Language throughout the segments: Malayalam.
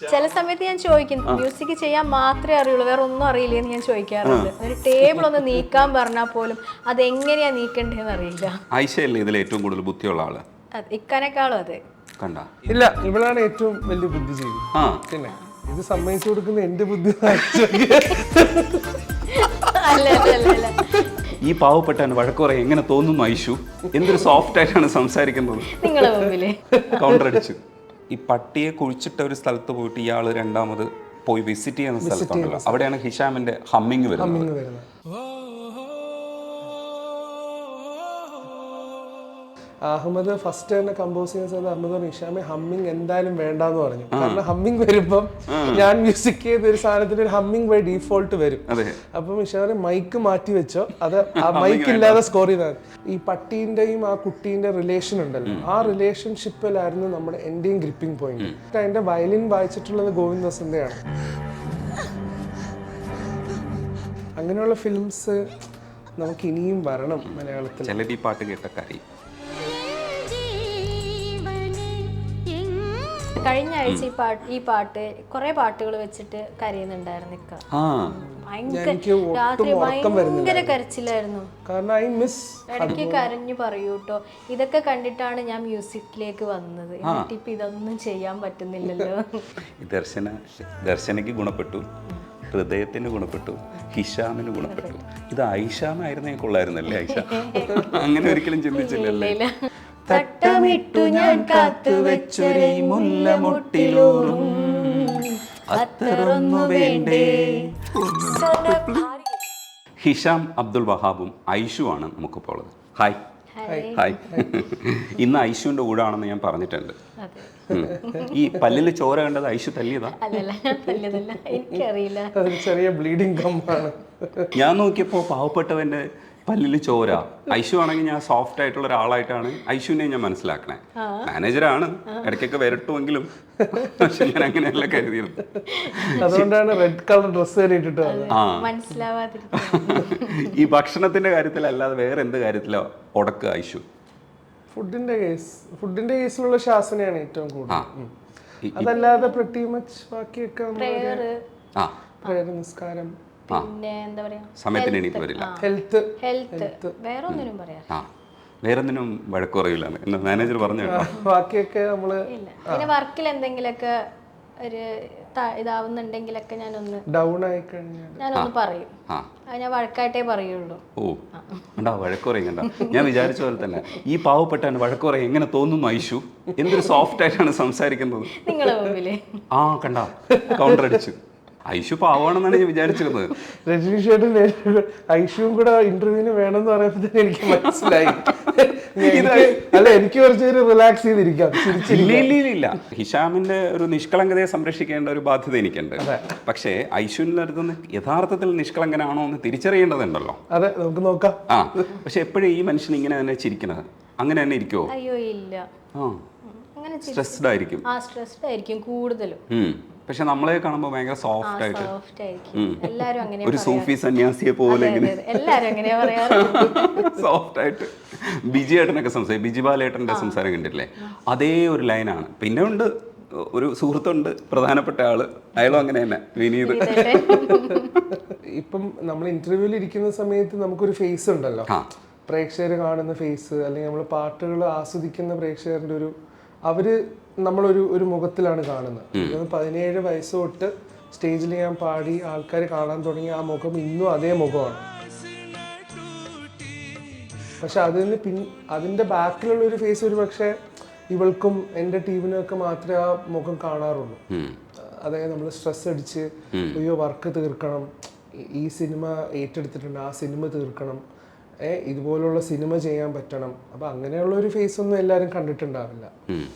ചില സമയത്ത് ഞാൻ ചോദിക്കും മ്യൂസിക് ചെയ്യാൻ മാത്രമേ അറിയുള്ളൂ, വേറെ ഒന്നും അറിയില്ലെന്ന് ഞാൻ ചോദിക്കാറുണ്ട്. ഒരു ടേബിൾ ഒന്ന് നീക്കാൻ പറഞ്ഞാൽ പോലും അതെങ്ങനെയാ നീക്കണ്ടേന്ന് അറിയില്ല. ആയിഷയല്ലേ ഇതിൽ ഏറ്റവും കൂടുതൽ ബുദ്ധിയുള്ള ആള്? ഇക്കാനേക്കാളും അതെ. കണ്ട ഇല്ല, ഇവളാണ് ഏറ്റവും വലിയ ബുദ്ധിജീവി. പിന്നെ ഇത് സമ്മതിച്ചു കൊടുക്കുന്ന എന്റെ ബുദ്ധി. ഈ പാവപ്പെട്ടവൻ വഴക്കുറ എങ്ങനെ തോന്നുന്നു ഐഷു? എന്തൊരു സോഫ്റ്റ് ആയിട്ടാണ് സംസാരിക്കുന്നത്. നിങ്ങളെ മുമ്പില് കൗണ്ടർ അടിച്ചു. ഈ പട്ടിയെ കുഴിച്ചിട്ട ഒരു സ്ഥലത്ത് പോയിട്ട് ഇയാള് രണ്ടാമത് പോയി വിസിറ്റ് ചെയ്യുന്ന സ്ഥലത്തുണ്ടല്ലോ, അവിടെയാണ് ഹിഷാമിന്റെ ഹമ്മിങ് വരുന്നത്. അഹമ്മദ് ഫസ്റ്റ് തന്നെ കമ്പോസ് ചെയ്യുന്ന സമയത്ത് അഹമ്മദ് പറഞ്ഞു ഹിഷാമെ ഹമ്മിങ് എന്തായാലും വേണ്ടാന്ന് പറഞ്ഞു. കാരണം ഹമ്മിങ് വരുമ്പം ഞാൻ മ്യൂസിക് ചെയ്ത ഒരു സാധനത്തിന് ഒരു ഹമ്മിങ് ബൈ ഡീഫോൾട്ട് വരും. അപ്പം ഹിഷാമെ മൈക്ക് മാറ്റി വെച്ചോ, അത് ആ മൈക്ക് ഇല്ലാതെ സ്കോർ ചെയ്താൽ. ഈ പട്ടീന്റെയും ആ കുട്ടീന്റെ റിലേഷൻ ഉണ്ടല്ലോ, ആ റിലേഷൻഷിപ്പിലായിരുന്നു നമ്മുടെ എന്റെയും ഗ്രിപ്പിംഗ് പോയിന്റ്. അതിന്റെ വയലിൻ വായിച്ചിട്ടുള്ളത് ഗോവിന്ദ് വസന്തയാണ്. അങ്ങനെയുള്ള ഫിലിംസ് നമുക്ക് ഇനിയും വരണം മലയാളത്തിൽ. ചിലർ ഈ പാട്ട് കേട്ട കാര്യം. കഴിഞ്ഞ ആഴ്ച ഈ പാട്ട് കുറെ പാട്ടുകൾ വെച്ചിട്ട് കരയുന്നുണ്ടായിരുന്നു. രാത്രി ഭയങ്കര കരച്ചിലായിരുന്നു. ഇടയ്ക്ക് കരഞ്ഞു പറയൂ കേട്ടോ. ഇതൊക്കെ കണ്ടിട്ടാണ് ഞാൻ മ്യൂസിക്കിലേക്ക് വന്നത്. എന്നിട്ടിപ്പോ ഇതൊന്നും ചെയ്യാൻ പറ്റുന്നില്ലല്ലോ. ദർശനയ്ക്ക് ഗുണപ്പെട്ടു, ഹൃദയത്തിന് ഗുണപ്പെട്ടു, ഹിഷാമിന് ഗുണപ്പെട്ടു. ഇത് ഐഷാമായിരുന്നേ കൊള്ളായിരുന്നല്ലേ ഐഷ? അങ്ങനെ ഒരിക്കലും ചിന്തിച്ചില്ലല്ലേ? തട്ടമിട്ടു ഞാൻ കാത്തുവെച്ചൊരു മുല്ലമുട്ടിലൂറും അത്തറൊന്നു വേണ്ടേ. ഹിഷാം അബ്ദുൽ വഹാബും ഐഷുവാണ് നമുക്കിപ്പോൾ ഉള്ളത്. Hi hi. ഇന്ന് ഐഷുവിന്റെ കൂടാണെന്ന് ഞാൻ പറഞ്ഞിട്ടുണ്ട്. ഈ പല്ലിൽ ചോര കണ്ടത് ഐഷു തല്ലിയതാ? എനിക്കറിയില്ല, ചെറിയ ബ്ലീഡിംഗ് ഗമ്മാണ്. ഞാൻ നോക്കിയപ്പോ പാവപ്പെട്ടവന്റെ പല്ലിൽ ചോര. ഐഷു ആണെങ്കിൽ ഞാൻ സോഫ്റ്റ് ആയിട്ടുള്ള ഒരാളായിട്ടാണ് ഐഷുവിനെ ഞാൻ മനസ്സിലാക്കണേ. മാനേജറാണ്, ഇടയ്ക്കൊക്കെ വരട്ടുമെങ്കിലും പക്ഷെ ഞാൻ അങ്ങനെയല്ല കരുതിയത്. അതുകൊണ്ടാണ് റെഡ് കളർ ഡ്രസ് ഇട്ടിട്ട്. ഈ ഭക്ഷണത്തിന്റെ കാര്യത്തിലല്ലാതെ വേറെ എന്ത് കാര്യത്തിലോ ഉടക്ക് ഐഷു? ഫുഡിന്റെ കേസിലുള്ള ശാസനയാണ് ഏറ്റവും കൂടുതൽ. അതല്ലാതെ പ്രട്ടി മച്ച് ബാക്കിയൊക്കെ നിസ്കാരം, പിന്നെ എന്താ പറയാ, സമയത്തിന് എണീറ്റ് വരില്ല, ഹെൽത്ത്, വേറെ ഒന്നിനും പറയാ, വേറൊന്നിനും വഴക്കുറയില്ല എന്ന് മാനേജർ പറഞ്ഞു. ബാക്കിയൊക്കെ നമ്മള് പിന്നെ വർക്കിൽ എന്തെങ്കിലുമൊക്കെ ഒരു ഇതാവുന്നുണ്ടെങ്കിലൊക്കെ ഞാനൊന്ന് ഡൗൺ ആയി കഴിഞ്ഞാൽ ഞാനൊന്ന് പറയും. ഞാൻ വഴക്കായിട്ടേ പറയുള്ളൂ. ഓ കണ്ടാ, വഴക്കുറയും കണ്ട. ഞാൻ വിചാരിച്ച പോലെ തന്നെ ഈ പാവപ്പെട്ടവൻ വഴക്കുറയും എങ്ങനെ തോന്നുന്നു ഐഷു? എന്തൊരു സോഫ്റ്റ് ആയിട്ടാണ് സംസാരിക്കുന്നത്. നിങ്ങളെ മുമ്പില് കണ്ട, കൗണ്ടർ അടിച്ചു. ഐഷു പാവാണെന്നാണ് ഞാൻ വിചാരിച്ചിരുന്നത്. രജനി ചേട്ടൻ ഐഷുവും കൂടെ ഇന്റർവ്യൂവിന് വേണമെന്ന് പറയുമ്പോൾ എനിക്ക് മനസ്സിലായി. അല്ല, എനിക്ക് കുറച്ചൊരു റിലാക്സ് ചെയ്തിരിക്കാം. ഇല്ല, ഹിഷാമിന്റെ ഒരു നിഷ്കളങ്കതയെ സംരക്ഷിക്കേണ്ട ഒരു ബാധ്യത എനിക്കുണ്ട്. പക്ഷേ ഐഷുവിന്റെ അടുത്തുനിന്ന് യഥാർത്ഥത്തിൽ നിഷ്കളങ്കനാണോ എന്ന് തിരിച്ചറിയേണ്ടതുണ്ടല്ലോ. അതെ, നമുക്ക് നോക്കാം. പക്ഷെ എപ്പോഴും ഈ മനുഷ്യൻ ഇങ്ങനെ തന്നെ ചിരിക്കണത്, അങ്ങനെ തന്നെ ഇരിക്കുവോ? അയ്യോ ഇല്ല, സ്ട്രെസ്ഡ് ആയിരിക്കും. സ്ട്രെസ്ഡ് ആയിരിക്കും കൂടുതലും. പക്ഷെ നമ്മളെ കാണുമ്പോൾ ഭയങ്കര സോഫ്റ്റ് ആയിട്ട്, ഒരു സൂഫി എല്ലാരും സന്യാസിയെ പോലെ പറയാറ്. സോഫ്റ്റ് ആയിട്ട് ബിജി ഏട്ടനൊക്കെ സംസാരിക്കും. ബിജി ബാലേട്ടൻ്റെ സംസാരം കണ്ടിട്ടില്ലേ? അതേ ഒരു ലൈനാണ്. പിന്നെ ഉണ്ട് ഒരു സുഹൃത്തുണ്ട്, പ്രധാനപ്പെട്ട ആള്, അയാളും അങ്ങനെ തന്നെ, വിനീത്. ഇപ്പം നമ്മൾ ഇന്റർവ്യൂവിൽ ഇരിക്കുന്ന സമയത്ത് നമുക്കൊരു ഫേസ് ഉണ്ടല്ലോ, പ്രേക്ഷകർ കാണുന്ന ഫേസ്, അല്ലെങ്കിൽ നമ്മൾ പാട്ടുകൾ ആസ്വദിക്കുന്ന പ്രേക്ഷകരുടെ ഒരു, അവര് നമ്മളൊരു മുഖത്തിലാണ് കാണുന്നത്. 17 വയസ്സ് തൊട്ട് സ്റ്റേജിൽ ഞാൻ പാടി ആൾക്കാർ കാണാൻ തുടങ്ങി ആ മുഖം ഇന്നും അതേ മുഖമാണ്. പക്ഷെ അതിന്റെ ബാക്കിലുള്ള ഒരു ഫേസ് ഒരു പക്ഷേ ഇവൾക്കും എൻ്റെ ടീമിനും ഒക്കെ മാത്രമേ ആ മുഖം കാണാറുള്ളൂ. അതായത് നമ്മൾ സ്ട്രെസ് അടിച്ച് അയ്യോ വർക്ക് തീർക്കണം, ഈ സിനിമ ഏറ്റെടുത്തിട്ടുണ്ട്, ആ സിനിമ തീർക്കണം, ഇതുപോലുള്ള സിനിമ ചെയ്യാൻ പറ്റണം. അപ്പൊ അങ്ങനെയുള്ള ഒരു ഫേസ് ഒന്നും എല്ലാവരും കണ്ടിട്ടുണ്ടാവില്ല.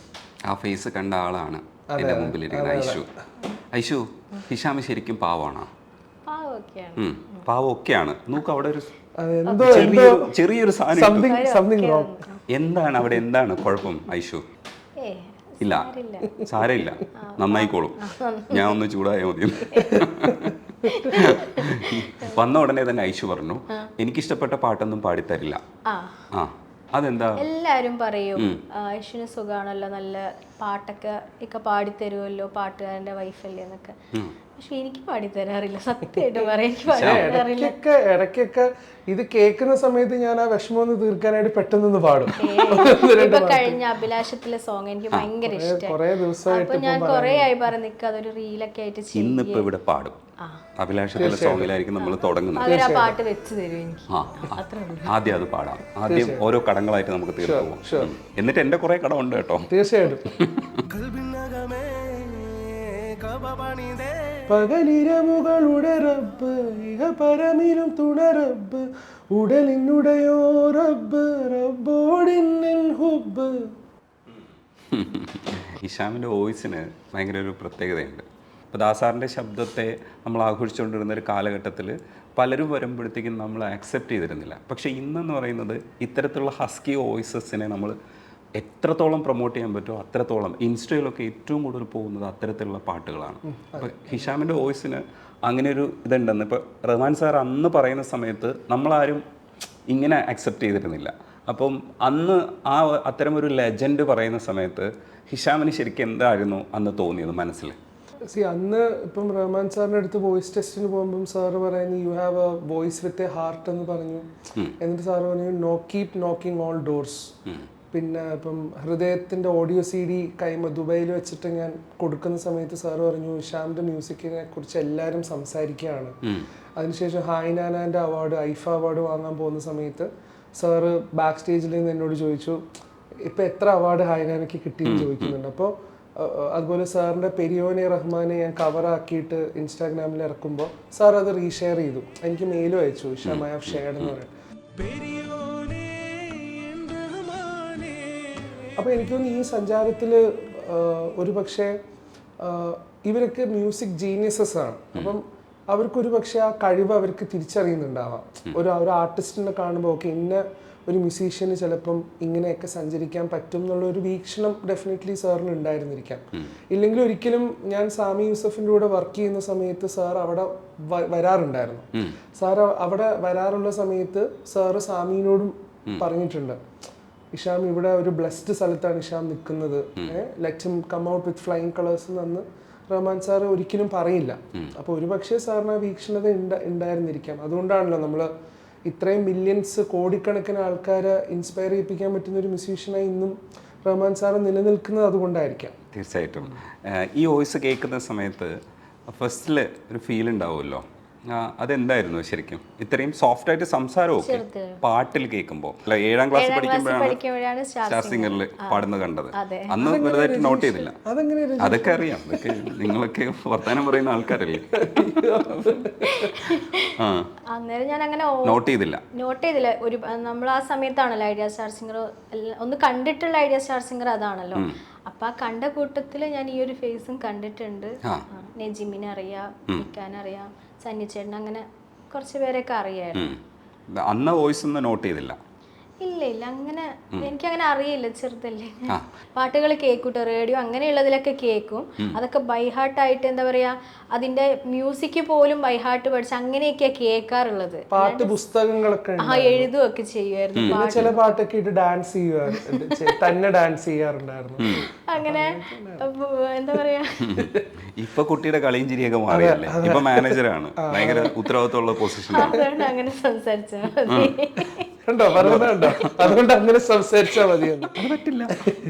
ആ ഫേസ് കണ്ട ആളാണ് എൻ്റെ മുമ്പിലിരിക്കുന്നത് ഐഷു. ഐഷു, ഹിഷാമ് ശരിക്കും പാവമാണോ? പാവമൊക്കെയാണ്. നോക്ക്, അവിടെ ഒരു ചെറിയൊരു സാധനം. എന്താണ് അവിടെ, എന്താണ് കുഴപ്പം ഐഷു? ഇല്ല, സാരമില്ല, നന്നായിക്കോളും, ഞാൻ ഒന്ന് ചൂടായാൽ മതി. വന്ന ഉടനെ തന്നെ ഐഷു പറഞ്ഞു എനിക്കിഷ്ടപ്പെട്ട പാട്ടൊന്നും പാടിത്തരില്ല. അതെന്താ? എല്ലാരും പറയും ഐഷുവിന് സുഖാണല്ലോ, നല്ല പാട്ടൊക്കെ ഒക്കെ പാടിത്തരുമല്ലോ, പാട്ടുകാരൻ്റെ വൈഫല്ലേ എന്നൊക്കെ. പക്ഷെ എനിക്ക് പാടിത്തരാറില്ല, സത്യമായിട്ട് പറയാം, എനിക്ക് പാടിത്തരാറില്ല. ഇടയ്ക്കൊക്കെ ഇത് കേൾക്കുന്ന സമയത്ത് ഞാൻ ആ വിഷമം ഒന്ന് തീർക്കാനായിട്ട് പെട്ടെന്ന് പാടും. ഇപ്പൊ കഴിഞ്ഞ അഭിലാഷത്തിലെ സോങ് എനിക്ക് ഭയങ്കര ഇഷ്ടമായി. അപ്പൊ ഞാൻ കൊറേ ആയി പറഞ്ഞു നിൽക്കുക അതൊരു റീലൊക്കെ ആയിട്ട് ഇന്നിപ്പോ ഇവിടെ പാടും. അഭിലാഷത്തിലെ സോങ്ങിലായിരിക്കും നമ്മൾ തുടങ്ങുന്നത്. അവര് ആ പാട്ട് വെച്ച് തരും എനിക്ക്. ആദ്യം അത് പാടാം. ആദ്യം ഓരോ കടങ്ങളായിട്ട് നമുക്ക് തീർന്നു പോകും. എന്നിട്ട് എന്റെ കുറെ കടമുണ്ട് കേട്ടോ. തീർച്ചയായിട്ടും. പകലിരവുകളുടെ റബ്ബ് ഇഹ പരമിലും തുണറബ്ബ് ഉടലിനുടയോ റബ്ബ് റബ്ബോടിന്നിൻ ഹുബ്ബ്. ഹിഷാമിന്റെ വോയിസിന് ഭയങ്കര ഒരു പ്രത്യേകതയുണ്ട്. ഇപ്പോൾ ദാസാറിൻ്റെ ശബ്ദത്തെ നമ്മൾ ആഘോഷിച്ചുകൊണ്ടിരുന്ന ഒരു കാലഘട്ടത്തിൽ പലരും വരുമ്പോഴത്തേക്കും നമ്മൾ ആക്സെപ്റ്റ് ചെയ്തിരുന്നില്ല. പക്ഷേ ഇന്നെന്ന് പറയുന്നത് ഇത്തരത്തിലുള്ള ഹസ്കി വോയിസസിനെ നമ്മൾ എത്രത്തോളം പ്രൊമോട്ട് ചെയ്യാൻ പറ്റുമോ അത്രത്തോളം. ഇൻസ്റ്റയിലൊക്കെ ഏറ്റവും കൂടുതൽ പോകുന്നത് അത്തരത്തിലുള്ള പാട്ടുകളാണ്. അപ്പോൾ ഹിഷാമിൻ്റെ വോയിസിന് അങ്ങനെ ഒരു ഇതുണ്ടെന്ന് ഇപ്പോൾ റഹ്മാൻ സാർ അന്ന് പറയുന്ന സമയത്ത് നമ്മളാരും ഇങ്ങനെ അക്സെപ്റ്റ് ചെയ്തിരുന്നില്ല. അപ്പം അന്ന് ആ അത്തരമൊരു ലെജൻഡ് പറയുന്ന സമയത്ത് ഹിഷാമിന് ശരിക്കും എന്തായിരുന്നു അന്ന് തോന്നിയത് മനസ്സിൽ? അന്ന് ഇപ്പം റഹ്മാൻ സാറിൻ്റെ അടുത്ത് വോയിസ് ടെസ്റ്റിന് പോകുമ്പം സാറ് പറയുന്നു you have A voice with a heart എന്ന് പറഞ്ഞു. എന്നിട്ട് സാറ് പറഞ്ഞു കീപ് നോക്കിങ് ഓൾ ഡോർസ്. പിന്നെ ഇപ്പം ഹൃദയത്തിൻ്റെ ഓഡിയോ CD ദുബൈയിൽ വെച്ചിട്ട് ഞാൻ കൊടുക്കുന്ന സമയത്ത് സാറ് പറഞ്ഞു ഹിഷാമിൻ്റെ മ്യൂസിക്കിനെ കുറിച്ച് എല്ലാവരും സംസാരിക്കുകയാണ്. അതിനുശേഷം ഹായ് നാനാൻ്റെ അവാർഡ് ഐഫ അവാർഡ് വാങ്ങാൻ പോകുന്ന സമയത്ത് സാറ് ബാക്ക് സ്റ്റേജിൽ നിന്ന് എന്നോട് ചോദിച്ചു ഇപ്പം എത്ര അവാർഡ് ഹായ് നാനയ്ക്ക് കിട്ടിയെന്ന് ചോദിക്കുന്നുണ്ട്. അപ്പോൾ അതുപോലെ സാറിൻ്റെ പെരിയോനെ റഹ്മാനെ ഞാൻ കവറാക്കിയിട്ട് ഇൻസ്റ്റാഗ്രാമിൽ ഇറക്കുമ്പോൾ സാർ അത് റീഷെയർ ചെയ്തു. എനിക്ക് മെയിലും അയച്ചു ഹിഷാം ഐ ഹാവ് ഷെയർഡ് എന്ന് പറയാം. അപ്പോൾ എനിക്ക് തോന്നുന്നു ഈ സഞ്ചാരത്തിൽ ഒരു പക്ഷേ ഇവരൊക്കെ മ്യൂസിക് ജീനിയസസ് ആണ്. അപ്പം അവർക്കൊരു പക്ഷേ ആ കഴിവ് അവർക്ക് തിരിച്ചറിയുന്നുണ്ടാവാം. ഒരു ആർട്ടിസ്റ്റിനെ കാണുമ്പോൾ ഓക്കെ ഇന്ന ഒരു മ്യൂസീഷ്യന് ചിലപ്പം ഇങ്ങനെയൊക്കെ സഞ്ചരിക്കാൻ പറ്റും എന്നുള്ള ഒരു വീക്ഷണം ഡെഫിനറ്റ്ലി സാറിന് ഉണ്ടായിരുന്നിരിക്കാം. ഇല്ലെങ്കിൽ ഒരിക്കലും ഞാൻ സാമി യൂസഫിൻ്റെ കൂടെ വർക്ക് ചെയ്യുന്ന സമയത്ത് സാർ അവിടെ വരാറുണ്ടായിരുന്നു. സാർ അവിടെ വരാറുള്ള സമയത്ത് സാറ് സാമിനോടും പറഞ്ഞിട്ടുണ്ട് ഇഷാം ഇവിടെ ഒരു ബ്ലെസ്ഡ് സ്ഥലത്താണ് ഇഷാം നിൽക്കുന്നത്, let him come out with flying colours എന്ന് റഹ്മാൻ സാർ ഒരിക്കലും പറയില്ല. അപ്പോൾ ഒരുപക്ഷെ സാറിന് ആ വീക്ഷണത ഉണ്ടായിരുന്നിരിക്കാം. അതുകൊണ്ടാണല്ലോ നമ്മൾ ഇത്രയും മില്യൺസ് കോടിക്കണക്കിന് ആൾക്കാരെ ഇൻസ്പയർ ചെയ്യിപ്പിക്കാൻ പറ്റുന്ന ഒരു മ്യൂസീഷ്യനായി ഇന്നും റഹ്മാൻ സാറ് നിലനിൽക്കുന്നത് അതുകൊണ്ടായിരിക്കാം. തീർച്ചയായിട്ടും. ഈ വോയിസ് കേൾക്കുന്ന സമയത്ത് ഫസ്റ്റിൽ ഒരു ഫീൽ ഉണ്ടാവുമല്ലോ, അതെന്തായിരുന്നു ശരിക്കും? ഇത്രയും സോഫ്റ്റ് ആയിട്ട് സംസാരവും പാട്ടിൽ കേൾക്കുമ്പോൾ അല്ല 7ാം ക്ലാസ് പഠിക്കുമ്പോഴാണ് സ്റ്റാർ സിംഗറിൽ പാടുന്നത് കണ്ടത്. അന്ന് വലുതായിട്ട് നോട്ട് ചെയ്തില്ല. അതൊക്കെ അറിയാം, അതൊക്കെ നിങ്ങളൊക്കെ വർത്താനം പറയുന്ന ആൾക്കാരല്ലേ. അന്നേരം ഞാൻ അങ്ങനെ നോട്ട് ചെയ്തില്ല. ഒരു നമ്മൾ ആ സമയത്താണല്ലോ ഐഡിയ സ്റ്റാർ സിംഗർ ഒന്ന് കണ്ടിട്ടുള്ള ഐഡിയ സ്റ്റാർ സിംഗർ അതാണല്ലോ. അപ്പൊ ആ കണ്ട കൂട്ടത്തില് ഞാൻ ഈ ഒരു ഫേസും കണ്ടിട്ടുണ്ട്. നെജിമിനെ അറിയാം, ഇക്കാനറിയാം, സന്നിച്ചേട്ടൻ, അങ്ങനെ കുറച്ച് പേരൊക്കെ അറിയായിരുന്നു. അന്ന് വോയിസ് ഒന്നും നോട്ട് ചെയ്തില്ല? ഇല്ല, അങ്ങനെ എനിക്കങ്ങനെ അറിയില്ല, ചെറുതല്ലേ. പാട്ടുകൾ കേൾക്കൂട്ടോ, റേഡിയോ അങ്ങനെയുള്ളതിലൊക്കെ കേൾക്കും. അതൊക്കെ ബൈഹാർട്ടായിട്ട് എന്താ പറയാ, അതിന്റെ മ്യൂസിക് പോലും ബൈഹാർട്ട് പഠിച്ച് അങ്ങനെയൊക്കെയാ കേൾക്കാറുള്ളത്. പാട്ട് പുസ്തകങ്ങളൊക്കെ എഴുതുകയൊക്കെ ചെയ്യുമായിരുന്നു. ചില പാട്ടൊക്കെ ഇട്ട് ഡാൻസ് തന്നെ ഡാൻസ് ചെയ്യാറുണ്ടായിരുന്നു. അങ്ങനെ എന്താ പറയാ, ഇപ്പൊ കുട്ടിയുടെ കളിയും ചിരിയൊക്കെ മാറിയല്ലേ, ഇപ്പൊ മാനേജറാണ്, ഭയങ്കര ഉത്തരവാദിത്തമുള്ള പൊസിഷനാണ്. അതുകൊണ്ട് അങ്ങനെ സംസാരിച്ചാൽ മതി. അതുകൊണ്ട് അങ്ങനെ സംസാരിച്ചാൽ മതി.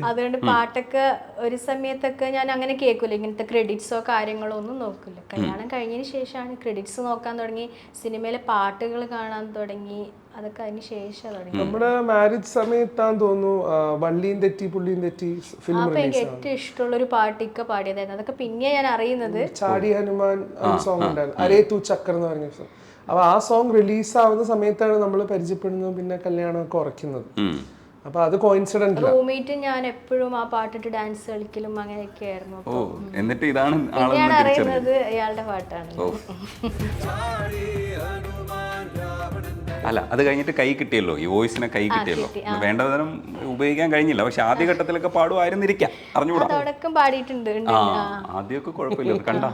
അതുകൊണ്ട് പാട്ടൊക്കെ ഒരു സമയത്തൊക്കെ ഞാൻ അങ്ങനെ കേൾക്കൂല, ഇങ്ങനത്തെ ക്രെഡിറ്റ്സോ കാര്യങ്ങളോ ഒന്നും നോക്കില്ല. കല്യാണം കഴിഞ്ഞതിന് ശേഷമാണ് ക്രെഡിറ്റ്സ് നോക്കാൻ തുടങ്ങി, സിനിമയിലെ പാട്ടുകൾ കാണാൻ തുടങ്ങി. അതൊക്കെ അതിന് ശേഷം തുടങ്ങി. നമ്മുടെ മാരേജ് സമയത്താന്ന് തോന്നുന്നു വള്ളിയും തെറ്റി പുള്ളിയും തെറ്റി ഫിലിം. അപ്പൊ എനിക്ക് ഏറ്റവും ഇഷ്ടമുള്ള ഒരു പാട്ടൊക്കെ പാടിയതായിരുന്നു. അതൊക്കെ പിന്നെ ഞാൻ അറിയുന്നത്. ചാടി ഹനുമാൻ സോങ് ഉണ്ടായിരുന്നു, അരേ തൂ ചക്കർ എന്ന് പറഞ്ഞ സോങ്. അപ്പൊ ആ സോങ് റിലീസ് ആവുന്ന സമയത്താണ് നമ്മൾ പരിചയപ്പെടുന്നത്, പിന്നെ കല്യാണമൊക്കെ ഉറക്കുന്നത്. അപ്പൊ അത് കോയിൻസിഡന്റ്. റൂംമേറ്റ് ഞാൻ എപ്പോഴും ആ പാട്ടിട്ട് ഡാൻസ് കളിക്കലും അങ്ങനെയൊക്കെ ആയിരുന്നു. എന്നിട്ട് ഇതാണ് അറിയുന്നത് അയാളുടെ പാട്ടാണ്. അല്ല, അത് കഴിഞ്ഞിട്ട് കൈ കിട്ടിയല്ലോ, ഈ വോയിസിനെ കൈ കിട്ടിയല്ലോ. വേണ്ടതരം ഉപയോഗിക്കാൻ കഴിഞ്ഞില്ല, പക്ഷെ ആദ്യഘട്ടത്തിലൊക്കെ പാടുമായിരുന്നിരിക്കാം, അറിഞ്ഞുകൂടാ. പാടിയിട്ടുണ്ട്. ആദ്യമൊക്കെ കുഴപ്പമില്ല, കണ്ടാ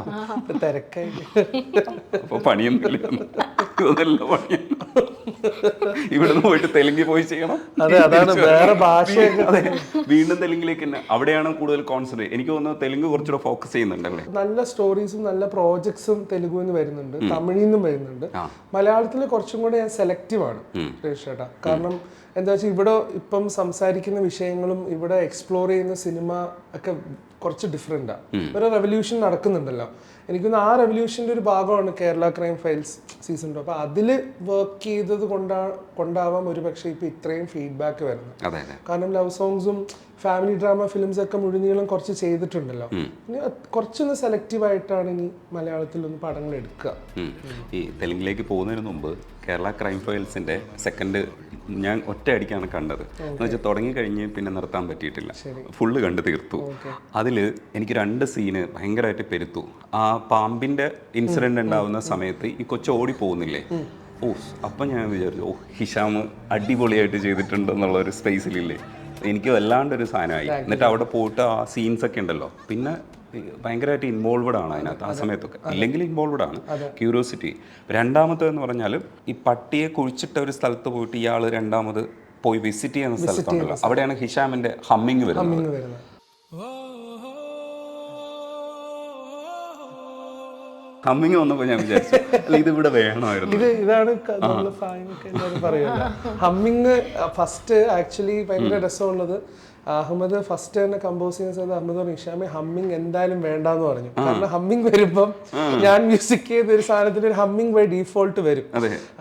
തിരക്കായി. അപ്പൊ പണിയൊന്നുമില്ല. ഇതല്ല പണിയാണ്. ഇവിടുന്ന് പോയിട്ട് തെലുങ്കിൽ പോയി ചെയ്യണം. അതാണ് വേറെ ഭാഷ. അതെ, വീണ്ടും തെലുങ്കിലേക്ക് തന്നെ. അവിടെയാണ് കൂടുതൽ കോൺസെൻട്രേറ്റ്. എനിക്ക് തോന്നുന്നു തെലുങ്ക് കുറച്ചുകൂടെ ഫോക്കസ് ചെയ്യുന്നുണ്ടല്ലേ. നല്ല സ്റ്റോറീസും നല്ല പ്രോജക്ട്സും തെലുഗുവിൽ നിന്ന് വരുന്നുണ്ട്, തമിഴിൽ നിന്നും വരുന്നുണ്ട്. മലയാളത്തിൽ കുറച്ചും കൂടെ ഞാൻ സെലക്റ്റീവ് ആണ് ചേട്ടാ. കാരണം എന്താ വെച്ചാൽ ഇവിടെ ഇപ്പം സംസാരിക്കുന്ന വിഷയങ്ങളും ഇവിടെ എക്സ്പ്ലോർ ചെയ്യുന്ന സിനിമ ഒക്കെ കുറച്ച് ഡിഫറെന്റാ. ഒരു റെവല്യൂഷൻ നടക്കുന്നുണ്ടല്ലോ. എനിക്കൊന്ന് ആ റെവല്യൂഷൻ്റെ ഒരു ഭാഗമാണ് കേരള ക്രൈം ഫയൽസ് സീസൺ 2. അപ്പോൾ അതിൽ വർക്ക് ചെയ്തത് കൊണ്ടാവാം ഒരു പക്ഷേ ഇപ്പോൾ ഇത്രയും ഫീഡ്ബാക്ക് വരുന്നത്. കാരണം ലവ് സോങ്സും ഫാമിലി ഡ്രാമ ഫിലിംസ് ഒക്കെ മുഴുനീളം കുറച്ച് ചെയ്തിട്ടുണ്ടല്ലോ. ഇനി കുറച്ചൊന്ന് സെലക്റ്റീവ് ആയിട്ടാണ് ഇനി മലയാളത്തിലൊന്ന് പടങ്ങൾ എടുക്കുക. ഈ തെലുങ്കിലേക്ക് പോകുന്നതിന് മുമ്പ് കേരള ക്രൈം ഫയൽസിന്റെ സെക്കൻഡ് ഞാൻ ഒറ്റ അടിക്കാണ് കണ്ടത്. എന്ന് വെച്ചാൽ തുടങ്ങി കഴിഞ്ഞ് പിന്നെ നിർത്താൻ പറ്റിയിട്ടില്ല, ഫുള്ള് കണ്ട് തീർത്തു. അതിൽ എനിക്ക് 2 സീന് ഭയങ്കരമായിട്ട് പെരുത്തു. ആ പാമ്പിന്റെ ഇൻസിഡന്റ് ഉണ്ടാവുന്ന സമയത്ത് ഈ കൊച്ചു ഓടി പോകുന്നില്ലേ, അപ്പം ഞാൻ വിചാരിച്ചു ഹിഷാം അടിപൊളിയായിട്ട് ചെയ്തിട്ടുണ്ടെന്നുള്ള ഒരു സ്പേസിലില്ലേ, എനിക്ക് വല്ലാണ്ടൊരു സാധനമായി. എന്നിട്ട് അവിടെ പോയിട്ട് ആ സീൻസ് ഒക്കെ ഉണ്ടല്ലോ, പിന്നെ ഭയങ്കരമായിട്ട് ഇൻവോൾവഡ് ആണ് അതിനകത്ത് ആ സമയത്തൊക്കെ. ഇല്ലെങ്കിൽ ഇൻവോൾവഡ് ആണ്, ക്യൂരിയോസിറ്റി. രണ്ടാമത്തേന്ന് പറഞ്ഞാൽ ഈ പട്ടിയെ കുഴിച്ചിട്ട ഒരു സ്ഥലത്ത് പോയിട്ട് ഇയാൾ രണ്ടാമത് പോയി വിസിറ്റ് ചെയ്യുന്ന സ്ഥലത്തുണ്ടല്ലോ, അവിടെയാണ് ഹിഷാമിന്റെ ഹമ്മിങ് വരുന്നത്. ഹമ്മിങ് വന്നപ്പോൾ ഞാൻ വിചാരിച്ചു ഇത് ഇവിടെ വേണമായിരുന്നു. ഇതാണ് പറയുന്നത്. ഹമ്മിങ് ഫസ്റ്റ് ആക്ച്വലി ഭയങ്കര രസമുള്ളത്. അഹമ്മദ് ഫസ്റ്റ് തന്നെ കമ്പോസ് ചെയ്യുന്ന സമയത്ത് അഹമ്മദ് പറഞ്ഞു ഹിഷാമെ ഹമ്മിങ് എന്തായാലും വേണ്ടാന്ന് പറഞ്ഞു. കാരണം ഹമ്മിങ് വരുമ്പം ഞാൻ മ്യൂസിക് ചെയ്ത ഒരു സാധനത്തിന് ഒരു ഹമ്മിങ് ബൈ ഡീഫോൾട്ട് വരും.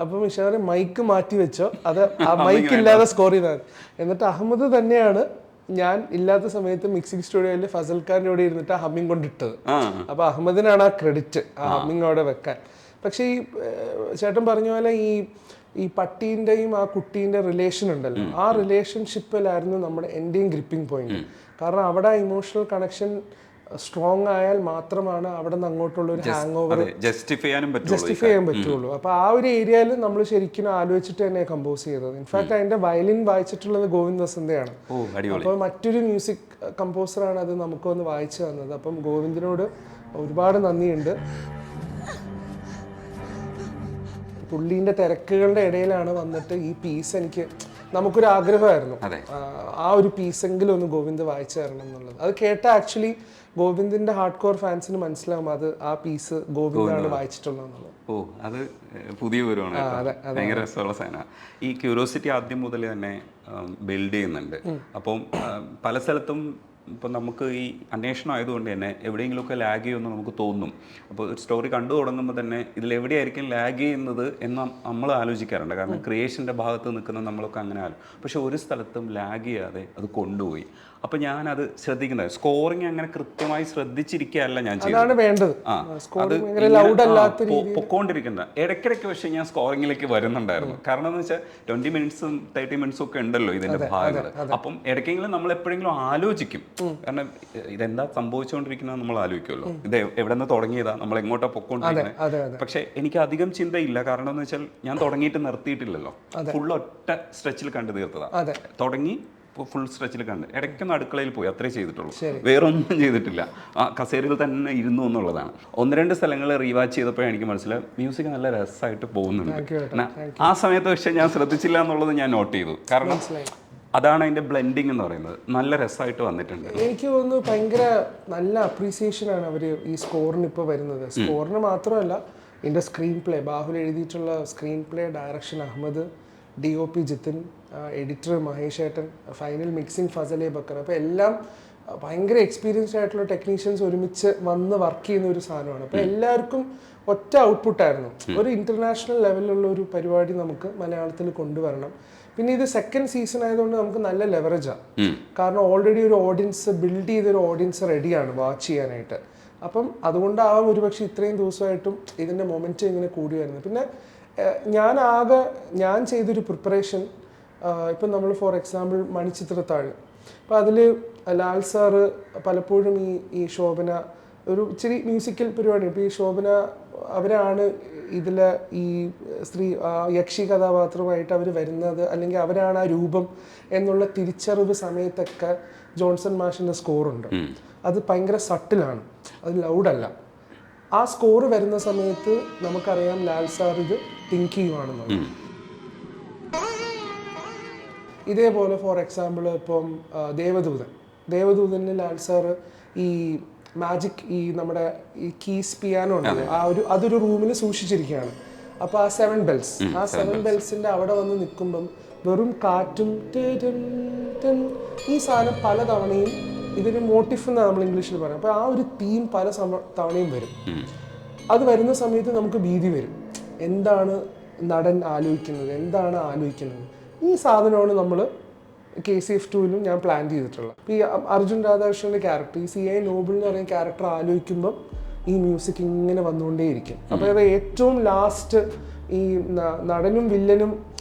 അപ്പം ഹിഷാമെ മൈക്ക് മാറ്റി വെച്ചോ, അത് ആ മൈക്ക് ഇല്ലാതെ സ്കോർ ചെയ്താൽ. എന്നിട്ട് അഹമ്മദ് തന്നെയാണ് ഞാൻ ഇല്ലാത്ത സമയത്ത് മിക്സിംഗ് സ്റ്റുഡിയോയിൽ ഫസൽ ഖാൻ്റെ കൂടെ ഇരുന്നിട്ട് ആ ഹമ്മിങ് കൊണ്ടിട്ടത്. അപ്പൊ അഹമ്മദിനാണ് ആ ക്രെഡിറ്റ് ആ ഹമ്മിങ് അവിടെ വെക്കാൻ. പക്ഷെ ഈ ചേട്ടൻ പറഞ്ഞ പോലെ ഈ പട്ടീൻ്റെയും ആ കുട്ടീൻ്റെ റിലേഷൻ ഉണ്ടല്ലോ, ആ റിലേഷൻഷിപ്പിലായിരുന്നു നമ്മുടെ എൻ്റെയും ഗ്രിപ്പിംഗ് പോയിന്റ്. കാരണം അവിടെ ഇമോഷണൽ കണക്ഷൻ സ്ട്രോങ് ആയാൽ മാത്രമാണ് അവിടെ നിന്ന് അങ്ങോട്ടുള്ള ഒരു ഹാങ് ഓവർ ജസ്റ്റിഫൈ ചെയ്യാൻ പറ്റുള്ളൂ. അപ്പൊ ആ ഒരു ഏരിയയിൽ നമ്മൾ ശരിക്കും ആലോചിച്ചിട്ട് തന്നെ കമ്പോസ് ചെയ്തത്. ഇൻഫാക്ട് അതിന്റെ വയലിൻ വായിച്ചിട്ടുള്ളത് ഗോവിന്ദ് വസന്തയാണ്. അപ്പോൾ മറ്റൊരു മ്യൂസിക് കമ്പോസറാണ് അത് നമുക്കൊന്ന് വായിച്ചു തന്നത്. അപ്പം ഗോവിന്ദിനോട് ഒരുപാട് നന്ദിയുണ്ട്. പുള്ളീൻ്റെ തിരക്കുകളുടെ ഇടയിലാണ് വന്നിട്ട് ഈ പീസ് എനിക്ക് നമുക്കൊരു ആഗ്രഹമായിരുന്നു, ആ ഒരു പീസെങ്കിലും ഒന്ന് ഗോവിന്ദ് വായിച്ചു തരണം എന്നുള്ളത്. അത് കേട്ട ആക്ച്വലി ഗോവിന്ദിന്റെ ഹാർഡ് കോർ ഫാൻസിന് മനസ്സിലാവും അത് ആ പീസ് ഗോവിന്ദാണ് വായിച്ചിട്ടുള്ളത്. അത് പുതിയ വിവരമാണ്, ഭയങ്കര രസമുള്ള സാധനമാണ്. ഈ ക്യൂരിയോസിറ്റി ആദ്യം മുതൽ തന്നെ ബിൽഡ് ചെയ്യുന്നുണ്ട്. അപ്പം പല സ്ഥലത്തും ഇപ്പം നമുക്ക് ഈ അന്വേഷണം ആയതുകൊണ്ട് തന്നെ എവിടെയെങ്കിലുമൊക്കെ ലാഗ് ചെയ്യുമെന്ന് നമുക്ക് തോന്നും. അപ്പോൾ ഒരു സ്റ്റോറി കണ്ടു തുടങ്ങുമ്പോൾ തന്നെ ഇതിലെവിടെയായിരിക്കും ലാഗ് ചെയ്യുന്നത് എന്ന് നമ്മൾ ആലോചിക്കാറുണ്ട്. കാരണം ക്രിയേഷൻ്റെ ഭാഗത്ത് നിൽക്കുന്ന നമ്മളൊക്കെ അങ്ങനെ പക്ഷെ ഒരു സ്ഥലത്തും ലാഗ് ചെയ്യാതെ അത് കൊണ്ടുപോയി. അപ്പം ഞാനത് ശ്രദ്ധിക്കുന്നത് സ്കോറിങ് അങ്ങനെ കൃത്യമായി ശ്രദ്ധിച്ചിരിക്കുകയല്ല ഞാൻ ചെയ്യുന്നത്. പൊക്കോണ്ടിരിക്കുന്നത് ഇടയ്ക്കിടയ്ക്ക്. പക്ഷേ ഞാൻ സ്കോറിങ്ങിലേക്ക് വരുന്നുണ്ടായിരുന്നു. കാരണം എന്ന് വെച്ചാൽ 20 മിനിറ്റ്സും 30 മിനിറ്റ്സും ഒക്കെ ഉണ്ടല്ലോ ഇതിന്റെ ഭാഗങ്ങൾ. അപ്പം ഇടയ്ക്കെങ്കിലും നമ്മൾ എപ്പോഴെങ്കിലും ആലോചിക്കും, കാരണം ഇതെന്താ സംഭവിച്ചുകൊണ്ടിരിക്കുന്നത് നമ്മൾ ആലോചിക്കുമല്ലോ, ഇത് എവിടെ നിന്ന് തുടങ്ങിയതാ, നമ്മൾ എങ്ങോട്ടാ പൊക്കോണ്ടിരിക്കുന്നത്. പക്ഷെ എനിക്ക് അധികം ചിന്തയില്ല. കാരണം എന്ന് വെച്ചാൽ ഞാൻ തുടങ്ങിയിട്ട് നിർത്തിയിട്ടില്ലല്ലോ, ഫുൾ ഒറ്റ സ്ട്രെച്ചിൽ കണ്ടു തീർത്തതാ. തുടങ്ങി ഫുൾ സ്ട്രെച്ചിൽ കണ്ട് ഇടയ്ക്കൊന്ന് അടുക്കളയിൽ പോയി, അത്രേ ചെയ്തിട്ടുള്ളൂ, വേറൊന്നും ചെയ്തിട്ടില്ല. ആ കസേരയിൽ തന്നെ ഇരുന്നു എന്നുള്ളതാണ്. 1-2 സ്ഥലങ്ങൾ റീവാച്ച് ചെയ്തപ്പോഴേ എനിക്ക് മനസ്സിലായി മ്യൂസിക് നല്ല രസമായിട്ട് പോകുന്നുണ്ട്. ആ സമയത്ത് പക്ഷേ ഞാൻ ശ്രദ്ധിച്ചില്ല എന്നുള്ളത് ഞാൻ നോട്ട് ചെയ്തു. കാരണം അതാണ് അതിന്റെ ബ്ലെൻഡിങ് എന്ന് പറയുന്നത്, നല്ല രസമായിട്ട് വന്നിട്ടുണ്ട്. എനിക്ക് തോന്നുന്നു ഭയങ്കര നല്ല അപ്രീസിയേഷൻ ആണ് അവർ ഈ സ്കോറിന് ഇപ്പോൾ വരുന്നത്. സ്കോറിന് മാത്രമല്ല, ഇതിന്റെ സ്ക്രീൻ പ്ലേ, ബാഹുൽ എഴുതിയിട്ടുള്ള screenplay, direction Ahmed, DOP Jithin, editor Mahesh ഏട്ടൻ, ഫൈനൽ മിക്സിംഗ് ഫസലെ ബക്കർ. അപ്പോൾ എല്ലാം ഭയങ്കര എക്സ്പീരിയൻസ്ഡ് ആയിട്ടുള്ള ടെക്നീഷ്യൻസ് ഒരുമിച്ച് വന്ന് വർക്ക് ചെയ്യുന്ന ഒരു സാധനമാണ്. അപ്പോൾ എല്ലാവർക്കും ഒറ്റ ഔട്ട്പുട്ടായിരുന്നു. ഒരു ഇന്റർനാഷണൽ ലെവലിലുള്ള ഒരു പരിപാടി നമുക്ക് മലയാളത്തിൽ കൊണ്ടുവരണം. പിന്നെ ഇത് സെക്കൻഡ് സീസൺ ആയതുകൊണ്ട് നമുക്ക് നല്ല ലെവറേജാണ്. കാരണം ഓൾറെഡി ഒരു ഓഡിയൻസ് ബിൽഡ് ചെയ്തൊരു ഓഡിയൻസ് റെഡിയാണ് വാച്ച് ചെയ്യാനായിട്ട്. അപ്പം അതുകൊണ്ടാവാം ഒരുപക്ഷെ ഇത്രയും ദിവസമായിട്ടും ഇതിൻ്റെ മൊമെൻറ്റ് ഇങ്ങനെ കൂടി വരുന്നത്. പിന്നെ ഞാൻ ചെയ്തൊരു പ്രിപ്പറേഷൻ, ഇപ്പം നമ്മൾ ഫോർ എക്സാമ്പിൾ മണിച്ചിത്രത്താഴ്, അപ്പോൾ അതിൽ ലാൽ സാറ് പലപ്പോഴും ഈ ശോഭന ഒരു ഇച്ചിരി മ്യൂസിക്കൽ പരിപാടി. ഇപ്പോൾ ഈ ശോഭന അവരാണ് ഇതിൽ ഈ യക്ഷി കഥാപാത്രമായിട്ട് അവർ വരുന്നത്, അല്ലെങ്കിൽ അവരാണ് ആ രൂപം എന്നുള്ള തിരിച്ചറിവ് സമയത്തൊക്കെ ജോൺസൺ മാഷിൻ്റെ സ്കോറുണ്ട്. അത് ഭയങ്കര സട്ടിലാണ്, അത് ലൗഡല്ല. ആ സ്കോറ് വരുന്ന സമയത്ത് നമുക്കറിയാം ലാൽ സാർ ഇത് തിങ്ക് ചെയ്യുവാണെന്നുള്ളത്. ഇതേപോലെ ഫോർ എക്സാമ്പിൾ ഇപ്പം ദേവദൂതനിൽ ലാൽ സാറ് ഈ മാജിക് ഈ നമ്മുടെ ഈ കീസ് പിയാനോ ഉണ്ടല്ലോ അതൊരു റൂമിൽ സൂക്ഷിച്ചിരിക്കുകയാണ്. അപ്പോൾ ആ 7 ബെൽസിൻ്റെ അവിടെ വന്ന് നിൽക്കുമ്പം വെറും കാറ്റും ഈ സാധനം പല തവണയും ഇതൊരു മോട്ടിഫ് എന്നാണ് നമ്മൾ ഇംഗ്ലീഷിൽ പറയുന്നത്. അപ്പോൾ ആ ഒരു തീം പല തവണയും വരും. അത് വരുന്ന സമയത്ത് നമുക്ക് ഭീതി വരും. എന്താണ് നടൻ ആലോചിക്കുന്നത്? ഈ സാധനമാണ് നമ്മൾ KCF 2-ലും ഞാൻ പ്ലാൻ ചെയ്തിട്ടുള്ളത്. ഈ അർജുൻ രാധാകൃഷ്ണൻ്റെ ക്യാരക്ടർ, ഈ CI നോബിൾ എന്ന് പറയുന്ന ക്യാരക്ടർ ആലോചിക്കുമ്പം ഈ മ്യൂസിക് ഇങ്ങനെ വന്നുകൊണ്ടേയിരിക്കും. അപ്പോൾ അത് ഏറ്റവും ലാസ്റ്റ് ഈ നടനും വില്ലനും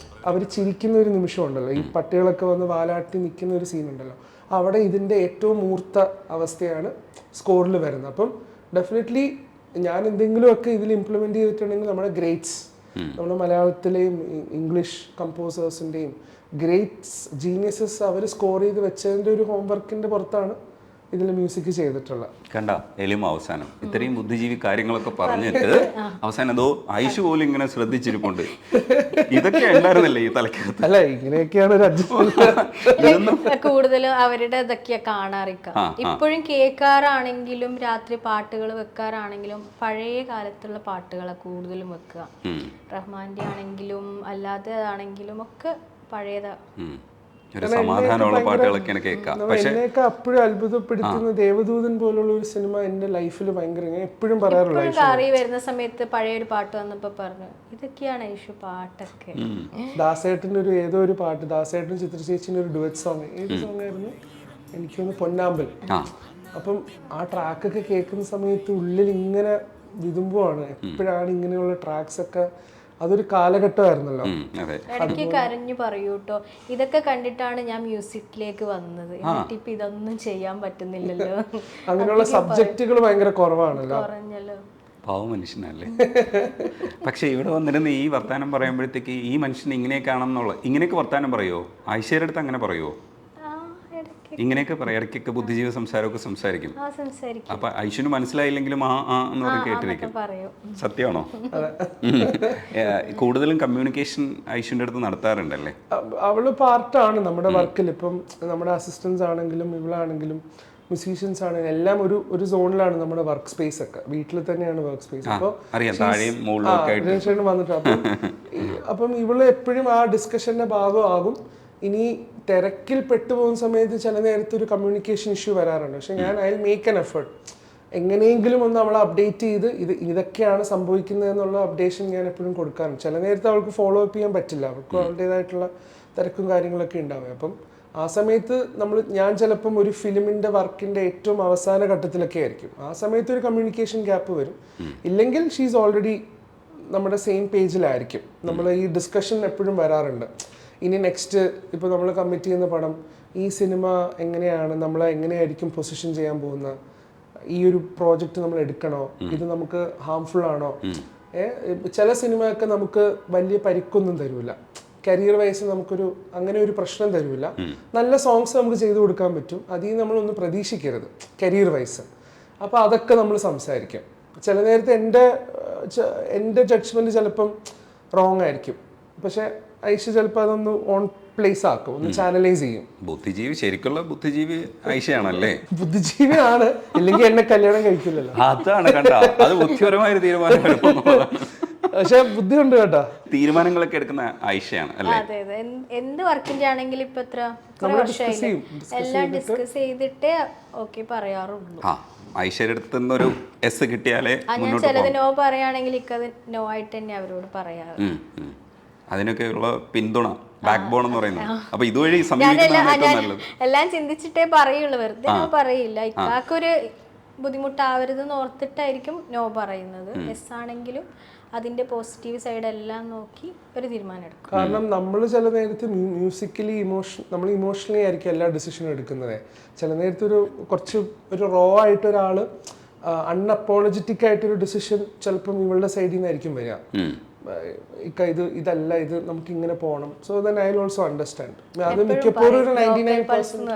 അവർ ചിരിക്കുന്ന ഒരു നിമിഷം ഉണ്ടല്ലോ, ഈ പട്ടികളൊക്കെ വന്ന് വാലാട്ടി നിൽക്കുന്ന ഒരു സീനുണ്ടല്ലോ, അവിടെ ഇതിൻ്റെ ഏറ്റവും മൂർത്ത അവസ്ഥയാണ് സ്കോറിൽ വരുന്നത്. അപ്പം ഡെഫിനറ്റ്ലി ഞാൻ എന്തെങ്കിലുമൊക്കെ ഇതിൽ ഇംപ്ലിമെൻറ്റ് ചെയ്തിട്ടുണ്ടെങ്കിൽ നമ്മുടെ ഗ്രേറ്റ്സ്, നമ്മുടെ മലയാളത്തിലെയും ഇംഗ്ലീഷ് കമ്പോസേഴ്സിൻ്റെയും ഗ്രേറ്റ്സ് ജീനിയസസ് അവർ സ്കോർ ചെയ്ത് വെച്ചതിൻ്റെ ഒരു ഹോംവർക്കിൻ്റെ പുറത്താണ് ഇതിൽ മ്യൂസിക് ചെയ്തിട്ടുള്ളത്. കണ്ട എലിമ അവസാനം ഇത്രയും ബുദ്ധിജീവി കാര്യങ്ങളൊക്കെ പറഞ്ഞിട്ട് അവസാനം എന്തോ ഐഷു പോലും ഇങ്ങനെ ശ്രദ്ധിച്ചിരിപ്പുണ്ട്. ഇതൊക്കെ ഉണ്ടായിരുന്നില്ലേ ഈ തലക്കകത്ത്? അല്ല, ഇങ്ങനെയൊക്കെയാണ് കൂടുതലും അവരുടെ ഇതൊക്കെയാ കാണാറിക്ക. ഇപ്പോഴും കേൾക്കാറാണെങ്കിലും രാത്രി പാട്ടുകൾ വെക്കാറാണെങ്കിലും പഴയ കാലത്തുള്ള പാട്ടുകളെ കൂടുതലും വെക്കുക. റഹ്മാന്റെ ആണെങ്കിലും അല്ലാതെ ആണെങ്കിലും ഒക്കെ പഴയതാ. ഒരു സമാധാനമുള്ള പാട്ടുകളൊക്കെയാണ് കേൾക്കാം. പക്ഷേ എന്നെയൊക്കെ അപ്പോഴും അത്ഭുതപ്പെടുത്തുന്ന ദേവദൂതൻ പോലുള്ള ഒരു സിനിമ എൻ്റെ ലൈഫിൽ ഭയങ്കര, ഞാൻ എപ്പോഴും പറയാറുള്ള കാറി വരുന്ന സമയത്ത് പഴയൊരു പാട്ട് വന്നപ്പോ പറഞ്ഞു ഇതൊക്കെയാണ് ഐഷു പാട്ടൊക്കെ. ദാസേട്ടൻ്റെ ഏതോ ഒരു പാട്ട്, ദാസേട്ടനും ചിത്രചേച്ചിൻ്റെ ഒരു ഡുവറ്റ് സോങ്, ഏത് സോങ് ആയിരുന്നു എനിക്കൊന്ന്, പൊന്നാമ്പൽ. അപ്പം ആ ട്രാക്കൊക്കെ കേൾക്കുന്ന സമയത്ത് ഉള്ളിൽ ഇങ്ങനെ വിതുമ്പുവാണ്. എപ്പോഴാണ് ഇങ്ങനെയുള്ള ട്രാക്സ് ഒക്കെ, അതൊരു കാലഘട്ടമായിരുന്നല്ലോ. ഇടയ്ക്ക് കരഞ്ഞു പറയൂ കേട്ടോ, ഇതൊക്കെ കണ്ടിട്ടാണ് ഞാൻ മ്യൂസിക്കിലേക്ക് വന്നത്, എന്നിട്ടിപ്പോ ഇതൊന്നും ചെയ്യാൻ പറ്റുന്നില്ലല്ലോ. അങ്ങനെയുള്ള സബ്ജക്റ്റുകൾ ഭയങ്കര കുറവാണല്ലോ. പാവ മനുഷ്യനല്ലേ. പക്ഷെ ഇവിടെ വന്നിരുന്ന ഈ വർത്താനം പറയുമ്പോഴത്തേക്ക് ഈ മനുഷ്യൻ ഇങ്ങനെയൊക്കെയാണെന്നുള്ള, ഇങ്ങനെയൊക്കെ വർത്താനം പറയുമോ? ഐശ്വര്യയുടെ അടുത്ത് അങ്ങനെ പറയുമോ? ഇങ്ങനെയൊക്കെ പറയാം, ഇടയ്ക്കൊക്കെ ബുദ്ധിജീവി സംസാരമൊക്കെ സംസാരിക്കും. അപ്പൊ ഐശ്വര്യന് മനസ്സിലായില്ലെങ്കിലും എന്ന് പറഞ്ഞ് കേട്ടിരിക്കും. സത്യമാണോ? കൂടുതലും കമ്മ്യൂണിക്കേഷൻ ഐശ്വര്യന്റെ അടുത്ത് നടത്താറുണ്ടല്ലേ? അവള് പാർട്ടാണ് നമ്മുടെ വർക്കിൽ. ഇപ്പം നമ്മുടെ അസിസ്റ്റൻസ് ആണെങ്കിലും ഇവളാണെങ്കിലും മ്യൂസീഷ്യൻസ് ആണെങ്കിലും എല്ലാം ഒരു സോണിലാണ് നമ്മുടെ വർക്ക് സ്പേസ് ഒക്കെ. വീട്ടിൽ തന്നെയാണ് വർക്ക് സ്പേസ്. അപ്പോൾ വന്നിട്ട് അപ്പം ഇവള് എപ്പോഴും ആ ഡിസ്കഷന്റെ ഭാഗമാകും. ഇനി തിരക്കിൽ പെട്ടുപോകുന്ന സമയത്ത് ചില നേരത്തെ ഒരു കമ്മ്യൂണിക്കേഷൻ ഇഷ്യൂ വരാറുണ്ട്. പക്ഷെ ഞാൻ I will make an effort, എങ്ങനെയെങ്കിലും ഒന്ന് അവളെ അപ്ഡേറ്റ് ചെയ്ത് ഇതൊക്കെയാണ് സംഭവിക്കുന്നത് എന്നുള്ള അപ്ഡേഷൻ ഞാൻ എപ്പോഴും കൊടുക്കാറുണ്ട്. ചില നേരത്തെ അവൾക്ക് ഫോളോ അപ്പ് ചെയ്യാൻ പറ്റില്ല, അവൾക്ക് അവളുടേതായിട്ടുള്ള തിരക്കും കാര്യങ്ങളൊക്കെ ഉണ്ടാവും. അപ്പം ആ സമയത്ത് ഞാൻ ചിലപ്പം ഒരു ഫിലിമിൻ്റെ വർക്കിൻ്റെ ഏറ്റവും അവസാന ഘട്ടത്തിലൊക്കെ ആയിരിക്കും. ആ സമയത്ത് ഒരു കമ്മ്യൂണിക്കേഷൻ ഗ്യാപ്പ് വരും. ഇല്ലെങ്കിൽ ഷീസ് ഓൾറെഡി നമ്മുടെ സെയിം പേജിലായിരിക്കും. നമ്മൾ ഈ ഡിസ്കഷൻ എപ്പോഴും വരാറുണ്ട്. ഇനി നെക്സ്റ്റ് ഇപ്പോൾ നമ്മൾ കമ്മിറ്റ് ചെയ്യുന്ന പടം, ഈ സിനിമ എങ്ങനെയാണ്, നമ്മളെ എങ്ങനെയായിരിക്കും പൊസിഷൻ ചെയ്യാൻ പോകുന്നത്, ഈ ഒരു പ്രോജക്റ്റ് നമ്മൾ എടുക്കണോ, ഇത് നമുക്ക് ഹാംഫുൾ ആണോ? ചില സിനിമയൊക്കെ നമുക്ക് വലിയ പരിക്കൊന്നും തരൂല, കരിയർ വൈസ് നമുക്കൊരു അങ്ങനെ ഒരു പ്രശ്നം തരൂല. നല്ല സോങ്സ് നമുക്ക് ചെയ്തു കൊടുക്കാൻ പറ്റും, അതിൽ നമ്മളൊന്നും പ്രതീക്ഷിക്കരുത് കരിയർ വൈസ്. അപ്പോൾ അതൊക്കെ നമ്മൾ സംസാരിക്കും. ചില നേരത്തെ എൻ്റെ ജഡ്ജ്മെൻറ്റ് ചിലപ്പം റോങ് ആയിരിക്കും, പക്ഷേ ഐഷ ചിലപ്പോൾ അതൊന്ന് ഓൺ പ്ലേസ് ആക്കും, ഒന്ന് ചാനലൈസ് ചെയ്യും. ബുദ്ധിജീവി, ശരിക്കുള്ള ബുദ്ധിജീവി ഐഷയാണല്ലേ? ബുദ്ധിജീവിയാണ്, ഇല്ലെങ്കിൽ എന്നെ കല്യാണം കഴിക്കില്ലല്ലോ. അതാണ് കണ്ട, അത് ബുദ്ധിപരമായ ഒരു തീരുമാനം. പക്ഷെ ബുദ്ധിയുണ്ട് കേട്ടോ, തീരുമാനങ്ങളൊക്കെ എടുക്കുന്ന ഐഷയാണ് അല്ലേ? അതെ അതെ, എന്ത് വർക്കിന്റെ ആണെങ്കിലും ഇപ്പൊ എല്ലാം ഡിസ്കസ് ചെയ്തിട്ടേ ഓക്കെ പറയാറുള്ളൂ. ഐശ്വര്യ അടുത്ത് നിന്നൊരു എസ് കിട്ടിയാലേ ഞാൻ ചിലത് നോ പറയുകയാണെങ്കിൽ ഇക്കത് നോ ആയിട്ട് തന്നെ അവരോട് പറയാറ്. അതിനൊക്കെയുള്ള പിന്തുണ, ബാക്ക് ബോൺ എന്ന് പറയുന്നത്. അപ്പൊ ഇതുവഴി എല്ലാം ചിന്തിച്ചിട്ടേ പറയുള്ളൂ, വെറുതെ നോ പറയില്ല. ഇക്കാക്കൊരു ബുദ്ധിമുട്ടാവരുതെന്ന് ഓർത്തിട്ടായിരിക്കും നോ പറയുന്നത്. എസ് ആണെങ്കിലും അതിന്റെ പോസിറ്റീവ് സൈഡ് എല്ലാം നോക്കി ഒരു തീരുമാനം എടുക്കും. കാരണം നമ്മൾ ചില നേരത്ത് മ്യൂസിക്കലി നമ്മൾ ഇമോഷണലി ആയിരിക്കും എല്ലാ ഡിസിഷനും എടുക്കുന്നത്. ചില നേരത്തെ ഒരു റോ ആയിട്ട് ഒരാൾ അൺഅപ്പോളജറ്റിക് ആയിട്ടൊരു ഡിസിഷൻ ചിലപ്പം ഇവളുടെ സൈഡിൽ നിന്നായിരിക്കും വരിക. ഇതല്ല, ഇത് നമുക്ക് ഇങ്ങനെ പോകണം. So then I will also understand. അത് മിക്കപ്പോഴും ഒരു 99%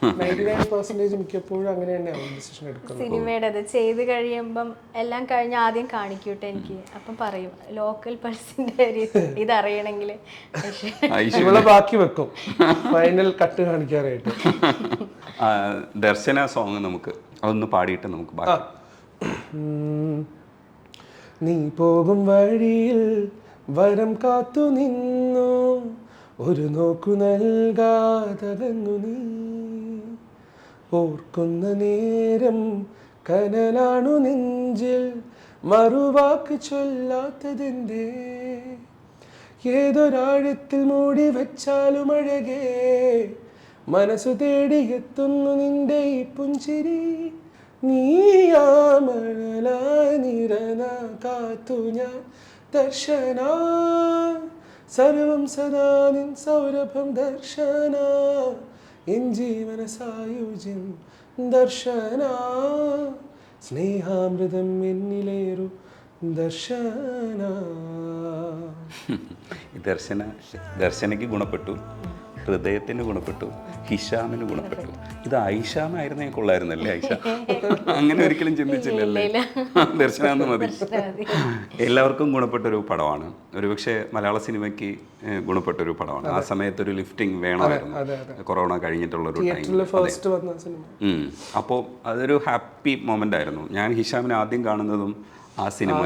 99% മിക്കപ്പോഴും അങ്ങനെ തന്നെയാണ് ഡിസിഷൻ എടുക്കുന്നത്. സിനിമയുടെ അത് ചെയ്ത് കഴിയുമ്പം എല്ലാം കഴിഞ്ഞ് ആദ്യം കാണിക്കൂട്ടെ എനിക്ക്, അപ്പം പറയും ലോക്കൽ പൾസിന്റെ ഇതറിയണമെങ്കിൽ ഇവിടെ ബാക്കി വെക്കും ഫൈനൽ കട്ട് കാണിക്കാനായിട്ട്. ദർശന സോങ് നമുക്ക് അതൊന്ന് പാടിയിട്ട് നമുക്ക് ബാക്കി. നീ പോകും വഴിയിൽ വരം കാത്തു നിന്നു, ഒരു നോക്കു നൽകാതകന്നു നീ, ഓർക്കുന്ന നേരം കനലാണു നെഞ്ചിൽ, മറുവാക്ക് ചൊല്ലാത്തതിൻ്റെ, ഏതൊരാഴത്തിൽ മൂടി വെച്ചാലും അഴകേ, മനസ്സു തേടിയെത്തുന്നു നിന്റെ ഈ പുഞ്ചിരി, നീയാമഴലായി നിറന കാത്തു ഞാൻ ദർശന, സർവം സദാ നിൻ സൗരഭം ദർശന, എൻ ജീവന സായുജ്യം ദർശന, സ്നേഹാമൃതം എന്നിലേറു ദർശന. ദർശനയ്ക്ക് ഗുണപ്പെട്ടു, ഹൃദയത്തിന് ഗുണപ്പെട്ടു, ഹിഷാമിന് ഗുണപ്പെട്ടു. ഇത് ഐഷാമായിരുന്നേ കൊള്ളായിരുന്നല്ലേ? ഐഷ അങ്ങനെ ഒരിക്കലും ചിന്തിച്ചില്ലല്ലേ? ദർശനാന്ന് മതി. എല്ലാവർക്കും ഗുണപ്പെട്ടൊരു പടമാണ്. ഒരുപക്ഷെ മലയാള സിനിമയ്ക്ക് ഗുണപ്പെട്ടൊരു പടമാണ്. ആ സമയത്തൊരു ലിഫ്റ്റിംഗ് വേണമായിരുന്നു, കൊറോണ കഴിഞ്ഞിട്ടുള്ളൊരു ടൈം. അപ്പോൾ അതൊരു ഹാപ്പി മൊമെന്റ് ആയിരുന്നു. ഞാൻ ഹിഷാമിനെ ആദ്യം കാണുന്നതും ആ സിനിമ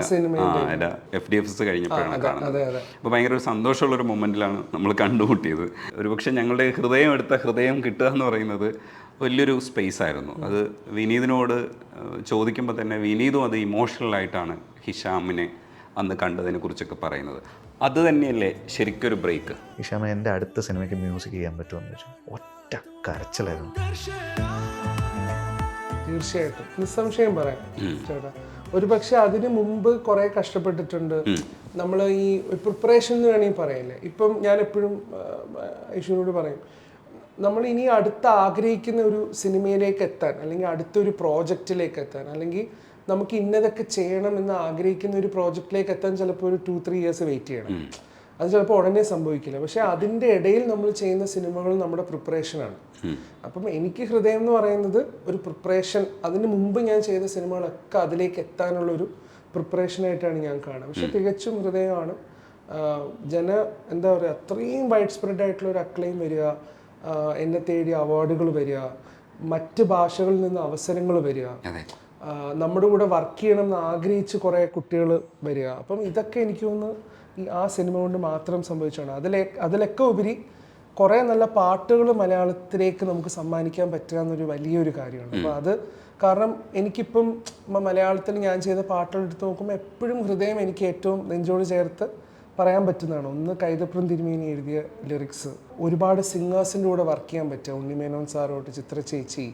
എൻ്റെ FDFS കഴിഞ്ഞപ്പോഴാണ് കാണുന്നത്. അപ്പോൾ ഭയങ്കര ഒരു സന്തോഷമുള്ളൊരു മൊമെൻറ്റിലാണ് നമ്മൾ കണ്ടുമുട്ടിയത്. ഒരുപക്ഷെ ഞങ്ങളുടെ ഹൃദയം കിട്ടുക എന്ന് പറയുന്നത് വലിയൊരു സ്പേസ് ആയിരുന്നു. അത് വിനീതിനോട് ചോദിക്കുമ്പോൾ തന്നെ വിനീതും അത് ഇമോഷണലായിട്ടാണ് ഹിഷാമിനെ അന്ന് കണ്ടതിനെ കുറിച്ചൊക്കെ പറയുന്നത്. അത് തന്നെയല്ലേ ശരിക്കൊരു ബ്രേക്ക്? ഹിഷാമിന് എൻ്റെ അടുത്ത സിനിമയ്ക്ക് മ്യൂസിക് ചെയ്യാൻ പറ്റുമെന്ന് വെച്ചു. ഒറ്റ കരച്ചിലായിരുന്നു. തീർച്ചയായിട്ടും നിസ്സംശയം പറയാം ചേട്ടാ. ഒരു പക്ഷെ അതിന് മുമ്പ് കുറെ കഷ്ടപ്പെട്ടിട്ടുണ്ട് നമ്മൾ. ഈ പ്രിപ്പറേഷൻ എന്ന് വേണമെങ്കിൽ പറയില്ലേ. ഇപ്പം ഞാൻ എപ്പോഴും ഐഷുവിനോട് പറയും, നമ്മൾ ഇനി അടുത്ത ആഗ്രഹിക്കുന്ന ഒരു സിനിമയിലേക്ക് എത്താൻ, അല്ലെങ്കിൽ അടുത്തൊരു പ്രോജക്റ്റിലേക്ക് എത്താൻ, അല്ലെങ്കിൽ നമുക്ക് ഇന്നതൊക്കെ ചെയ്യണം എന്ന് ആഗ്രഹിക്കുന്ന ഒരു പ്രോജക്റ്റിലേക്ക് എത്താൻ ചിലപ്പോൾ ഒരു 2-3 ഇയേഴ്സ് വെയിറ്റ് ചെയ്യണം. അത് ചിലപ്പോൾ ഉടനെ സംഭവിക്കില്ല. പക്ഷെ അതിൻ്റെ ഇടയിൽ നമ്മൾ ചെയ്യുന്ന സിനിമകൾ നമ്മുടെ പ്രിപ്പറേഷനാണ്. അപ്പം എനിക്ക് ഹൃദയം എന്ന് പറയുന്നത് ഒരു പ്രിപ്പറേഷൻ. അതിന് മുമ്പ് ഞാൻ ചെയ്ത സിനിമകളൊക്കെ അതിലേക്ക് എത്താനുള്ളൊരു പ്രിപ്പറേഷനായിട്ടാണ് ഞാൻ കാണുന്നത്. പക്ഷെ തികച്ചും ഹൃദയമാണ്. എന്താ പറയുക, അത്രയും വൈഡ് സ്പ്രെഡ് ആയിട്ടുള്ള ഒരു അക്ലെയിം വരിക, എന്നെ തേടി അവാർഡുകൾ വരിക, മറ്റ് ഭാഷകളിൽ നിന്ന് അവസരങ്ങൾ വരിക, നമ്മുടെ കൂടെ വർക്ക് ചെയ്യണം എന്ന് ആഗ്രഹിച്ച് കുറേ കുട്ടികൾ വരിക. അപ്പം ഇതൊക്കെ എനിക്ക് തോന്നുന്നു ആ സിനിമ കൊണ്ട് മാത്രം സംഭവിച്ചാണ്. അതിലൊക്കെ ഉപരി കുറേ നല്ല പാട്ടുകൾ മലയാളത്തിലേക്ക് നമുക്ക് സമ്മാനിക്കാൻ പറ്റുക എന്നൊരു വലിയൊരു കാര്യമാണ്. അപ്പോൾ അത് കാരണം എനിക്കിപ്പം മലയാളത്തിൽ ഞാൻ ചെയ്ത പാട്ടുകൾ എടുത്ത് നോക്കുമ്പോൾ എപ്പോഴും ഹൃദയം എനിക്ക് ഏറ്റവും നെഞ്ചോട് ചേർത്ത് പറയാൻ പറ്റുന്നതാണ്. ഒന്ന് കൈതപ്രം തിരുമേനി എഴുതിയ ലിറിക്സ്, ഒരുപാട് സിംഗേഴ്സിൻ്റെ കൂടെ വർക്ക് ചെയ്യാൻ പറ്റുക, ഉണ്ണിമേനോൻ സാറോട്ട്, ചിത്ര ചേച്ചി,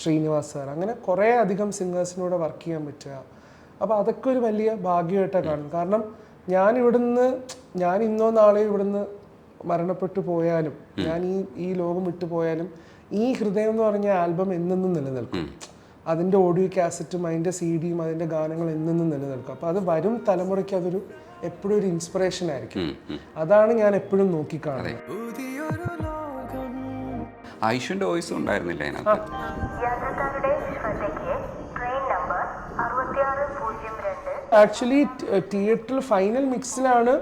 ശ്രീനിവാസ് സാർ, അങ്ങനെ കുറേ അധികം സിംഗേഴ്സിൻ്റെ കൂടെ വർക്ക് ചെയ്യാൻ പറ്റുക. അപ്പോൾ അതൊക്കെ ഒരു വലിയ ഭാഗ്യമായിട്ടാണ് കാണുന്നത്. കാരണം ഞാൻ ഇന്നോ നാളെയോ ഇവിടുന്ന് മരണപ്പെട്ടു പോയാലും, ഞാൻ ഈ ലോകം വിട്ടു പോയാലും, ഈ ഹൃദയം എന്ന് പറഞ്ഞ ആൽബം എന്നെന്നും നിലനിൽക്കും. അതിൻ്റെ ഓഡിയോ കാസറ്റും അതിൻ്റെ CD-യും അതിൻ്റെ ഗാനങ്ങൾ എന്നെന്നും നിലനിൽക്കും. അപ്പോൾ അത് വരും തലമുറയ്ക്ക് അതൊരു എപ്പോഴും ഒരു ഇൻസ്പിറേഷൻ ആയിരിക്കും. അതാണ് ഞാൻ എപ്പോഴും നോക്കിക്കാണുന്നത്. ഐഷുവിൻ്റെ വോയിസ് ഉണ്ടായിരുന്നില്ല അതിനകത്ത്. ആക്ച്വലി തിയേറ്ററിൽ ഫൈനൽ മിക്സിലാണ്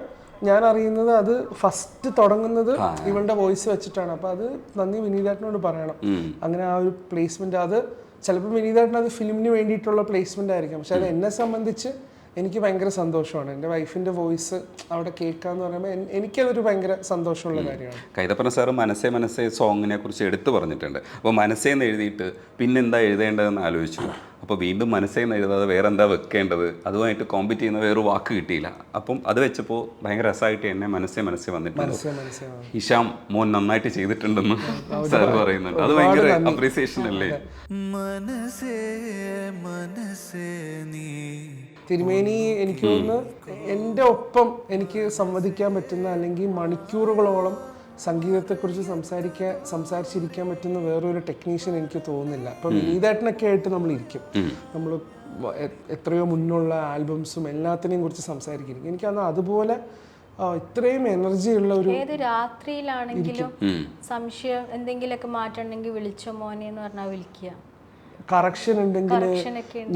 ഞാൻ അറിയുന്നത്. അത് ഫസ്റ്റ് തുടങ്ങുന്നത് ഇവളുടെ വോയിസ് വെച്ചിട്ടാണ്. അപ്പോൾ അത് നന്ദി വിനീതേട്ടനോട് പറയണം. അങ്ങനെ ആ ഒരു പ്ലേസ്മെന്റ്, അത് ചിലപ്പോൾ വിനീതേട്ടൻ അത് ഫിലിമിന് വേണ്ടിയിട്ടുള്ള പ്ലേസ്മെന്റ് ആയിരിക്കും. പക്ഷെ അത് എന്നെ സംബന്ധിച്ച് എനിക്ക് ഭയങ്കര സന്തോഷമാണ്. എൻ്റെ വൈഫിൻ്റെ വോയിസ് അവിടെ കേൾക്കാന്ന് പറയുമ്പോൾ എനിക്കതൊരു ഭയങ്കര സന്തോഷമുള്ള കാര്യമാണ്. കൈതപ്പന സാറ് മനസ്സേ സോങ്ങിനെ കുറിച്ച് എടുത്തു പറഞ്ഞിട്ടുണ്ട്. അപ്പോൾ മനസ്സേന്ന് എഴുതിയിട്ട് പിന്നെന്താ എഴുതേണ്ടതെന്ന് ആലോചിച്ചു. അപ്പോൾ വീണ്ടും മനസ്സേന്ന് എഴുതാതെ വേറെ എന്താ വെക്കേണ്ടത്, അതുമായിട്ട് കോമ്പീറ്റ് ചെയ്യുന്ന വേറൊരു വാക്ക് കിട്ടിയില്ല. അപ്പം അത് വെച്ചപ്പോൾ ഭയങ്കര രസമായിട്ട് എന്നെ മനസ്സേ വന്നിട്ടുണ്ട്. ഹിഷാം മോൻ നന്നായിട്ട് ചെയ്തിട്ടുണ്ടെന്ന് സാർ പറയുന്നുണ്ട്. അത് ഭയങ്കര അപ്രീസിയേഷൻ അല്ലേ? തിരുമേനി എനിക്ക് തോന്നുന്നു എൻ്റെ ഒപ്പം എനിക്ക് സംവദിക്കാൻ പറ്റുന്ന, അല്ലെങ്കിൽ മണിക്കൂറുകളോളം സംഗീതത്തെക്കുറിച്ച് സംസാരിച്ചിരിക്കാൻ പറ്റുന്ന വേറൊരു ടെക്നീഷ്യൻ എനിക്ക് തോന്നുന്നില്ല. ഇപ്പം വിനീതേട്ടനൊക്കെ ആയിട്ട് നമ്മളിരിക്കും, നമ്മൾ എത്രയോ മുന്നുള്ള ആൽബംസും എല്ലാത്തിനെയും കുറിച്ച് സംസാരിക്കും. എനിക്കന്ന് അതുപോലെ ഇത്രയും എനർജി ഉള്ള ഒരു ഏത് രാത്രിയിലാണെങ്കിലും സംശയം എന്തെങ്കിലുമൊക്കെ മാറ്റമുണ്ടെങ്കിൽ വിളിച്ചോ മോനെ എന്ന് പറഞ്ഞാൽ വിളിക്കുക. കറക്ഷൻ ഉണ്ടെങ്കിൽ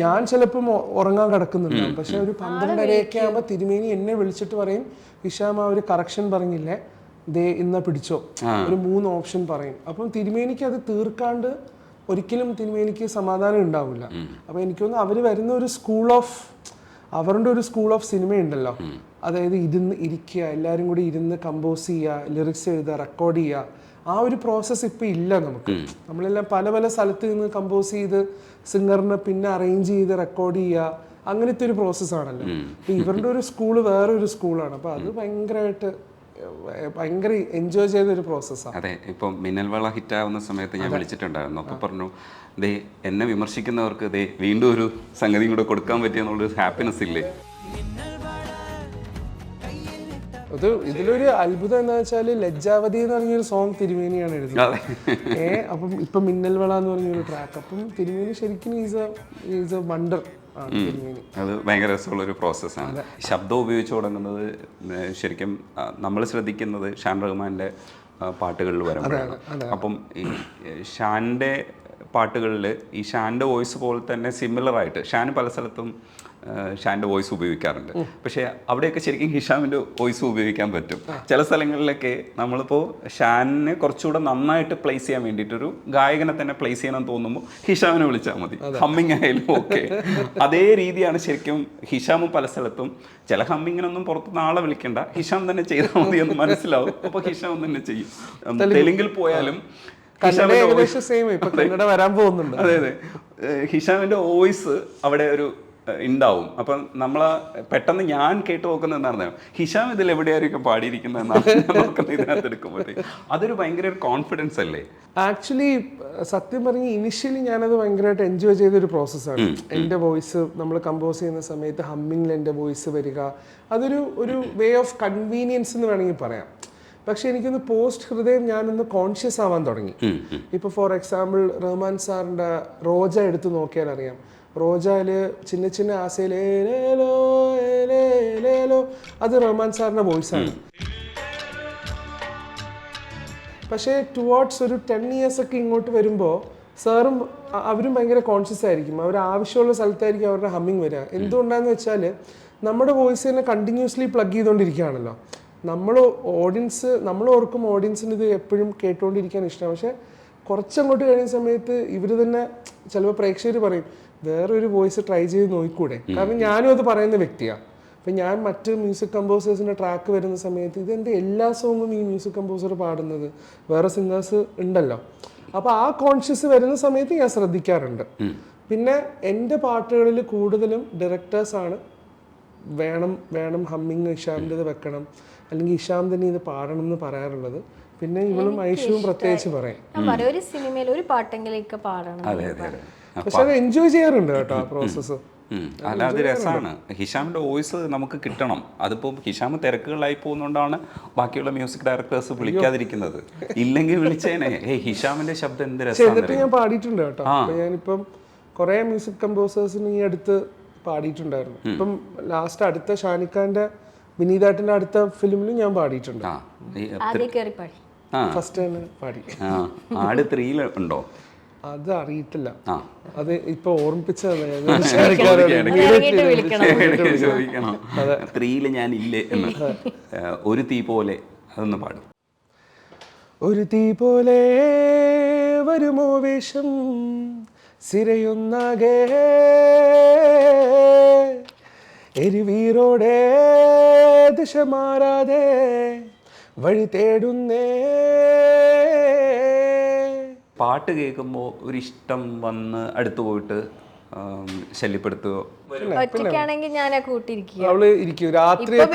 ഞാൻ ചിലപ്പം ഉറങ്ങാൻ കിടക്കുന്നുണ്ടാവും, പക്ഷെ ഒരു 12:30 ആകുമ്പോൾ തിരുമേനി എന്നെ വിളിച്ചിട്ട് പറയും, ഹിഷാം ആ ഒരു കറക്ഷൻ പറഞ്ഞില്ലേ ദേ ഇന്ന പിടിച്ചോ, ഒരു 3 ഓപ്ഷൻ പറയും. അപ്പം തിരുമേനിക്ക് അത് തീർക്കാണ്ട് ഒരിക്കലും തിരുമേനിക്ക് സമാധാനം ഉണ്ടാവില്ല. അപ്പം എനിക്ക് തോന്നുന്നു അവർ വരുന്ന ഒരു അവരുടെ ഒരു സ്കൂൾ ഓഫ് സിനിമ ഉണ്ടല്ലോ, അതായത് ഇരിക്കുക, എല്ലാവരും കൂടി ഇരുന്ന് കമ്പോസ് ചെയ്യുക, ലിറിക്സ് എഴുതുക, റെക്കോർഡ് ചെയ്യുക. ആ ഒരു പ്രോസസ്സ് ഇപ്പം ഇല്ല നമുക്ക്. നമ്മളെല്ലാം പല പല സ്ഥലത്ത് നിന്ന് കമ്പോസ് ചെയ്ത് സിംഗറിനെ പിന്നെ അറേഞ്ച് ചെയ്ത് റെക്കോർഡ് ചെയ്യുക, അങ്ങനത്തെ ഒരു പ്രോസസ്സാണല്ലോ. അപ്പം ഇവരുടെ ഒരു സ്കൂള് വേറൊരു സ്കൂളാണ്. അപ്പം അത് ഭയങ്കര എൻജോയ് ചെയ്ത ഒരു പ്രോസസ്സാണ്. അതെ, ഇപ്പം മിന്നൽവള ഹിറ്റാവുന്ന സമയത്ത് ഞാൻ വിളിച്ചിട്ടുണ്ടായിരുന്നു. അപ്പോൾ പറഞ്ഞു ദേ എന്നെ വിമർശിക്കുന്നവർക്ക് ദേ വീണ്ടും ഒരു സംഗതിയും കൂടെ കൊടുക്കാൻ പറ്റിയെന്നുള്ളൊരു ഹാപ്പിനെസ് ഇല്ലേ. ഇതിലൊരു അത്ഭുതം എന്താ വെച്ചാൽ ലജ്ജാവതി എന്ന് പറഞ്ഞൊരു സോങ് തിരുമേനിയാണ് എഴുതുന്നത്. അപ്പം ഇപ്പൊ മിന്നൽവള എന്ന് പറഞ്ഞൊരു ട്രാക്ക്, അപ്പം തിരുമേനി ശരിക്കും ഈസ് എ വണ്ടർ. അത് ഭയങ്കര രസമുള്ള ഒരു പ്രോസസ്സാണ്. ശബ്ദം ഉപയോഗിച്ച് തുടങ്ങുന്നത് ശരിക്കും നമ്മൾ ശ്രദ്ധിക്കുന്നത് ഷാൻ റഹ്മാൻ്റെ പാട്ടുകളിൽ വരുമ്പോഴാണ്. അപ്പം ഈ ഷാൻ്റെ പാട്ടുകളിൽ ഈ ഷാൻ്റെ വോയിസ് പോലെ തന്നെ സിമിലറായിട്ട് ഷാൻ പല സ്ഥലത്തും ഷാൻ്റെ വോയിസ് ഉപയോഗിക്കാറുണ്ട്. പക്ഷേ അവിടെയൊക്കെ ശരിക്കും ഹിഷാമിൻ്റെ വോയിസ് ഉപയോഗിക്കാൻ പറ്റും. ചില സ്ഥലങ്ങളിലൊക്കെ നമ്മളിപ്പോൾ ഷാനിനെ കുറച്ചുകൂടെ നന്നായിട്ട് പ്ലേസ് ചെയ്യാൻ വേണ്ടിയിട്ടൊരു ഗായകനെ തന്നെ പ്ലേസ് ചെയ്യണമെന്ന് തോന്നുമ്പോൾ ഹിഷാമിനെ വിളിച്ചാൽ മതി, ഹമ്മിങ് ആയാലും ഓക്കെ. അതേ രീതിയാണ് ശരിക്കും ഹിഷാമും പല സ്ഥലത്തും. ചില ഹമ്മിങ്ങിനൊന്നും പുറത്ത് നാളെ വിളിക്കണ്ട, ഹിഷാം തന്നെ ചെയ്താൽ മതി എന്ന് മനസ്സിലാവും. അപ്പോൾ ഹിഷാം തന്നെ ചെയ്യും. തെലുങ്കിൽ പോയാലും വരാൻ പോകുന്നുണ്ട്. അതെ അതെ, ഹിഷാമിൻ്റെ വോയിസ് അവിടെ ഒരു ഉണ്ടാവും. അപ്പം നമ്മൾ പെട്ടെന്ന് ഞാൻ കേട്ട് നോക്കുന്നത് എന്താണെന്ന് ഹിഷാം ഇതിൽ എവിടെയായിരിക്കും പാടിയിരിക്കുന്നതെന്നാണ് നോക്കുന്നത് ഇതിനകത്ത് എടുക്കുമ്പോഴത്തേക്ക്. അതൊരു ഭയങ്കര ഒരു കോൺഫിഡൻസ് അല്ലേ. ആക്ച്വലി സത്യം പറഞ്ഞ് ഇനിഷ്യലി ഞാനത് ഭയങ്കരമായിട്ട് എൻജോയ് ചെയ്തൊരു പ്രോസസ്സാണ്. എൻ്റെ വോയിസ് നമ്മൾ കമ്പോസ് ചെയ്യുന്ന സമയത്ത് ഹമ്മിങ്ങിൽ എൻ്റെ വോയിസ് വരിക, അതൊരു വേ ഓഫ് കൺവീനിയൻസ് എന്ന് വേണമെങ്കിൽ പറയാം. പക്ഷെ എനിക്കൊന്ന് പോസ്റ്റ് ഹൃദയം ഞാനൊന്ന് കോൺഷ്യസ് ആവാൻ തുടങ്ങി. ഇപ്പോൾ ഫോർ എക്സാമ്പിൾ റഹ്മാൻ സാറിൻ്റെ റോജ എടുത്ത് നോക്കിയാൽ അറിയാം. റോജയില് ചിന്ന ചിന്ന ആസയിലേലോ അത് റഹ്മാൻ സാറിൻ്റെ വോയിസാണ്. പക്ഷേ ടുവാർഡ്സ് ഒരു 10 years ഒക്കെ ഇങ്ങോട്ട് വരുമ്പോൾ സാറും അവരും ഭയങ്കര കോൺഷ്യസ് ആയിരിക്കും. അവർ ആവശ്യമുള്ള സ്ഥലത്തായിരിക്കും അവരുടെ ഹമ്മിങ് വരിക. എന്തുകൊണ്ടാന്ന് വെച്ചാൽ നമ്മുടെ വോയിസ് തന്നെ കണ്ടിന്യൂസ്ലി പ്ലഗ് ചെയ്തുകൊണ്ടിരിക്കുകയാണല്ലോ. നമ്മൾ ഓർക്കും ഓഡിയൻസിന് ഇത് എപ്പോഴും കേട്ടുകൊണ്ടിരിക്കാൻ ഇഷ്ടമാണ്. പക്ഷേ കുറച്ചങ്ങോട്ട് കഴിയുന്ന സമയത്ത് ഇവർ തന്നെ ചിലപ്പോൾ പ്രേക്ഷകർ പറയും വേറൊരു വോയിസ് ട്രൈ ചെയ്ത് നോക്കിക്കൂടെ. കാരണം ഞാനും അത് പറയുന്ന വ്യക്തിയാണ്. അപ്പം ഞാൻ മറ്റ് മ്യൂസിക് കമ്പോസേഴ്സിൻ്റെ ട്രാക്ക് വരുന്ന സമയത്ത് ഇതെൻ്റെ എല്ലാ സോങ്ങും ഈ മ്യൂസിക് കമ്പോസർ പാടുന്നത് വേറെ സിംഗേഴ്സ് ഉണ്ടല്ലോ. അപ്പോൾ ആ കോൺഷ്യസ് വരുന്ന സമയത്ത് ഞാൻ ശ്രദ്ധിക്കാറുണ്ട്. പിന്നെ എൻ്റെ പാട്ടുകളിൽ കൂടുതലും ഡയറക്ടേഴ്സാണ് വേണം ഹമ്മിങ് ഹിഷാമിൻ്റെത് വെക്കണം, അല്ലെങ്കിൽ ഹിഷാം തന്നെ ഇത് പാടണം എന്ന് പറയാറുള്ളത്. പിന്നെ ഇവളും ഐഷുവും പ്രത്യേകിച്ച് പറയും ഒരു സിനിമയിൽ ഒരു പാട്ടെങ്കിലൊക്കെ പാടണം. പക്ഷെ അത് എൻജോയ് ചെയ്യാറുണ്ട് കേട്ടോ ആ പ്രോസസ്സ്. അല്ലാതെ രസമാണ്. ഹിഷാമിൻ്റെ വോയിസ് നമുക്ക് കിട്ടണം. അതിപ്പോൾ ഹിഷാം തിരക്കുകളായി പോകുന്നതുകൊണ്ടാണ് ബാക്കിയുള്ള മ്യൂസിക് ഡയറക്ടേഴ്സ് വിളിക്കാതിരിക്കുന്നത്. ഇല്ലെങ്കിൽ വിളിച്ചേനെ ഹിഷാമിൻ്റെ ശബ്ദം എന്ത് രസം. എന്നിട്ട് ഞാൻ പാടിയിട്ടുണ്ട് കേട്ടോ. ഞാനിപ്പം കുറേ മ്യൂസിക് കമ്പോസേഴ്സിന് ഈ അടുത്ത് പാടിയിട്ടുണ്ടായിരുന്നു. ഇപ്പം ലാസ്റ്റ് അടുത്ത ഷാനിഖാന്റെ വിനീതാട്ടിന്റെ അടുത്ത ഫിലിമിലും ഞാൻ പാടിയിട്ടുണ്ട്. ഫസ്റ്റ് തന്നെ പാടി. ആട് 3 ഉണ്ടോ? അത് അറിയിട്ടില്ല. അത് ഇപ്പൊ ഓർമ്മിപ്പിച്ച 3 ഞാൻ ഇല്ലേ എന്ന്. ഒരു തീ പോലെ അതൊന്ന് പാടും. ഒരു തീ പോലെ വരുമോ വേഷം സിരയൊന്നാകെ എരിവീരോടെ ദിശ മാറാതെ വഴി തേടുന്നേ. പാട്ട് കേൾക്കുമ്പോൾ ഒരു ഇഷ്ടം വന്ന് അടുത്ത് പോയിട്ട് ശല്യപ്പെടുത്തുകയോ? ഒറ്റയ്ക്കാണെങ്കിൽ ഞാൻ കൂട്ടിയിരിക്കും.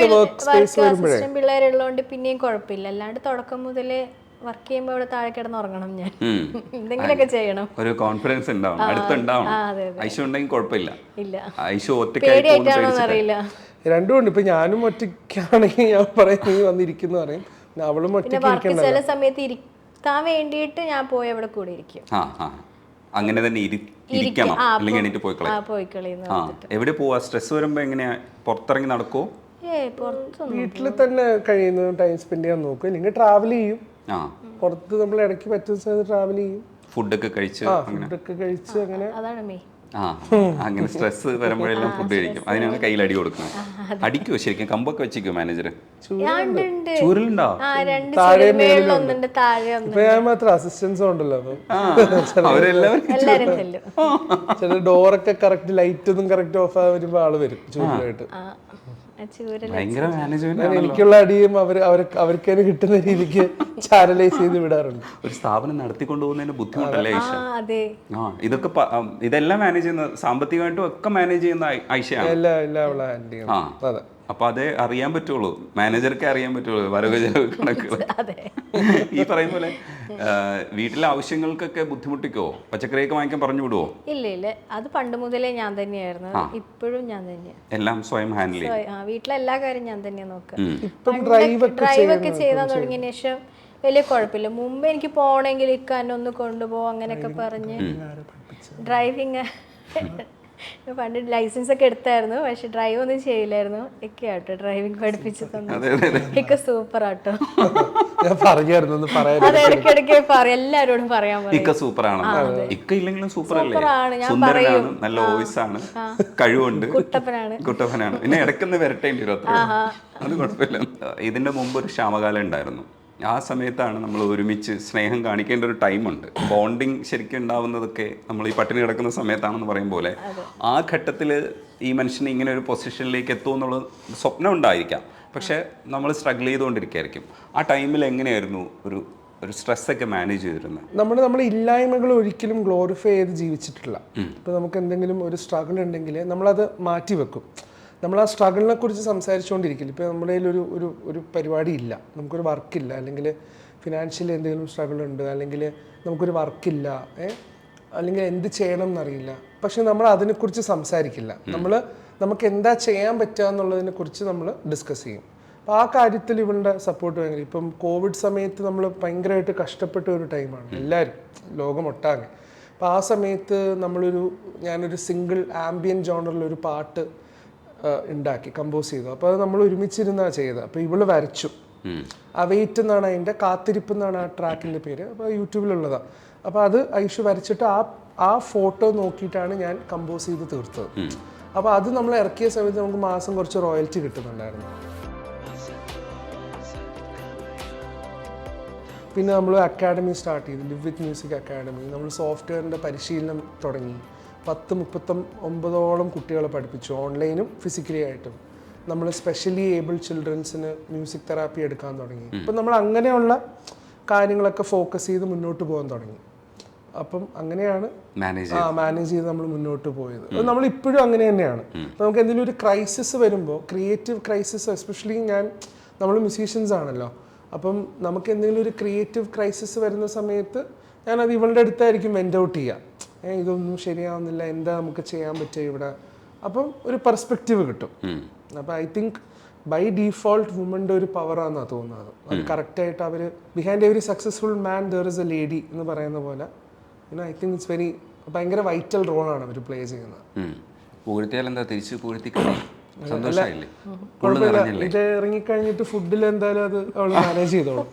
പിള്ളേരുള്ളതുകൊണ്ട് പിന്നെയും കുഴപ്പമില്ല. അല്ലാണ്ട് തുടക്കം മുതലേ വർക്ക് ചെയ്യുമ്പോൾ അവിടെ താഴെ കിടന്ന് ഉറങ്ങണം. ഞാൻ എന്തെങ്കിലുമൊക്കെ ചെയ്യണം. ഒരു കോൺഫിഡൻസ് ഉണ്ടാവണം, അടുത്തുണ്ടാവണം. ഐശു ഉണ്ടെങ്കിൽ കുഴപ്പമില്ല. ഐശു ഒറ്റയ്ക്കായില്ല. രണ്ടും ഉണ്ട്. ഇപ്പൊ ഞാനും ഒറ്റയ്ക്കാണെങ്കിൽ ഞാൻ പറയും നീ വന്നിരിക്കുന്നു പറയും. അവളും ഒറ്റയ്ക്ക് ചില സമയത്ത് ഇരിക്കാൻ വേണ്ടിയിട്ട് ഞാൻ പോയി അവിടെ കൂടെ ഇരിക്കും. അങ്ങനെ തന്നെ ഇരിക്കണം, അല്ലെങ്കിൽ എണീറ്റ് പോയി കളയും. പോയി കളയുന്നു. എവിടെ പോവാ? സ്ട്രെസ് വരുമ്പോ എങ്ങനെയാ? പുറത്തിറങ്ങി നടക്കുവോ? പുറത്തൊന്നും വീട്ടിൽ തന്നെ കഴിയുന്ന ടൈം സ്പെൻഡ് ചെയ്യാൻ നോക്കും, ഇല്ലെങ്കിൽ ട്രാവൽ ചെയ്യും. പുറത്ത് നമ്മൾ ഇടയ്ക്ക് പറ്റുന്ന സമയത്ത് ട്രാവൽ ചെയ്യും, ഫുഡൊക്കെ കഴിച്ച് ഫുഡൊക്കെ കഴിച്ച് അങ്ങനെ. അതാണ് മെയിൻ. അങ്ങനെ സ്ട്രെസ് വരുമ്പോഴെല്ലാം ഫുഡ് കഴിക്കും. അതിനാണ് കയ്യിൽ അടി കൊടുക്കുന്നത്. അടിക്കുവോ ശരിക്കും? കമ്പൊക്കെ വെച്ചിരിക്കും മാനേജർ? ചൂരലുണ്ടോ? ഇപ്പൊ ഞാൻ മാത്രം അസിസ്റ്റൻസും ഉണ്ടല്ലോ, അവരെല്ലാവരും ചില ഡോറൊക്കെ കറക്റ്റ് ലൈറ്റ് ഒന്നും കറക്റ്റ് ഓഫ് ആയി വരുമ്പോ ആള് വരും ചൂരലായിട്ട്. ഭയങ്കര മാനേജ്മെന്റ്. എനിക്കുള്ള അടിയും അവർക്ക് തന്നെ കിട്ടുന്ന രീതിക്ക് ചാനലൈസ് ചെയ്ത് വിടാറുണ്ട്. ഒരു സ്ഥാപനം നടത്തിക്കൊണ്ടു പോകുന്നതിന് ബുദ്ധിമുട്ടല്ലേ ഐഷ? ഇതൊക്കെ ഇതെല്ലാം മാനേജ് ചെയ്യുന്ന, സാമ്പത്തികമായിട്ടും ഒക്കെ മാനേജ് ചെയ്യുന്ന ഐഷയാണ്. അതെ. അപ്പൊ അതേ അറിയാൻ പറ്റുള്ളൂ, മാനേജർക്കേ അറിയാൻ പറ്റുള്ളൂ വരവ് ചെലവ് കണക്കുകൾ. ഈ പറയും പോലെ വീട്ടിലെ ആവശ്യങ്ങൾക്കൊക്കെ ബുദ്ധിമുട്ടിക്കോ? പച്ചക്കറിയൊക്കെ വാങ്ങിക്കാൻ പറഞ്ഞു വിടുവോ? ഇല്ല, അത് പണ്ട് മുതലേ ഞാൻ തന്നെയായിരുന്നു, ഇപ്പോഴും ഞാൻ തന്നെയാണ്. എല്ലാം സ്വയം ഹാൻഡിൽ ചെയ്യും. വീട്ടിലെ എല്ലാ കാര്യം ഞാൻ തന്നെയാണ് നോക്കുക. ഡ്രൈവ് ഒക്കെ ചെയ്താൽ തുടങ്ങിയതിന് ശേഷം വലിയ കുഴപ്പമില്ല. മുമ്പ് എനിക്ക് പോണെങ്കിൽ ഇക്കാനൊന്ന് കൊണ്ടുപോകും അങ്ങനെയൊക്കെ പറഞ്ഞ് ഡ്രൈവിങ് പണ്ട് ലൈസൻസ് ഒക്കെ എടുത്തായിരുന്നു, പക്ഷെ ഡ്രൈവ് ഒന്നും ചെയ്യില്ലായിരുന്നു. ഒക്കെ ആട്ടോ ഡ്രൈവിംഗ് പഠിപ്പിച്ചു തന്നെ. സൂപ്പർ ആട്ടോ. അത് ഇടയ്ക്കിടയ്ക്ക് പറയാം, എല്ലാരോടും പറയാൻ പറയും. സൂപ്പറാണ്. ഇക്ക ഇല്ലെങ്കിലും സൂപ്പറാണ്, സുന്ദരനാണ്, നല്ല വോയിസ് ആണ്, കഴിവുണ്ട്, കുട്ടപ്പനാണ്. പിന്നെ ഇടയ്ക്കൊന്ന് വരട്ടേണ്ടി വരും, അത് കുഴപ്പമില്ല. ഇതിന്റെ മുമ്പ് ഒരു ക്ഷാമകാലം ഉണ്ടായിരുന്നു. ആ സമയത്താണ് നമ്മൾ ഒരുമിച്ച് സ്നേഹം കാണിക്കേണ്ട ഒരു ടൈമുണ്ട്. ബോണ്ടിങ് ശരിക്കും ഉണ്ടാവുന്നതൊക്കെ നമ്മൾ ഈ പട്ടിണി കിടക്കുന്ന സമയത്താണെന്ന് പറയും പോലെ ആ ഘട്ടത്തിൽ ഈ മനുഷ്യന് ഇങ്ങനെ ഒരു പൊസിഷനിലേക്ക് എത്തുമെന്നുള്ള സ്വപ്നം ഉണ്ടായിരിക്കാം, പക്ഷെ നമ്മൾ സ്ട്രഗിൾ ചെയ്തുകൊണ്ടിരിക്കുകയായിരിക്കും. ആ ടൈമിൽ എങ്ങനെയായിരുന്നു ഒരു സ്ട്രെസ്സൊക്കെ മാനേജ് ചെയ്തിരുന്നത്? നമ്മൾ ഇല്ലായ്മകൾ ഒരിക്കലും ഗ്ലോറിഫൈ ചെയ്ത് ജീവിച്ചിട്ടില്ല. ഇപ്പോൾ നമുക്ക് എന്തെങ്കിലും ഒരു സ്ട്രഗിൾ ഉണ്ടെങ്കിൽ നമ്മളത് മാറ്റി വെക്കും. നമ്മൾ ആ സ്ട്രഗിളിനെ കുറിച്ച് സംസാരിച്ചുകൊണ്ടിരിക്കില്ല. ഇപ്പോൾ നമ്മുടെ കയ്യിൽ ഒരു പരിപാടി ഇല്ല, നമുക്കൊരു വർക്കില്ല, അല്ലെങ്കിൽ ഫിനാൻഷ്യലി എന്തെങ്കിലും സ്ട്രഗിൾ ഉണ്ട്, അല്ലെങ്കിൽ നമുക്കൊരു വർക്കില്ല, അല്ലെങ്കിൽ എന്ത് ചെയ്യണം എന്നറിയില്ല, പക്ഷെ നമ്മൾ അതിനെക്കുറിച്ച് സംസാരിക്കില്ല. നമുക്ക് എന്താ ചെയ്യാൻ പറ്റുക എന്നുള്ളതിനെ കുറിച്ച് നമ്മൾ ഡിസ്കസ് ചെയ്യും. അപ്പോൾ ആ കാര്യത്തിൽ ഇവളുടെ സപ്പോർട്ട് ഭയങ്കര. ഇപ്പം കോവിഡ് സമയത്ത് നമ്മൾ ഭയങ്കരമായിട്ട് കഷ്ടപ്പെട്ട ഒരു ടൈമാണ് എല്ലാവരും, ലോകമൊട്ടാകെ. അപ്പോൾ ആ സമയത്ത് ഞാനൊരു സിംഗിൾ ആംബിയൻ ജോണറിലൊരു പാട്ട് ഉണ്ടാക്കി, കമ്പോസ് ചെയ്തു. അപ്പോൾ അത് നമ്മൾ ഒരുമിച്ചിരുന്നാണ് ചെയ്തത്. അപ്പോൾ ഇവള് വരച്ചു. അവെയിറ്റ് എന്നാണ് അതിൻ്റെ, കാത്തിരിപ്പ് എന്നാണ് ആ ട്രാക്കിൻ്റെ പേര്. അപ്പോൾ യൂട്യൂബിലുള്ളതാണ്. അപ്പോൾ അത് ഐഷു വരച്ചിട്ട് ആ ഫോട്ടോ നോക്കിയിട്ടാണ് ഞാൻ കമ്പോസ് ചെയ്ത് തീർത്തത്. അപ്പോൾ അത് നമ്മൾ ഇറക്കിയ സമയത്ത് നമുക്ക് മാസം കുറച്ച് റോയൽറ്റി കിട്ടുന്നുണ്ടായിരുന്നു. പിന്നെ നമ്മൾ അക്കാഡമി സ്റ്റാർട്ട് ചെയ്തു, ലിവ് വിത്ത് മ്യൂസിക് അക്കാഡമി. നമ്മൾ സോഫ്റ്റ്വെയറിൻ്റെ പരിശീലനം തുടങ്ങി. 39 കുട്ടികളെ പഠിപ്പിച്ചു, ഓൺലൈനും ഫിസിക്കലി ആയിട്ടും. നമ്മൾ സ്പെഷ്യലി ഏബിൾഡ് ചിൽഡ്രൻസിന് മ്യൂസിക് തെറാപ്പി എടുക്കാൻ തുടങ്ങി. അപ്പം നമ്മൾ അങ്ങനെയുള്ള കാര്യങ്ങളൊക്കെ ഫോക്കസ് ചെയ്ത് മുന്നോട്ട് പോകാൻ തുടങ്ങി. അപ്പം അങ്ങനെയാണ് മാനേജ് ചെയ്ത് നമ്മൾ മുന്നോട്ട് പോയത്. നമ്മൾ ഇപ്പോഴും അങ്ങനെ തന്നെയാണ്. അപ്പം നമുക്ക് എന്തെങ്കിലും ഒരു ക്രൈസിസ് വരുമ്പോൾ, ക്രിയേറ്റീവ് ക്രൈസിസ്, എസ്പെഷ്യലി നമ്മൾ മ്യൂസീഷ്യൻസ് ആണല്ലോ, അപ്പം നമുക്ക് എന്തെങ്കിലും ഒരു ക്രിയേറ്റീവ് ക്രൈസിസ് വരുന്ന സമയത്ത് ഞാനത് ഇവളുടെ അടുത്തായിരിക്കും വെൻ്റ് ഔട്ട് ചെയ്യുക. ഇതൊന്നും ശരിയാവുന്നില്ല, എന്താ നമുക്ക് ചെയ്യാൻ പറ്റുക ഇവിടെ. അപ്പം ഒരു പെർസ്പെക്റ്റീവ് കിട്ടും. അപ്പം ഐ തിങ്ക് ബൈ ഡീഫോൾട്ട് വുമൻ്റെ ഒരു പവറാണെന്നാണ് തോന്നുന്നത്. അത് കറക്റ്റായിട്ട് അവർ behind every successful man there is A lady എന്ന് പറയുന്ന പോലെ ഐ തിങ്ക് ഇറ്റ്സ് വെരി ഭയങ്കര വൈറ്റൽ റോളാണ് അവർ പ്ലേ ചെയ്യുന്നത്. ഇത് ഇറങ്ങിക്കഴിഞ്ഞിട്ട് ഫുഡിൽ എന്തായാലും അത് അവൾ മാനേജ് ചെയ്തോളും.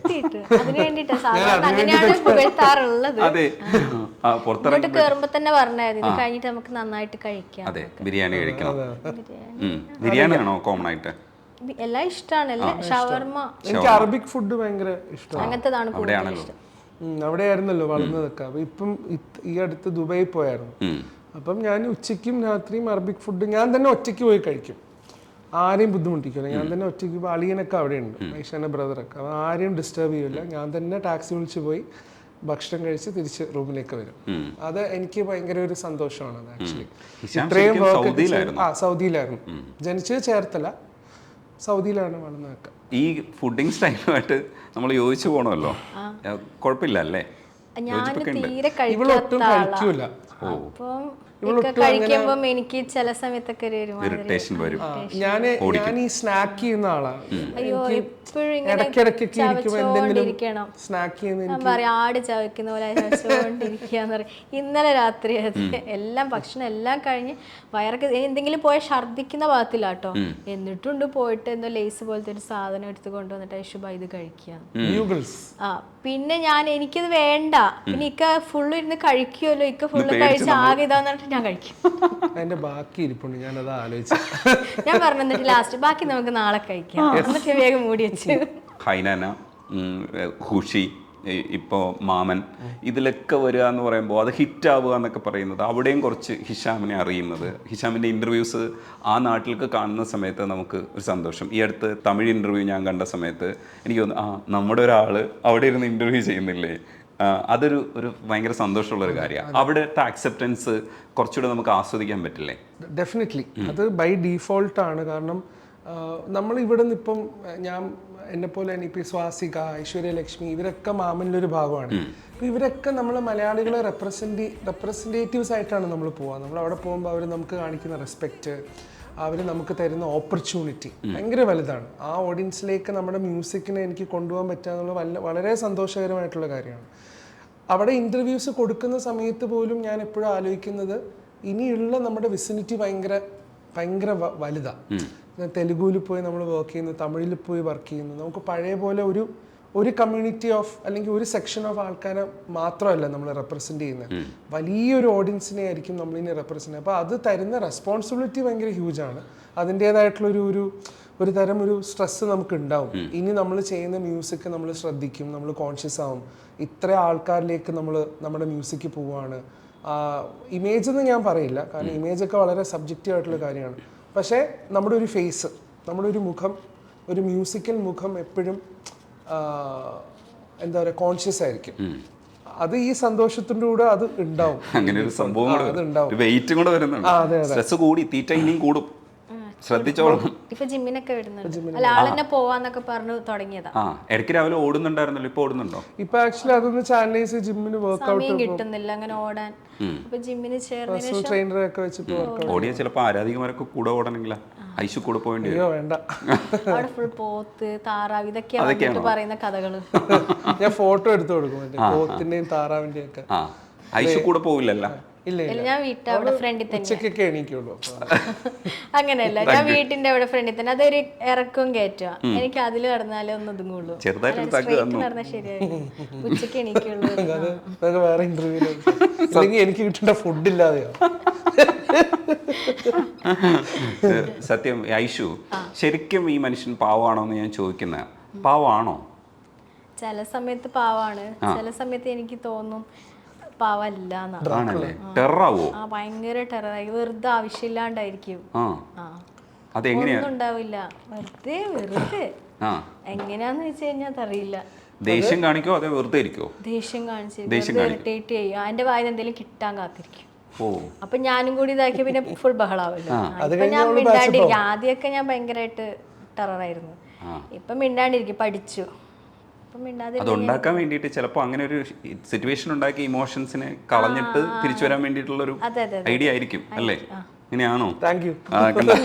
കേറുമ്പോ തന്നെ പറഞ്ഞായിരുന്നു ഇത് കഴിഞ്ഞിട്ട് നമുക്ക് നന്നായിട്ട് കഴിക്കാം. ബിരിയാണി കഴിക്കണം. ബിരിയാണിയാണോ കോമൺ ആയിട്ട്? എല്ലാം ഇഷ്ടമാണ്. ഷവർമ, എനിക്ക് അറബിക് ഫുഡ് ഭയങ്കര ഇഷ്ടമാണ്. അങ്ങനത്തേതാണ് കൂടുതൽ ഇഷ്ടം. അവിടെയായിരുന്നല്ലോ വളർന്നതൊക്കെ. അപ്പൊ ഇപ്പം ഈ അടുത്ത് ദുബായിൽ പോയായിരുന്നു. അപ്പം ഞാൻ ഉച്ചയ്ക്കും രാത്രിയും അറബിക് ഫുഡ് ഞാൻ തന്നെ ഒറ്റയ്ക്ക് പോയി കഴിക്കും. ആരെയും ബുദ്ധിമുട്ടിക്കില്ല. ഞാൻ തന്നെ ഒറ്റയ്ക്ക്. അളിയനൊക്കെ അവിടെയുണ്ട്, ഐഷാന്റെ ബ്രദറൊക്കെ. അപ്പോൾ ആരെയും ഡിസ്റ്റർബ് ചെയ്യില്ല. ഞാൻ തന്നെ ടാക്സി വിളിച്ച് പോയി ഭക്ഷണം കഴിച്ച് തിരിച്ച് റൂമിലേക്ക് വരും. അത് എനിക്ക് ഭയങ്കര ഒരു സന്തോഷമാണ്. അത് ആക്ച്വലി ഇത്രയും സൗദിയിലായിരുന്നു ജനിച്ചത്. ചേർത്തല, സൗദിയിലാണ് വളർന്നതൊക്കെ. ഈ ഫുഡിങ് സ്റ്റൈലുമായിട്ട് നമ്മൾ യോജിച്ചു പോകണമല്ലോ, കുഴപ്പമില്ല അല്ലേ? ഞാൻ തീരെ ഇവളൊട്ടും കഴിക്കൂല. അപ്പം കഴിക്കുമ്പോ എനിക്ക് ചില സമയത്തൊക്കെ ഒരു ഇറിറ്റേഷൻ വരും. ഞാൻ ഈ സ്നാക്ക് ചെയ്യുന്ന ആളാണ്. അയ്യോ എപ്പോഴും ഇങ്ങനെ ഇടയ്ക്കിടയ്ക്കൊക്കെ ഇരിക്കുമ്പോൾ എന്തെങ്കിലും ഇരിക്കണം. സ്നാക്ക് ചെയ്യുന്ന ഞാൻ പറയാം ആട് ചവയ്ക്കുന്ന പോലെ ചവച്ചുകൊണ്ടിരിക്കുകയെന്ന് പറയും. ഇന്നലെ രാത്രി എല്ലാം ഭക്ഷണം എല്ലാം കഴിഞ്ഞ് വയറൊക്കെ എന്തെങ്കിലും പോയ ഛർദ്ദിക്കുന്ന ഭാഗത്തിലാട്ടോ, എന്നിട്ടുണ്ട് പോയിട്ട് എന്തോ ലേസ് പോലത്തെ ഒരു സാധനം എടുത്ത് കൊണ്ടുവന്നിട്ട് ഐഷുബ ഇത് കഴിക്കുക. ആ പിന്നെ എനിക്കത് വേണ്ട, പിന്നെ ഇക്ക ഫുള്ള് ഇരുന്ന് കഴിക്കുമല്ലോ, ഇക്ക ഫുള്ള് കഴിച്ച് ആകെ ഇതാന്നിട്ട് ഞാൻ കഴിക്കും. അതിന്റെ ബാക്കി ഇരിപ്പുണ്ട്, ഞാനത് ആലോചിച്ചു. ഞാൻ പറഞ്ഞു എന്നിട്ട് ലാസ്റ്റ് ബാക്കി നമുക്ക് നാളെ കഴിക്കാം എന്നിട്ട് വേഗം മൂടി വെച്ചു. ഹൈനാന, ഖുഷി, ഇപ്പോൾ മാമൻ, ഇതിലൊക്കെ വരിക എന്ന് പറയുമ്പോൾ അത് ഹിറ്റാവുക എന്നൊക്കെ പറയുന്നത് അവിടെയും കുറച്ച് ഹിഷാമിനെ അറിയുന്നത്, ഹിഷാമിൻ്റെ ഇൻ്റർവ്യൂസ് ആ നാട്ടിലേക്ക് കാണുന്ന സമയത്ത് നമുക്ക് ഒരു സന്തോഷം. ഈ അടുത്ത് തമിഴ് ഇൻ്റർവ്യൂ ഞാൻ കണ്ട സമയത്ത് എനിക്ക് തോന്നുന്നു നമ്മുടെ ഒരാൾ അവിടെ ഇരുന്ന് ഇൻ്റർവ്യൂ ചെയ്യുന്നില്ലേ, അതൊരു ഭയങ്കര സന്തോഷമുള്ളൊരു കാര്യമാണ്. അവിടുത്തെ അക്സെപ്റ്റൻസ് കുറച്ചുകൂടെ നമുക്ക് ആസ്വദിക്കാൻ പറ്റില്ലേ? ഡെഫിനറ്റ്ലി അത് ബൈ ഡീഫോൾട്ടാണ്. കാരണം നമ്മൾ ഇവിടെ നിന്ന് ഇപ്പം എന്നെപ്പോലെ ഇപ്പോൾ സ്വാസിക, ഐശ്വര്യ ലക്ഷ്മി, ഇവരൊക്കെ മാമനിലൊരു ഭാഗമാണ്. അപ്പോൾ ഇവരൊക്കെ നമ്മൾ മലയാളികളെ റെപ്രസെൻറ്റേറ്റീവ്സ് ആയിട്ടാണ് നമ്മൾ പോവുക. നമ്മൾ അവിടെ പോകുമ്പോൾ അവർ നമുക്ക് കാണിക്കുന്ന റെസ്പെക്റ്റ്, അവർ നമുക്ക് തരുന്ന ഓപ്പർച്യൂണിറ്റി ഭയങ്കര വലുതാണ്. ആ ഓഡിയൻസിലേക്ക് നമ്മുടെ മ്യൂസിക്കിനെ എനിക്ക് കൊണ്ടുപോകാൻ പറ്റുക എന്നുള്ളത് വളരെ സന്തോഷകരമായിട്ടുള്ള കാര്യമാണ്. അവിടെ ഇൻ്റർവ്യൂസ് കൊടുക്കുന്ന സമയത്ത് പോലും ഞാൻ എപ്പോഴും ആലോചിക്കുന്നത് ഇനിയുള്ള നമ്മുടെ വിസിനിറ്റി ഭയങ്കര വലുതാണ്. തെലുഗുവിൽ പോയി നമ്മൾ വർക്ക് ചെയ്യുന്നു, തമിഴിൽ പോയി വർക്ക് ചെയ്യുന്നു. നമുക്ക് പഴയ പോലെ ഒരു കമ്മ്യൂണിറ്റി ഓഫ് അല്ലെങ്കിൽ ഒരു സെക്ഷൻ ഓഫ് ആൾക്കാരെ മാത്രമല്ല നമ്മൾ റെപ്രസെൻ്റ് ചെയ്യുന്നത്, വലിയൊരു ഓഡിയൻസിനെ ആയിരിക്കും നമ്മളിനി റെപ്രസെൻ്റ് ചെയ്യുക. അപ്പോൾ അത് തരുന്ന റെസ്പോൺസിബിലിറ്റി ഭയങ്കര ഹ്യൂജാണ്. അതിൻ്റേതായിട്ടുള്ളൊരു തരം ഒരു സ്ട്രെസ്സ് നമുക്ക് ഉണ്ടാവും. ഇനി നമ്മൾ ചെയ്യുന്ന മ്യൂസിക് നമ്മൾ ശ്രദ്ധിക്കും, നമ്മൾ കോൺഷ്യസ് ആവും, ഇത്ര ആൾക്കാരിലേക്ക് നമ്മുടെ മ്യൂസിക് പോവുകയാണ്. ഇമേജ് എന്ന് ഞാൻ പറയില്ല, കാരണം ഇമേജൊക്കെ വളരെ സബ്ജക്റ്റീവ് ആയിട്ടുള്ള കാര്യമാണ്. പക്ഷേ നമ്മുടെ ഒരു ഫേസ്, നമ്മുടെ ഒരു മുഖം, ഒരു മ്യൂസിക്കൽ മുഖം എപ്പോഴും എന്താ പറയുക കോൺഷ്യസ് ആയിരിക്കും. അത് ഈ സന്തോഷത്തിൻ്റെ കൂടെ അത് ഉണ്ടാവും. അങ്ങനെ ഒരു സംഭവം വെയിറ്റും കൂടെ വരുന്നുണ്ട്. സ്ട്രെസ് കൂടി തീറ്റ ഇനിയും കൂടും, ശ്രദ്ധിച്ചോളാം. ഇപ്പൊ ജിമ്മിനൊക്കെ വിടുന്നുണ്ട്. അല്ല ആളെന്നെ പോവാന്നൊക്കെ പറഞ്ഞു തുടങ്ങിയതാ. ഇടയ്ക്ക് രാവിലെ ഓടുന്നുണ്ടായിരുന്നല്ലോ, ഇപ്പൊ ഓടുന്നുണ്ടോ? ഇപ്പൊ ആക്ച്വലി അതൊന്ന് ചാനലൈസ് ജിമ്മിന് വർക്ക്ഔട്ട് കിട്ടുന്നില്ല അങ്ങനെ ഓടാൻ. ഇപ്പൊ ജിമ്മിന് ചേർന്നതിന് ട്രെയിനറൊക്കെ വെച്ചിട്ട് ഓടിയ ചിലപ്പോ ആരാധികമാരൊക്കെ കൂടെ ഓടണമെങ്കിലാ ഐശു കൂടെ പോയിന്റ്. അയ്യോ വേണ്ട, അവിടെ ഫുൾ പോത്ത് താറാവ് ഇതൊക്കെയാണ് പറയുന്ന കഥകള്. ഞാൻ ഫോട്ടോ എടുത്തു കൊടുക്കും പോത്തിന്റെയും താറാവിന്റെയും ഒക്കെ. ഐശു കൂടെ പോവില്ലല്ലോ? ഇല്ല ഞാൻ വീട്ടിൽ അവിടെ ഫ്രണ്ടിൽ തന്നെ എണീക്കുള്ളൂ. അങ്ങനെയല്ല, ഞാൻ വീട്ടിന്റെ അവിടെ ഫ്രണ്ടിൽ തന്നെ. അതൊരു ഇറക്കവും കയറ്റുക, എനിക്ക് അതിൽ നടന്നാലേ ഒന്ന് ഒതുങ്ങുള്ളൂ. നടന്നാൽ ശരിയായി ഉച്ചക്ക് എണീക്കുള്ളൂ. വേറെ ഇന്റർവ്യൂ എനിക്ക് കിട്ടേണ്ട ഫുഡ് ഇല്ലാതെയോ? സത്യം ഐഷു, ശരിക്കും ഈ മനുഷ്യൻ പാവാണോ എന്ന് ഞാൻ ചോദിക്കുന്ന, പാവാണോ? ചില സമയത്ത് പാവാണ്, ചില സമയത്ത് എനിക്ക് തോന്നും പാവല്ല. ഭയങ്കര ടെററായി, വെറുതെ ആവശ്യമില്ലാണ്ടായിരിക്കും. ഒന്നും ഉണ്ടാവില്ല, വെറുതെ എങ്ങനെയാന്ന് വെച്ച് കഴിഞ്ഞാൽ അറിയില്ല. ദേഷ്യം കാണിക്കോ അതോ വെറുതെ ഇരിക്കോ? ദേഷ്യം കാണിച്ച് ഇറിറ്റേറ്റ് ചെയ്യും. അതിന്റെ വായിൽ എന്തെങ്കിലും കിട്ടാൻ കാത്തിരിക്കും. അപ്പൊ ഞാനും കൂടി ഇതാക്കിയ പിന്നെ ഫുൾ ബഹളാവല്ലോ. ഇപ്പൊ ഞാൻ മിണ്ടാണ്ടിരിക്കും. ആദ്യമൊക്കെ ഞാൻ ഭയങ്കരമായിട്ട് ടെററായിരുന്നു, ഇപ്പൊ മിണ്ടാണ്ടിരിക്കും, പഠിച്ചു. അതുണ്ടാക്കാൻ വേണ്ടിയിട്ട് ചിലപ്പോൾ അങ്ങനെ ഒരു സിറ്റുവേഷൻ ഉണ്ടാക്കി ഇമോഷൻസിനെ കളഞ്ഞിട്ട് തിരിച്ചു വരാൻ വേണ്ടിയിട്ടുള്ള ഒരു ഐഡിയ ആയിരിക്കും അല്ലേ? ഇങ്ങനെയാണോ?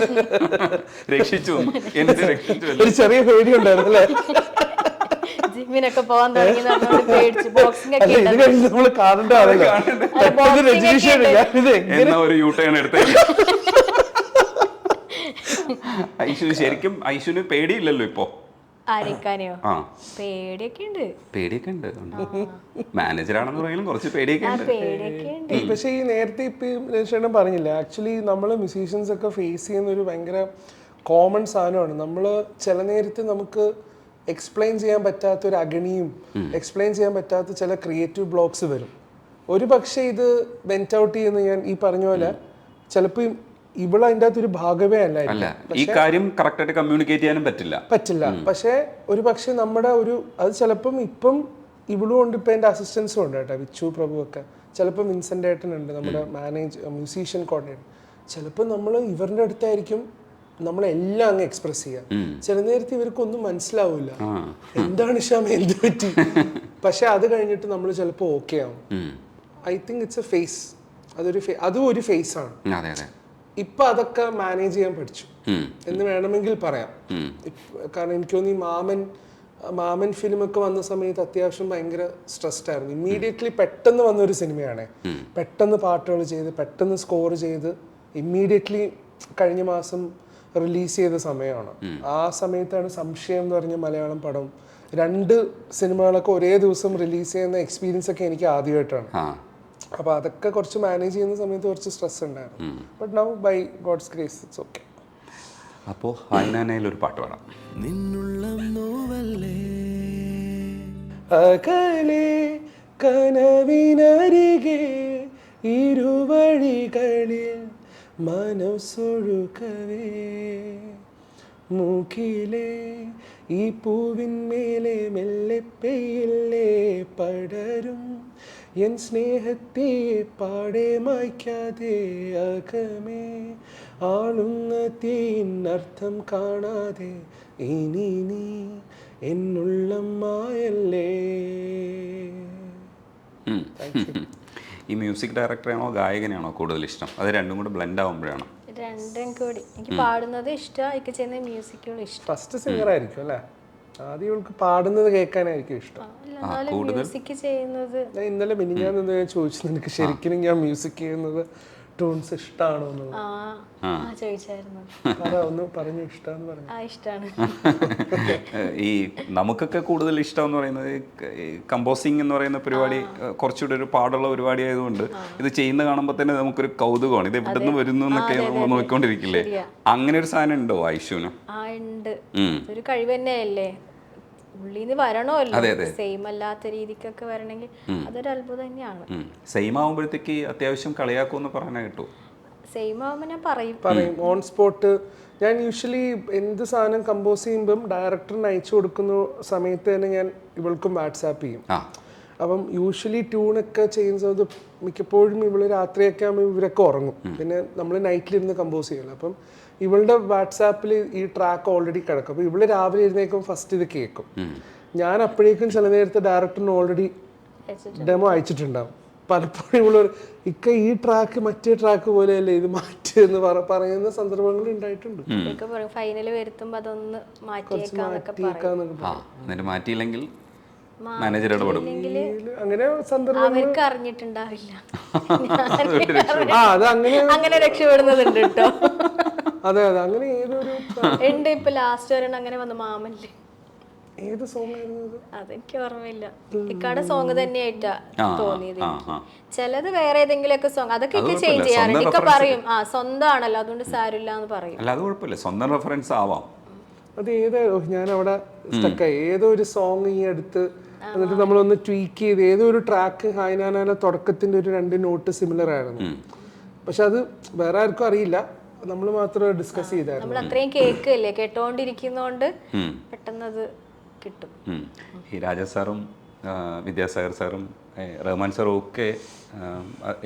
രക്ഷിച്ചു, എന്നെ രക്ഷിച്ചു. ഒരു ചെറിയ പേടി ഉണ്ടായിരുന്നു. ജിമ്മിനൊക്കെ പോകാൻ തുടങ്ങി എന്നാ ഒരു യൂട്ടേൺ എടുത്തേ. ഐശു ശരിക്കും ഐശുവിന് പേടിയില്ലല്ലോ ഇപ്പോ? ആരെക്കാനെയോ? പേടിയൊക്കെ ഉണ്ട്. മാനേജറാണെന്ന് പറഞ്ഞാലും കുറച്ച് പേടിയൊക്കെ ഉണ്ട്. പക്ഷെ ഈ നേരത്തെ ഇപ്പം പറഞ്ഞില്ല, ആക്ച്വലി നമ്മൾ മ്യൂസീഷ്യൻസ് ഒക്കെ ഫേസ് ചെയ്യുന്ന ഒരു ഭയങ്കര കോമൺ സാധനമാണ്. നമ്മൾ ചില നേരത്ത് നമുക്ക് എക്സ്പ്ലെയിൻ ചെയ്യാൻ പറ്റാത്ത ഒരു അഗണിയും എക്സ്പ്ലെയിൻ ചെയ്യാൻ പറ്റാത്ത ചില ക്രിയേറ്റീവ് ബ്ലോക്സ് വരും. ഒരു പക്ഷേ ഇത് വെന്റ് ഔട്ട് ചെയ്യുന്ന ഞാൻ ഈ പറഞ്ഞ പോലെ ചിലപ്പോൾ ഇവിടെ അതിൻ്റെ അകത്ത് ഒരു ഭാഗമേ അല്ല. ഈ കാര്യം കറക്റ്റായിട്ട് കമ്മ്യൂണിക്കേറ്റ് ചെയ്യാനും പറ്റില്ല. പക്ഷേ ഒരു പക്ഷെ നമ്മുടെ അത് ചിലപ്പം ഇപ്പം ഇവളും ഉണ്ട്, ഇപ്പം എൻ്റെ അസിസ്റ്റൻസും ഉണ്ട് കേട്ടോ, വിച്ചു പ്രഭു ഒക്കെ, ചിലപ്പോൾ വിൻസെൻ്റ് ഏട്ടനുണ്ട് നമ്മുടെ മ്യൂസീഷ്യൻ കോർഡിനേറ്റർ. ചിലപ്പോൾ നമ്മൾ ഇവരുടെ അടുത്തായിരിക്കും നമ്മളെല്ലാം അങ്ങ് എക്സ്പ്രസ് ചെയ്യുക. ചില നേരത്തെ ഇവർക്കൊന്നും മനസ്സിലാവില്ല, എന്താണ് ഷാമ എന്ത് പറ്റി. പക്ഷെ അത് കഴിഞ്ഞിട്ട് നമ്മൾ ചിലപ്പോൾ ഓക്കെ ആവും. I think it's a phase. അതും ഒരു ഫേസ് ആണ്. അതെ അതെ. ഇപ്പൊ അതൊക്കെ മാനേജ് ചെയ്യാൻ പഠിച്ചു എന്ന് വേണമെങ്കിൽ പറയാം. കാരണം എനിക്ക് തോന്നി മാമൻ ഫിലിമൊക്കെ വന്ന സമയത്ത് അത്യാവശ്യം ഭയങ്കര സ്ട്രെസ്ഡ് ആയിരുന്നു. ഇമ്മീഡിയറ്റ്ലി പെട്ടെന്ന് വന്നൊരു സിനിമയാണ്. പെട്ടെന്ന് പാട്ടുകൾ ചെയ്ത് പെട്ടെന്ന് സ്കോർ ചെയ്ത് ഇമ്മീഡിയറ്റ്ലി കഴിഞ്ഞ മാസം റിലീസ് ചെയ്ത സമയമാണ്. ആ സമയത്താണ് സംശയം എന്ന് പറഞ്ഞ മലയാളം പടം 2 സിനിമകളൊക്കെ ഒരേ ദിവസം റിലീസ് ചെയ്യുന്ന എക്സ്പീരിയൻസ് ഒക്കെ എനിക്ക് ആദ്യമായിട്ടാണ്. അപ്പോൾ അതൊക്കെ കുറച്ച് മാനേജ് ചെയ്യുന്ന സമയത്ത് കുറച്ച് സ്ട്രെസ് ഉണ്ടായിരുന്നു. But now by God's grace it's okay. അപ്പോൾ ഹായ്നാനയിൽ ഒരു പാട്ട് പാടാം. അകലെ കനവിനരികെ ഇരുവഴികളിൽ മനസ്സൊഴുകവേ മൂക്കിലെ ഈ പൂവിന്മേലെ മെല്ലെ പെയ്യില്ലേ പടരും എൻ സ്നേഹത്തെ പാടെ മായ്ക്കാതെ അകമേ ആളുന്ന തീനർത്ഥം കാണാതെ ഇനി നീ എന്നുള്ളം മായല്ലേ. ഈ മ്യൂസിക് ഡയറക്ടറാണോ ഗായകനാണോ കൂടുതൽ ഇഷ്ടം? അത് രണ്ടും കൂടെ ബ്ലെൻഡ് ആവുമ്പോഴാണോ? രണ്ടും കൂടി. എനിക്ക് പാടുന്നത് ഇഷ്ടം, എനിക്ക് ചെയ്യുന്ന മ്യൂസിക്കുകൾ ഇഷ്ടം. ഫസ്റ്റ് സിംഗർ ആയിരിക്കും അല്ലേ? ആദ്യം ഇവൾക്ക് പാടുന്നത് കേൾക്കാനായിരിക്കും ഇഷ്ടം. മ്യൂസിക് ചെയ്യുന്നത് ഞാൻ ഇന്നലെ മിനിഞ്ഞാന്ന് ഞാൻ ചോദിച്ചു, നിനക്ക് ശരിക്കും ഞാൻ മ്യൂസിക് ചെയ്യുന്നത് ടൂൺസ് ഇഷ്ടമാണോ എന്നുള്ളത്. ഒന്ന് പറഞ്ഞു ഇഷ്ടമെന്ന് പറഞ്ഞു. ഇഷ്ടമാണ്. ഈ നമുക്കൊക്കെ കൂടുതൽ ഇഷ്ടം എന്ന് പറയുന്നത് കമ്പോസിങ് എന്ന് പറയുന്ന പരിപാടി കുറച്ചുകൂടി ഒരു പാടുള്ള പരിപാടി ആയതുകൊണ്ട് ഇത് ചെയ്യുന്ന കാണുമ്പോൾ തന്നെ നമുക്കൊരു കൗതുകമാണ്. ഇത് എവിടെ നിന്ന് വരുന്നു എന്നൊക്കെ നമ്മൾ നോക്കിക്കൊണ്ടിരിക്കില്ലേ? അങ്ങനെ ഒരു സാധനം ഉണ്ടോ ഐഷുവിന്? ഒരു കഴിവ് തന്നെയല്ലേ, ഉള്ളിന്ന് വരണമല്ലോ. സെയിം അല്ലാത്ത രീതിക്കൊക്കെ വരണമെങ്കിൽ അതൊരു അത്ഭുതം തന്നെയാണ്. സെയിം ആവുമ്പോഴത്തേക്ക് അത്യാവശ്യം കളിയാക്കുമെന്ന് പറയാൻ കേട്ടു. സെയിം ആവുമ്പോൾ ഞാൻ പറയും ഓൺ സ്പോട്ട്. ഞാൻ യൂഷ്വലി എന്ത് സാധനം കമ്പോസ് ചെയ്യുമ്പം ഡയറക്ടറിന് അയച്ചു കൊടുക്കുന്ന സമയത്ത് തന്നെ ഞാൻ ഇവൾക്കും വാട്സാപ്പ് ചെയ്യും. അപ്പം യൂഷ്വലി ട്യൂണൊക്കെ ചെയ്യുന്ന സമയത്ത് മിക്കപ്പോഴും ഇവള് രാത്രിയൊക്കെ ആകുമ്പോൾ ഇവരൊക്കെ ഉറങ്ങും. പിന്നെ നമ്മൾ നൈറ്റിലിരുന്ന് കമ്പോസ് ചെയ്യണം. അപ്പം ഇവളുടെ വാട്സാപ്പിൽ ഈ ട്രാക്ക് ഓൾറെഡി കിടക്കും. അപ്പോൾ ഇവള് രാവിലെ എഴുന്നേക്കും ഫസ്റ്റ് ഇത് കേൾക്കും. ഞാൻ അപ്പോഴേക്കും ചില നേരത്തെ ഡയറക്ടറിന് ഓൾറെഡി ഡെമോ അയച്ചിട്ടുണ്ടാവും. പലപ്പോഴും ഇവള് ഈ ട്രാക്ക് മറ്റേ ട്രാക്ക് പോലെയല്ലേ ഇത് മാറ്റി എന്ന് പറയുന്ന സന്ദർഭങ്ങൾ ഉണ്ടായിട്ടുണ്ട്. ഫൈനൽ വരുത്തുമ്പോൾ അതൊന്ന് മാറ്റിയില്ലെങ്കിൽ മാനേജർ ഇടപെടും. അങ്ങനെ സന്ദർഭം അവർക്ക് അറിഞ്ഞിട്ടുണ്ടാവില്ല. അങ്ങനെ രക്ഷപ്പെടുന്നതുണ്ട് കേട്ടോ. അതെ അതെ, അങ്ങനെ ഏതൊരു ഉണ്ട്. ഇപ്പൊ ലാസ്റ്റ് വരണം അങ്ങനെ വന്ന മാമല്ലേ, ഏത് സോങ് ആയിരുന്നു അതെനിക്ക് ഓർമ്മയില്ല. ഇക്കാടെ സോങ് തന്നെയായിട്ടാ തോന്നിയത്. ചിലത് വേറെ ഏതെങ്കിലും ഒക്കെ സോങ് അതൊക്കെ ചേഞ്ച് ചെയ്യാറുണ്ട്. ഇക്ക പറയും സ്വന്തമാണല്ലോ അതുകൊണ്ട് സാരില്ല എന്ന് പറയും. അല്ല, അത് കുഴപ്പമില്ല, സ്വന്തം റെഫറൻസ് ആവാം. അത് ഞാൻ അവിടെ സ്റ്റക്കായി. ഏതോ ഒരു സോങ് ഈ അടുത്ത് എന്നിട്ട് നമ്മളൊന്ന് ട്വീക്ക് ചെയ്ത് ഏതോ ഒരു ട്രാക്ക് ഹായ്നാനയിലെ തുടക്കത്തിന്റെ ഒരു 2 നോട്ട് സിമിലർ ആയിരുന്നു. പക്ഷെ അത് വേറെ ആർക്കും അറിയില്ല, നമ്മൾ മാത്രം ഡിസ്കസ് ചെയ്തായിരുന്നു. നമ്മൾ അത്രയും കേൾക്കല്ലേ, കേട്ടോണ്ടിരിക്കുന്നോണ്ട് പെട്ടെന്ന് അത് കിട്ടും. ഈ രാജാ സാറും വിദ്യാസാഗർ സാറും റഹ്മാൻ സാറും ഒക്കെ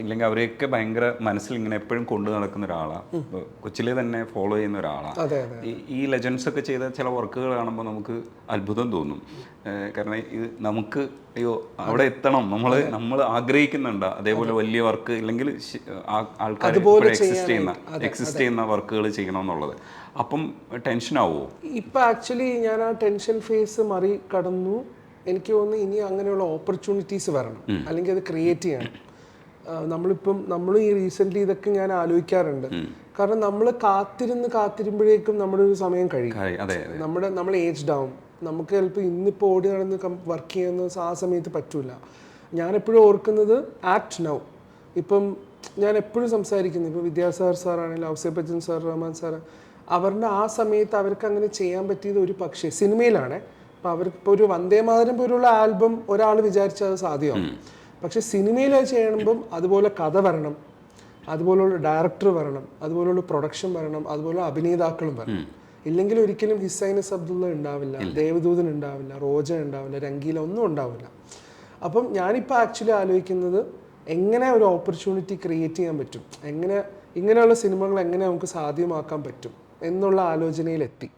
ഇല്ലെങ്കിൽ അവരെയൊക്കെ ഭയങ്കര മനസ്സിൽ ഇങ്ങനെ എപ്പോഴും കൊണ്ടു നടക്കുന്ന ഒരാളാണ്. കൊച്ചിലെ തന്നെ ഫോളോ ചെയ്യുന്ന ഒരാളാണ്. ഈ ലെജൻസ് ഒക്കെ ചെയ്ത ചില വർക്കുകൾ കാണുമ്പോൾ നമുക്ക് അത്ഭുതം തോന്നും. കാരണം ഇത് നമുക്ക് അവിടെ എത്തണം, നമ്മൾ ആഗ്രഹിക്കുന്നുണ്ട് അതേപോലെ വലിയ വർക്ക്, ഇല്ലെങ്കിൽ ആൾക്കാർ എക്സിസ്റ്റ് ചെയ്യുന്ന വർക്കുകൾ ചെയ്യണം എന്നുള്ളത്. അപ്പം ടെൻഷൻ ആവുമോ? ഇപ്പം ആക്ച്വലി ഞാൻ ആ ടെൻഷൻ ഫേസ് മറികടന്നു. എനിക്ക് തോന്നുന്നു ഇനി അങ്ങനെയുള്ള ഓപ്പർച്യൂണിറ്റീസ് വരണം, അല്ലെങ്കിൽ അത് ക്രിയേറ്റ് ചെയ്യണം. നമ്മൾ ഈ റീസെൻ്റ്ലി ഇതൊക്കെ ഞാൻ ആലോചിക്കാറുണ്ട്. കാരണം നമ്മൾ കാത്തിരുമ്പോഴേക്കും നമ്മുടെ ഒരു സമയം കഴിയും. നമ്മൾ ഏജ്ഡ് ആവും. നമുക്ക് ചിലപ്പോൾ ഇന്നിപ്പോൾ ഓടി നടന്ന് വർക്ക് ചെയ്യുന്ന ആ സമയത്ത് പറ്റൂല. ഞാനെപ്പോഴും ഓർക്കുന്നത് ആക്ട് നൗ. ഇപ്പം ഞാൻ എപ്പോഴും സംസാരിക്കുന്നു, ഇപ്പോൾ വിദ്യാസാഗർ സാറാണെങ്കിലും ഔസേപ്പ് ബച്ചൻ സാർ, റഹ്മാൻ സാർ, അവരുടെ ആ സമയത്ത് അവർക്ക് അങ്ങനെ ചെയ്യാൻ പറ്റിയത് ഒരു പക്ഷേ സിനിമയിലാണ്. അപ്പോൾ അവർക്ക് ഒരു വന്ദേമാതരം പോലുള്ള ആൽബം ഒരാൾ വിചാരിച്ചാൽ അത് സാധ്യമാവും. പക്ഷെ സിനിമയിൽ അത് ചെയ്യണമ്പം അതുപോലെ കഥ വരണം, അതുപോലുള്ള ഡയറക്ടർ വരണം, അതുപോലുള്ള പ്രൊഡക്ഷൻ വരണം, അതുപോലെ അഭിനേതാക്കളും വരണം. ഇല്ലെങ്കിൽ ഒരിക്കലും ഹിസൈനസ് അബ്ദുള്ള ഉണ്ടാവില്ല, ദേവദൂതൻ ഉണ്ടാവില്ല, റോജ ഉണ്ടാവില്ല, രംഗീല ഒന്നും ഉണ്ടാവില്ല. അപ്പം ഞാനിപ്പോൾ ആക്ച്വലി ആലോചിക്കുന്നത് എങ്ങനെ ഒരു ഓപ്പർച്യൂണിറ്റി ക്രിയേറ്റ് ചെയ്യാൻ പറ്റും, ഇങ്ങനെയുള്ള സിനിമകൾ എങ്ങനെ നമുക്ക് സാധ്യമാക്കാൻ പറ്റും എന്നുള്ള ആലോചനയിലെത്തി.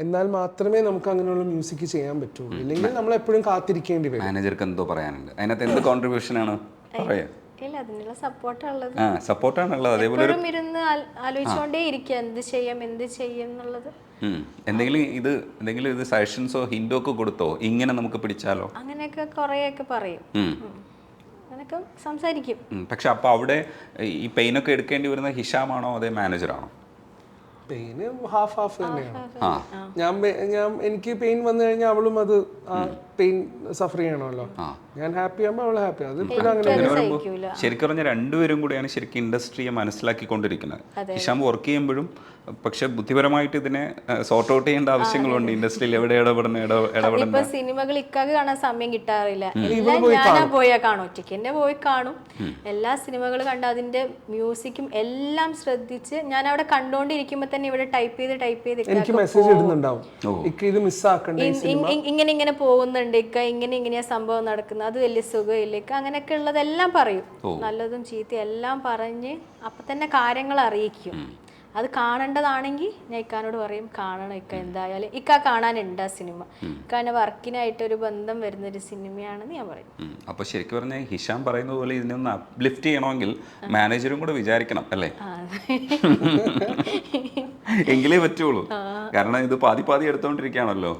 എന്നാൽ മാത്രമേ നമുക്ക് അങ്ങനെയുള്ള മ്യൂസിക് ചെയ്യാൻ പറ്റുള്ളൂ. ഇല്ലെങ്കിൽ നമ്മൾ എപ്പോഴും കാത്തിരിക്കേണ്ടി വരും. മാനേജർക്ക് എന്തോ പറയാനുണ്ട്, അതിനകത്ത് എന്ത് കോൺട്രിബ്യൂഷൻ ആണ് പറയാ? ഇല്ല, അതിനുള്ള സപ്പോർട്ടാണുള്ളത്. സപ്പോർട്ടാണുള്ളത്. അതേപോലെ എപ്പോഴും ഇരുന്ന് ആലോചിച്ചുകൊണ്ടേ ഇരിക്കുക എന്ത് ചെയ്യും എന്നുള്ളത്. എന്തെങ്കിലും ഇത് സജഷൻസോ ഹിന്റോ ഒക്കെ കൊടുത്തോ, ഇങ്ങനെ നമുക്ക് പിടിച്ചാലോ, അങ്ങനെയൊക്കെ കുറേയൊക്കെ പറയും, അങ്ങനെയൊക്കെ സംസാരിക്കും. പക്ഷെ അപ്പൊ അവിടെ ഈ പെയിനൊക്കെ എടുക്കേണ്ടി വരുന്ന ഹിഷാമാണോ അതേ മാനേജറാണോ? പെയിന് ഹാഫ് തന്നെയാണ്. എനിക്ക് പെയിൻ വന്നു കഴിഞ്ഞാൽ അവളും അത് പെയിൻ സഫർ ചെയ്യണമല്ലോ. ഞാൻ ഹാപ്പി ആകുമ്പോൾ അവൾ ഹാപ്പി. അത് ഇപ്പോഴും അങ്ങനെ ശരിക്കും പറഞ്ഞാൽ രണ്ടുപേരും കൂടെയാണ് ശരിക്കും ഇൻഡസ്ട്രിയെ മനസ്സിലാക്കിക്കൊണ്ടിരിക്കുന്നത്. ഹിഷാം വർക്ക് ചെയ്യുമ്പോഴും പക്ഷെ ബുദ്ധിപരമായിട്ട് ഇതിനെ സോർട്ട് ഔട്ട് ചെയ്യേണ്ട ആവശ്യങ്ങളുണ്ട്. ഇൻഡസ്ട്രിയിൽ എവിടെ ഇടപെടണം. സിനിമകൾ ഇക്കാക്ക് കാണാൻ സമയം കിട്ടാറില്ല. എല്ലാം ഞാനാ പോയാ കാണും, ഒറ്റയ്ക്ക് തന്നെ പോയി കാണും. എല്ലാ സിനിമകൾ കണ്ട് അതിന്റെ മ്യൂസിക്കും എല്ലാം ശ്രദ്ധിച്ച് ഞാൻ അവിടെ കണ്ടോണ്ടിരിക്കുമ്പോ തന്നെ ഇവിടെ ടൈപ്പ് ചെയ്ത് എനിക്ക് മെസ്സേജ് ഇടുന്നുണ്ടാവും, ഇത് മിസ്സാക്കണ്ടേ, ഇങ്ങനെ പോകുന്നുണ്ട് ഇക്ക, ഇങ്ങനെയാ സംഭവം നടക്കുന്നത്, അത് വലിയ സുഖമില്ല ഇക്ക, അങ്ങനെയൊക്കെ ഉള്ളതെല്ലാം പറയും. നല്ലതും ചീത്തയും എല്ലാം പറഞ്ഞ് അപ്പൊ തന്നെ കാര്യങ്ങൾ അറിയിക്കും. അത് കാണേണ്ടതാണെങ്കിൽ ഞാൻ ഇക്കാനോട് പറയും കാണണം ഇക്ക, എന്തായാലും ഇക്ക കാണാനുണ്ട് ആ സിനിമ, ഇക്കാൻ്റെ വർക്കിനായിട്ടൊരു ബന്ധം വരുന്നൊരു സിനിമയാണെന്ന് ഞാൻ പറയും. അപ്പൊ ശരിക്കും പറഞ്ഞാൽ ഹിഷാം പറയുന്നത് പോലെ ഇതിനൊന്ന് അപ്ലിഫ്റ്റ് ചെയ്യണമെങ്കിൽ മാനേജറും കൂടെ വിചാരിക്കണം അല്ലേ? എങ്കിലേ പറ്റുള്ളൂ. കാരണം ഇത് പാതി എടുത്തോണ്ടിരിക്കുകയാണല്ലോ.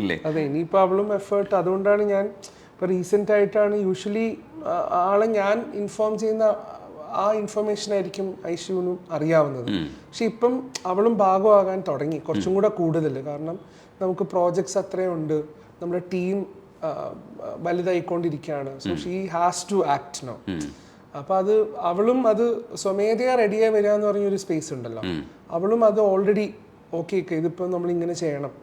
ഇല്ലേ? അതെ, ഇനിയിപ്പോൾ അവളും എഫേർട്ട്. അതുകൊണ്ടാണ് ഞാൻ ഇപ്പോൾ റീസെൻ്റ് ആയിട്ടാണ് യൂഷ്വലി ആളെ ഞാൻ ഇൻഫോം ചെയ്യുന്ന ആ ഇൻഫർമേഷൻ ആയിരിക്കും ഐഷുവിനും അറിയാവുന്നത്. പക്ഷെ ഇപ്പം അവളും ഭാഗമാകാൻ തുടങ്ങി കുറച്ചും കൂടെ കൂടുതൽ. കാരണം നമുക്ക് പ്രോജക്ട്സ് അത്രയും ഉണ്ട്, നമ്മുടെ team വലുതായിക്കൊണ്ടിരിക്കുകയാണ്. So she has to act no. അപ്പം അവളും അത് സ്വമേധയാ റെഡിയായി വരിക എന്ന് പറഞ്ഞൊരു സ്പേസ് ഉണ്ടല്ലോ, അവളും അത് ഓൾറെഡി ഓക്കെ ഇതിപ്പോൾ നമ്മൾ ഇങ്ങനെ ചെയ്യണം.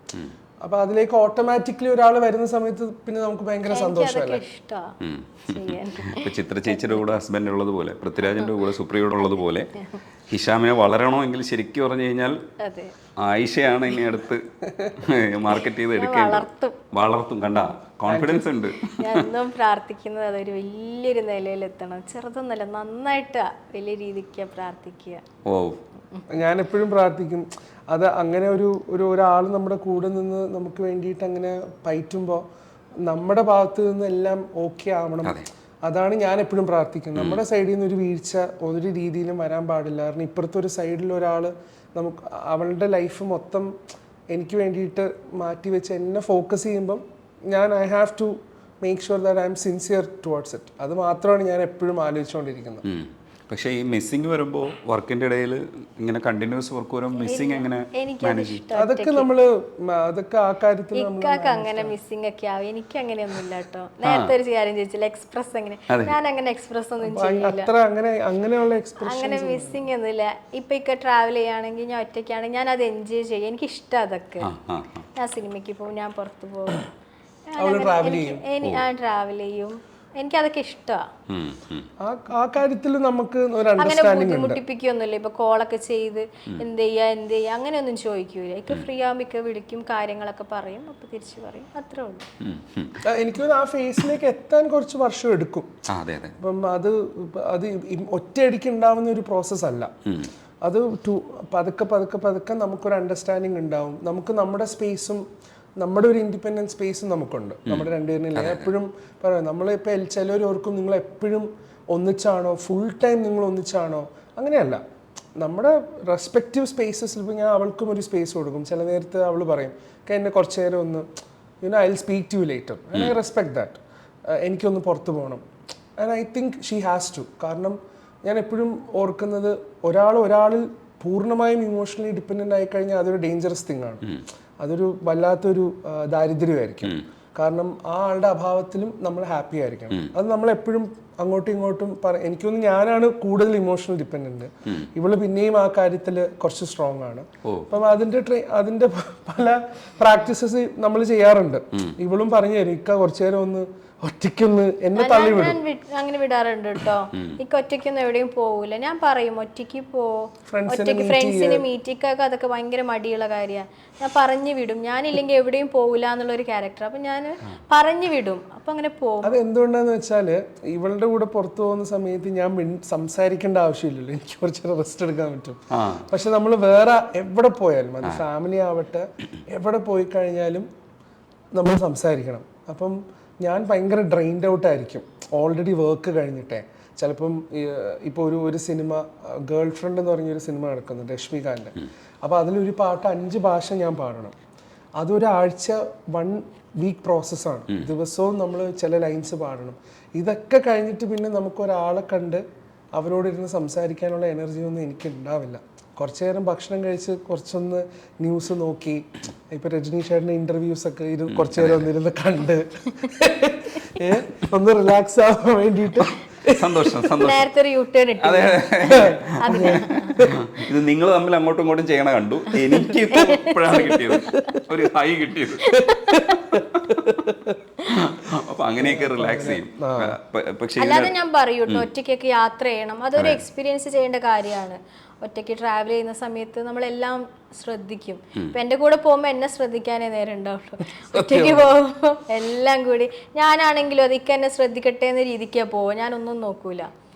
അപ്പൊ അതിലേക്ക് ഓട്ടോമാറ്റിക്കലി ഒരാൾ വരുന്ന സമയത്ത് പിന്നെ നമുക്ക് ഭയങ്കര സന്തോഷമല്ലേ. ഇപ്പൊ ചിത്ര ചേച്ചിയുടെ കൂടെ ഹസ്ബൻഡ് ഉള്ളതുപോലെ, പൃഥ്വിരാജിന്റെ കൂടെ സുപ്രിയയുടെ ഉള്ളതുപോലെ ഹിഷാമിനെ വളരണമെങ്കിൽ ശരിക്കും പറഞ്ഞു കഴിഞ്ഞാൽ ആയിഷയാണ് ഇനി അടുത്ത് മാർക്കറ്റ് ചെയ്ത് എടുക്കേണ്ടത്. വളർത്തും. കണ്ട കോൺഫിഡൻസ് ഉണ്ട്. ഞാൻ പ്രാർത്ഥിക്കുന്നത് അതൊരു വലിയൊരു നിലയിലെത്തണം. ചെറുതൊന്നല്ല, നന്നായിട്ട് വലിയ രീതിക്ക് പ്രാർത്ഥിക്കുക. ഞാൻ എപ്പോഴും പ്രാർത്ഥിക്കും അത്. അങ്ങനെ ഒരാൾ നമ്മുടെ കൂടെ നിന്ന് നമുക്ക് വേണ്ടിയിട്ട് അങ്ങനെ പയറ്റുമ്പോൾ നമ്മുടെ ഭാഗത്ത് നിന്ന് എല്ലാം ഓക്കെ ആവണം. അതാണ് ഞാൻ എപ്പോഴും പ്രാർത്ഥിക്കുന്നത്. നമ്മുടെ സൈഡിൽ നിന്ന് ഒരു വീഴ്ച ഒരു രീതിയിലും വരാൻ പാടില്ല. കാരണം ഇപ്പുറത്തെ ഒരു സൈഡിൽ ഒരാൾ നമുക്ക് അവളുടെ ലൈഫ് മൊത്തം എനിക്ക് വേണ്ടിയിട്ട് മാറ്റി വെച്ച് എന്നെ ഫോക്കസ് ചെയ്യുമ്പം I have to make sure that I'm sincere towards it. അത് മാത്രമാണ് ഞാൻ എപ്പോഴും ആലോചിച്ചുകൊണ്ടിരിക്കുന്നത്. പക്ഷേ ഈ മിസ്സിങ് വരുമ്പോൾ വർക്കിന്റെ ഇടയിൽ ഇങ്ങനെ കണ്ടിന്യൂസ് വർക്ക് വരുമ്പോൾ മിസ്സിങ് എങ്ങനെ മാനേജ് ചെയ്യും? അതൊക്കെ ആ കാര്യത്തിൽ അങ്ങനെ മിസ്സിംഗ് ഒക്കെ ആവും. എനിക്ക് അങ്ങനെയൊന്നുമില്ല കേട്ടോ. നേരത്തെ ഒരു കാര്യം ചോദിച്ചില്ല, എക്സ്പ്രസ് എങ്ങനെ, ഞാൻ അങ്ങനെ എക്സ്പ്രസ് ഒന്നും ചെയ്യില്ല. അങ്ങനെ മിസ്സിംഗ് ഒന്നുമില്ല. ഇപ്പൊ ഇക്ക ട്രാവൽ ചെയ്യുകയാണെങ്കിൽ ഞാൻ ഒറ്റയ്ക്കാണെങ്കിൽ ഞാൻ അത് എൻജോയ് ചെയ്യും. എനിക്ക് ഇഷ്ടം അതൊക്കെ. ഞാൻ സിനിമയ്ക്ക് പോകും, ഞാൻ പുറത്ത് പോകും, ഞാൻ ട്രാവൽ ചെയ്യും, എനിക്കതൊക്കെ ഇഷ്ടമാണ്. ആ കാര്യത്തിൽ നമുക്ക് അങ്ങനെ ബുദ്ധിമുട്ടിപ്പിക്കൊന്നുമില്ല. ഇപ്പൊ കോളൊക്കെ ചെയ്ത് എന്ത് ചെയ്യാ അങ്ങനെയൊന്നും ചോദിക്കൂല. ഇപ്പൊ ഫ്രീ ആകുമ്പോ ഇക്ക വിളിക്കും, കാര്യങ്ങളൊക്കെ പറയും, അപ്പൊ തിരിച്ചു പറയും, അത്രേ ഉള്ളൂ. എനിക്ക് ആ ഫേസിലേക്ക് എത്താൻ കുറച്ച് വർഷം എടുക്കും. അപ്പം അത് ഒറ്റയടിക്ക് ഉണ്ടാവുന്ന ഒരു പ്രോസസ് അല്ല. അത് പതുക്കെ നമുക്കൊരു അണ്ടർസ്റ്റാൻഡിങ് ഉണ്ടാവും. നമുക്ക് നമ്മുടെ സ്പേസും നമ്മുടെ ഒരു ഇൻഡിപെൻഡൻറ്റ് സ്പേസും നമുക്കുണ്ട്. നമ്മുടെ രണ്ടുപേരും എപ്പോഴും പറയാം, നമ്മളിപ്പോൾ ചിലർ ഓർക്കും നിങ്ങൾ എപ്പോഴും ഒന്നിച്ചാണോ, ഫുൾ ടൈം നിങ്ങൾ ഒന്നിച്ചാണോ. അങ്ങനെയല്ല. നമ്മുടെ റെസ്പെക്റ്റീവ് സ്പേസസിൽ ഇപ്പോൾ ഞാൻ അവൾക്കും ഒരു സ്പേസ് കൊടുക്കും. ചില നേരത്ത് അവൾ പറയും എന്നെ കുറച്ച് നേരം ഒന്ന് I will speak to you later, and I respect that. എനിക്കൊന്ന് പുറത്ത് പോകണം, and I think she has to. കാരണം ഞാൻ എപ്പോഴും ഓർക്കുന്നത് ഒരാളിൽ പൂർണ്ണമായും ഇമോഷണലി ഡിപ്പെൻഡൻ്റ് ആയിക്കഴിഞ്ഞാൽ അതൊരു ഡേഞ്ചറസ് തിങ് ആണ്. അതൊരു വല്ലാത്തൊരു ദാരിദ്ര്യമായിരിക്കും. കാരണം ആ ആളുടെ അഭാവത്തിലും നമ്മൾ ഹാപ്പി ആയിരിക്കണം. അത് നമ്മളെപ്പോഴും അങ്ങോട്ടും ഇങ്ങോട്ടും എനിക്കൊന്ന് ഞാനാണ് കൂടുതൽ ഇമോഷണൽ ഡിപ്പെൻഡന്റ്. ഇവള് പിന്നെയും ആ കാര്യത്തിൽ കുറച്ച് സ്ട്രോങ് ആണ്. അപ്പം അതിന്റെ പല പ്രാക്ടീസസ് നമ്മൾ ചെയ്യാറുണ്ട്. ഇവളും പറഞ്ഞു തരും ഇക്ക കുറച്ചു നേരം ഒന്ന് ഒറ്റയ്ക്കൊന്ന് എന്നെ തള്ളിവിടും. അങ്ങനെ വിടാറുണ്ട് കേട്ടോ. ഇക്ക ഒറ്റയ്ക്കൊന്നും എവിടെയും പോകൂല. ഞാൻ പറയും ഒറ്റയ്ക്ക് ഒറ്റയ്ക്ക് ഫ്രണ്ട്സിനെ മീറ്റിക്കൊക്കെ അതൊക്കെ ഭയങ്കര മടിയുള്ള കാര്യമാണ്. ഞാൻ പറഞ്ഞു വിടും. ഞാനില്ലെങ്കിൽ എവിടെയും പോകില്ല എന്നുള്ളൊരു ക്യാരക്ടർ. അപ്പൊ ഞാൻ പറഞ്ഞു വിടും. അപ്പൊ അങ്ങനെ പോകും. അത് എന്തുകൊണ്ടാന്ന് വെച്ചാല് ഇവളുടെ കൂടെ പുറത്തു പോകുന്ന സമയത്ത് ഞാൻ സംസാരിക്കേണ്ട ആവശ്യമില്ലല്ലോ. എനിക്ക് കുറച്ച് റെസ്റ്റ് എടുക്കാൻ പറ്റും. പക്ഷെ നമ്മൾ വേറെ എവിടെ പോയാലും, അത് ഫാമിലി ആവട്ടെ, എവിടെ പോയി കഴിഞ്ഞാലും നമ്മൾ സംസാരിക്കണം. അപ്പം ഞാൻ ഭയങ്കര ഡ്രെയിൻഡ് ഔട്ട് ആയിരിക്കും ഓൾറെഡി വർക്ക് കഴിഞ്ഞിട്ടേ. ചിലപ്പം ഇപ്പോൾ ഒരു സിനിമ ഗേൾ ഫ്രണ്ട് എന്ന് പറഞ്ഞൊരു സിനിമ നടക്കുന്നുണ്ട് രശ്മികാൻ്റെ. അപ്പോൾ അതിലൊരു പാട്ട് 5 ഭാഷ ഞാൻ പാടണം. അതൊരാഴ്ച 1 വീക്ക് പ്രോസസ്സാണ്. ദിവസവും നമ്മൾ ചില ലൈൻസ് പാടണം. ഇതൊക്കെ കഴിഞ്ഞിട്ട് പിന്നെ നമുക്കൊരാളെ കണ്ട് അവരോടിരുന്ന് സംസാരിക്കാനുള്ള എനർജി ഒന്നും എനിക്ക് ഉണ്ടാവില്ല. കുറച്ച് നേരം ഭക്ഷണം കഴിച്ച് കുറച്ചൊന്ന് ന്യൂസ് നോക്കി, ഇപ്പം രജനീഷ് ചേട്ടൻ്റെ ഇൻ്റർവ്യൂസൊക്കെ കുറച്ച് നേരം ഒന്നിരുന്ന് കണ്ട് ഒന്ന് റിലാക്സ് ആവാൻ വേണ്ടിയിട്ട് സന്തോഷം. ഇത് നിങ്ങൾ തമ്മിൽ അങ്ങോട്ടും ഇങ്ങോട്ടും ചെയ്യണ കണ്ടു. എനിക്ക് ഇപ്പോഴാണ് കിട്ടിയത് ഒരു ഹൈ കിട്ടിയത്. അപ്പൊ അങ്ങനെയൊക്കെ റിലാക്സ് ചെയ്യും. പക്ഷേ അല്ലാതെ ഞാൻ പറയൂട്ടോ, ഒറ്റയ്ക്കൊക്കെ യാത്ര ചെയ്യണം, അതൊരു എക്സ്പീരിയൻസ് ചെയ്യേണ്ട കാര്യമാണ്. ഒറ്റയ്ക്ക് ട്രാവൽ ചെയ്യുന്ന സമയത്ത് നമ്മളെല്ലാം ശ്രദ്ധിക്കും. ഇപ്പൊ എന്റെ കൂടെ പോകുമ്പോ എന്നെ ശ്രദ്ധിക്കാനേ നേരം ഉണ്ടാവുള്ളൂ. ഒറ്റയ്ക്ക് പോകുമ്പോ എല്ലാം കൂടി ഞാനാണെങ്കിലും അതൊക്കെ എന്നെ ശ്രദ്ധിക്കട്ടെ എന്ന രീതിക്കാ പോവുക. ഞാനൊന്നും നോക്കൂല.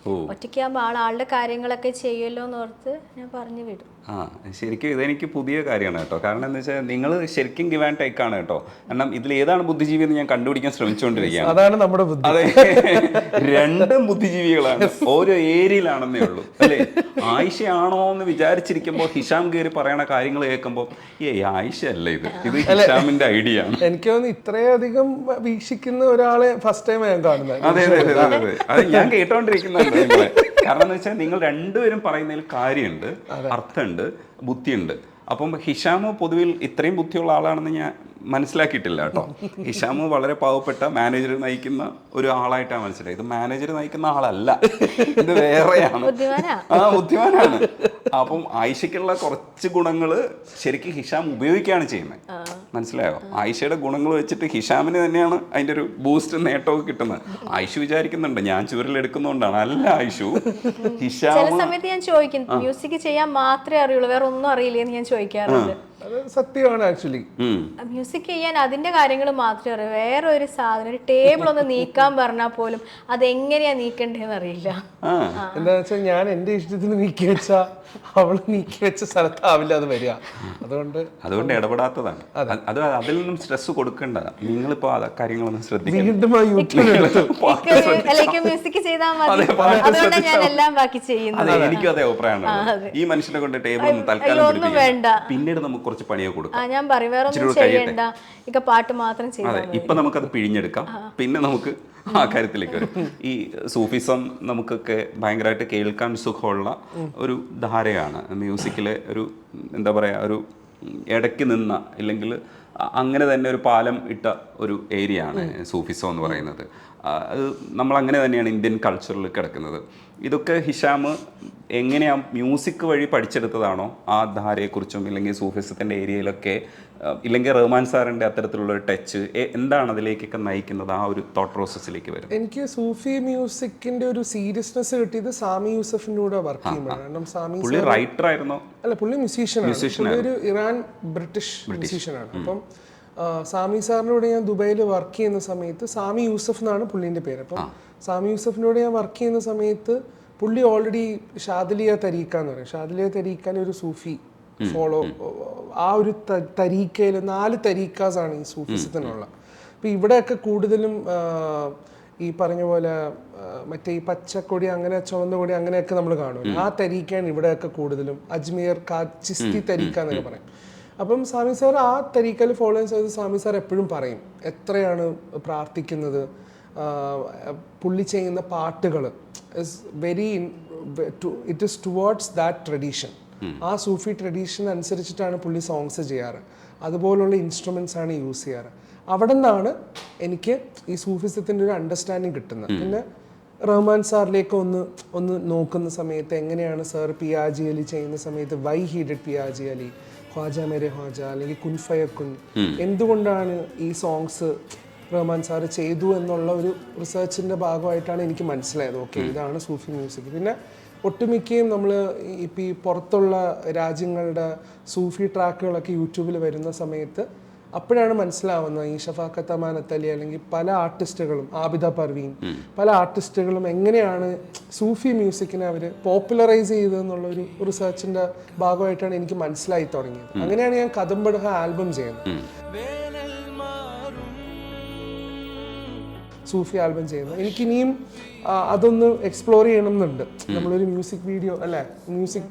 ഒറ്റയ്ക്കാകുമ്പോൾ ആളുടെ കാര്യങ്ങളൊക്കെ ചെയ്യുമല്ലോ എന്ന് ഓർത്ത് ഞാൻ പറഞ്ഞു വിടും. ശരിക്കും ഇതെനിക്ക് പുതിയ കാര്യമാണ് കേട്ടോ. കാരണം എന്താ വെച്ചാൽ നിങ്ങൾ ശരിക്കും ഗിവ് ആൻഡ് ടേക്ക് ആണ് കേട്ടോ. കാരണം ഇതിൽ ഏതാണ് ബുദ്ധിജീവി എന്ന് ഞാൻ കണ്ടുപിടിക്കാൻ ശ്രമിച്ചുകൊണ്ടിരിക്കുകയാണ്. അതാണ് നമ്മുടെ ബുദ്ധി. അതെ, രണ്ടും ബുദ്ധിജീവികളാണ്, ഓരോ ഏരിയയിലാണെന്നേ ഉള്ളൂ അല്ലേ. ആയിഷയാണോ എന്ന് വിചാരിച്ചിരിക്കുമ്പോൾ ഹിഷാം കയറി പറയണ കാര്യങ്ങൾ കേൾക്കുമ്പോൾ ആയിഷ അല്ല ഇത് ഹിഷാമിന്റെ ഐഡിയ ആണ്. എനിക്ക് തോന്നുന്നു ഇത്രയധികം വീക്ഷിക്കുന്ന ഒരാളെ ഫസ്റ്റ് ടൈം ഞാൻ കാണുന്നത്. അതെ അതെ അതെ അതെ, അത് ഞാൻ കേട്ടോണ്ടിരിക്കുന്നുണ്ട്. കാരണം എന്ന് വെച്ചാൽ നിങ്ങൾ രണ്ടുപേരും പറയുന്നതിൽ കാര്യമുണ്ട്, അർത്ഥമുണ്ട്, ബുദ്ധിയുണ്ട്. അപ്പം ഹിഷാമ് പൊതുവിൽ ഇത്രയും ബുദ്ധിയുള്ള ആളാണെന്ന് ഞാൻ മനസ്സിലാക്കിയിട്ടില്ല കേട്ടോ. ഹിഷാമ് വളരെ പാവപ്പെട്ട മാനേജർ നയിക്കുന്ന ഒരു ആളായിട്ടാണ് മനസ്സിലായത്. ഇത് മാനേജർ നയിക്കുന്ന ആളല്ല, ഇത് വേറെയാണ്. ബുദ്ധിമാനാണ്. അപ്പം ആയിഷയ്ക്കുള്ള കുറച്ച് ഗുണങ്ങള് ശരിക്കും ഹിഷാം ഉപയോഗിക്കുകയാണ് ചെയ്യുന്നത്. മനസ്സിലായോ? ആയിഷയുടെ ഗുണങ്ങൾ വെച്ചിട്ട് ഹിഷാമിന് തന്നെയാണ് അതിന്റെ ഒരു ബൂസ്റ്റ് നേട്ടമൊക്കെ കിട്ടുന്നത്. ആയിഷു വിചാരിക്കുന്നുണ്ട് ഞാൻ ചുവരിലെടുക്കുന്നോണ്ടാണ്. അല്ല ആയിഷു, ഹിഷാം ചില സമയത്ത് ഞാൻ ചോദിക്കും, മ്യൂസിക് ചെയ്യാൻ മാത്രമേ അറിയുള്ളൂ, വേറെ ഒന്നും അറിയില്ലേ എന്ന് ഞാൻ ചോദിക്കാറുണ്ട്. സത്യമാണ്. ആക്ച്വലി മ്യൂസിക് ചെയ്യാൻ അതിന്റെ കാര്യങ്ങൾ മാത്രമേ അറിയൂ. വേറെ ഒരു സാധനം, ഒരു ടേബിൾ ഒന്ന് നീക്കാൻ പറഞ്ഞാൽ പോലും അതെങ്ങനെയാ നീക്കണ്ടേന്ന് അറിയില്ല. എന്താ വെച്ചാൽ ഞാൻ എന്റെ ഇഷ്ടത്തിന് നീക്കി വെച്ചാ അവള് നീക്കി വെച്ച സ്ഥലത്താവില്ല അത് വരിക. അതുകൊണ്ട് ഇടപെടാത്തതാണ്. അത് അതിൽ നിന്നും സ്ട്രെസ് കൊടുക്കേണ്ട. നിങ്ങളിപ്പോ കാര്യങ്ങളൊന്നും ശ്രദ്ധിക്കും. വീണ്ടും ആ യൂട്യൂബിൽ മ്യൂസിക് ചെയ്താൽ മതി, അതുകൊണ്ടാണ് ഞാൻ എല്ലാം ബാക്കി ചെയ്യുന്നത്. എനിക്കും അതേ അഭിപ്രായമാണ്. ഈ മനുഷ്യനെ കൊണ്ട് ടേബിൾ ഒന്നും തൽക്കാലം വേണ്ട, പിന്നീട് നമുക്ക് കുറച്ച് പണിയൊക്കെ കൊടുക്കാം. ഞാൻ പറയും വേറെ ഒന്നും ചെയ്യണ്ട, ഇక പാട്ട് മാത്രം ചെയ്താൽ മതി. ഇപ്പൊ നമുക്കത് പിഴിഞ്ഞെടുക്കാം, പിന്നെ നമുക്ക് ആ കാര്യത്തിലേക്ക് വരും. ഈ സൂഫിസം നമുക്കൊക്കെ ഭയങ്കരമായിട്ട് കേൾക്കാൻ സുഖമുള്ള ഒരു ധാരയാണ്. മ്യൂസിക്കിലെ ഒരു എന്താ പറയുക, ഒരു ഇടയ്ക്ക് നിന്ന ഇല്ലെങ്കിൽ അങ്ങനെ തന്നെ ഒരു പാലം ഇട്ട ഒരു ഏരിയ ആണ് സൂഫിസം എന്ന് പറയുന്നത്. അത് നമ്മളങ്ങനെ തന്നെയാണ് ഇന്ത്യൻ കൾച്ചറിൽ കിടക്കുന്നത്. ഇതൊക്കെ ഹിഷാം എങ്ങനെയാണ് മ്യൂസിക് വഴി പഠിച്ചെടുത്തതാണോ ആ ധാരയെക്കുറിച്ചും ഇല്ലെങ്കിൽ സൂഫിസത്തിൻ്റെ ഏരിയയിലൊക്കെ, ഇല്ലെങ്കിൽ റഹ്മാൻ സാറിൻ്റെ അത്തരത്തിലുള്ള ഒരു ടച്ച് എന്താണ് അതിലേക്കൊക്കെ നയിക്കുന്നത്? ആ ഒരു തോട്ട് പ്രോസസ്സിലേക്ക് വരും. എനിക്ക് സൂഫി മ്യൂസിക്കിന്റെ ഒരു സീരിയസ്നെസ് കിട്ടിയത് സാമി യൂസഫിന്റെ കൂടെ വർക്ക് ചെയ്യുമ്പോഴാണ്. കാരണം സാമി പുള്ളി റൈറ്റർ ആയിരുന്നോ? അല്ല, പുള്ളി മ്യൂസീഷ്യനാണ്. ഒരു ഇറാൻ ബ്രിട്ടീഷ് മ്യൂസീഷ്യനാണ്. അപ്പം സാമി സാറിൻ്റെ കൂടെ ഞാൻ ദുബൈയിൽ വർക്ക് ചെയ്യുന്ന സമയത്ത്, സാമി യൂസഫ് എന്നാണ് പുള്ളീൻ്റെ പേര്. അപ്പം സാമി യൂസഫിൻ്റെ കൂടെ ഞാൻ വർക്ക് ചെയ്യുന്ന സമയത്ത് പുള്ളി ഓൾറെഡി ഷാദിലിയ തരീക്ക എന്ന് പറയും. ഷാദിലിയ തരീക്കയിൽ ഒരു സൂഫി ഫോളോ, ആ ഒരു തരീക്കയിൽ 4 തരീക്കാസാണ് ഈ സൂഫിസത്തിനുള്ള. അപ്പോൾ ഇവിടെയൊക്കെ കൂടുതലും ഈ പറഞ്ഞ പോലെ മറ്റേ ഈ പച്ചക്കൊടി അങ്ങനെ ചുവന്ന കൊടി അങ്ങനെയൊക്കെ നമ്മൾ കാണും. ആ തരീക്കയാണ് ഇവിടെയൊക്കെ കൂടുതലും. അജ്മീർ ചിസ്തി തരീക്ക എന്നൊക്കെ പറയും. അപ്പം സ്വാമി സാർ ആ തരീക്കയിൽ ഫോളോ ചെയ്ത് സ്വാമി സാർ എപ്പോഴും പറയും എത്രയാണ് പ്രാർത്ഥിക്കുന്നത്, പുള്ളി ചെയ്യുന്ന പാട്ടുകൾ is very it is towards that tradition. ആ സൂഫി ട്രഡീഷൻ അനുസരിച്ചിട്ടാണ് പുള്ളി സോങ്സ് ചെയ്യാറ്. അതുപോലുള്ള ഇൻസ്ട്രുമെൻസ് ആണ് യൂസ് ചെയ്യാറ്. അവിടെ നിന്നാണ് എനിക്ക് ഈ സൂഫിസത്തിൻ്റെ ഒരു അണ്ടർസ്റ്റാൻഡിങ് കിട്ടുന്നത്. പിന്നെ റഹ്മാൻ സാറിലേക്ക് ഒന്ന് നോക്കുന്ന സമയത്ത് എങ്ങനെയാണ് സാർ പിയാജി അലി ചെയ്യുന്ന സമയത്ത് why he did പിയാജി Ali, Khwaja മേരെ ഖ്വാജ അല്ലെങ്കിൽ കുൻ ഫയക്കുൻ, എന്തുകൊണ്ടാണ് ഈ സോങ്സ് റഹ്മാൻ സാർ ചെയ്തു എന്നുള്ള ഒരു റിസർച്ചിൻ്റെ ഭാഗമായിട്ടാണ് എനിക്ക് മനസ്സിലായത്. ഓക്കെ, ഇതാണ് സൂഫി മ്യൂസിക്. പിന്നെ ഒട്ടുമിക്കയും നമ്മൾ ഇപ്പം ഈ പുറത്തുള്ള രാജ്യങ്ങളുടെ സൂഫി ട്രാക്കുകളൊക്കെ യൂട്യൂബിൽ വരുന്ന സമയത്ത് അപ്പോഴാണ് മനസ്സിലാവുന്നത് ഈ ഷഫാഖത്ത് അമാനത്ത് അലി അല്ലെങ്കിൽ പല ആർട്ടിസ്റ്റുകളും, ആബിദ പർവീൻ, പല ആർട്ടിസ്റ്റുകളും എങ്ങനെയാണ് സൂഫി മ്യൂസിക്കിനെ അവർ പോപ്പുലറൈസ് ചെയ്തതെന്നുള്ളൊരു റിസർച്ചിൻ്റെ ഭാഗമായിട്ടാണ് എനിക്ക് മനസ്സിലായി തുടങ്ങിയത്. അങ്ങനെയാണ് ഞാൻ കദംബഡ്ഹ ആൽബം ചെയ്യുന്നത്. സൂഫി ആൽബം ചെയ്യുന്നത്. എനിക്കിനിയും അതൊന്ന് എക്സ്പ്ലോർ ചെയ്യണം എന്നുണ്ട്. നമ്മളൊരു മ്യൂസിക്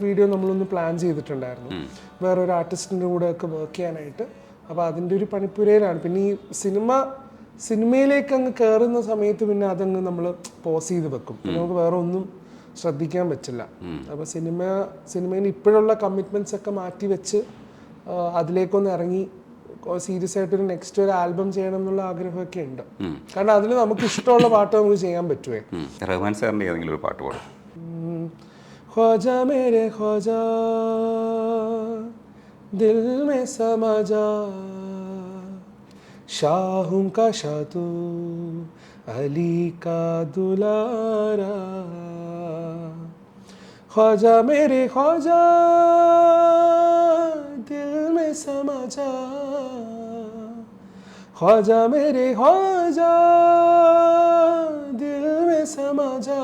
വീഡിയോ നമ്മളൊന്ന് പ്ലാൻ ചെയ്തിട്ടുണ്ടായിരുന്നു വേറൊരു ആർട്ടിസ്റ്റിൻ്റെ കൂടെ ഒക്കെ വർക്ക് ചെയ്യാനായിട്ട്. അപ്പോൾ അതിൻ്റെ ഒരു പണിപ്പുരയിലാണ്. പിന്നെ ഈ സിനിമയിലേക്ക് അങ്ങ് കയറുന്ന സമയത്ത് പിന്നെ അതങ്ങ് നമ്മൾ പോസ് ചെയ്ത് വെക്കും. നമുക്ക് വേറെ ഒന്നും ശ്രദ്ധിക്കാൻ പറ്റില്ല. അപ്പോൾ സിനിമയിൽ ഇപ്പോഴുള്ള കമ്മിറ്റ്മെൻറ്റ്സ് ഒക്കെ മാറ്റി വെച്ച് അതിലേക്കൊന്ന് ഇറങ്ങി സീരിയസ് ആയിട്ടൊരു നെക്സ്റ്റ് ഒരു ആൽബം ചെയ്യണം എന്നുള്ള ആഗ്രഹമൊക്കെ ഉണ്ട്. കാരണം അതിൽ നമുക്ക് ഇഷ്ടമുള്ള പാട്ട് നമുക്ക് ചെയ്യാൻ പറ്റുമേ. റഹ്മാൻ സാറിൻ്റെ ഏതെങ്കിലും ഒരു പാട്ട് പാടും. ഖ്വാജ മേരെ ഖ്വാജ ദിൽ മേ സമജാ शाहूं का शाह तू अली का दुलारा ख्वाजा मेरे ख्वाजा दिल में समा जा ख्वाजा मेरे ख्वाजा दिल में समा जा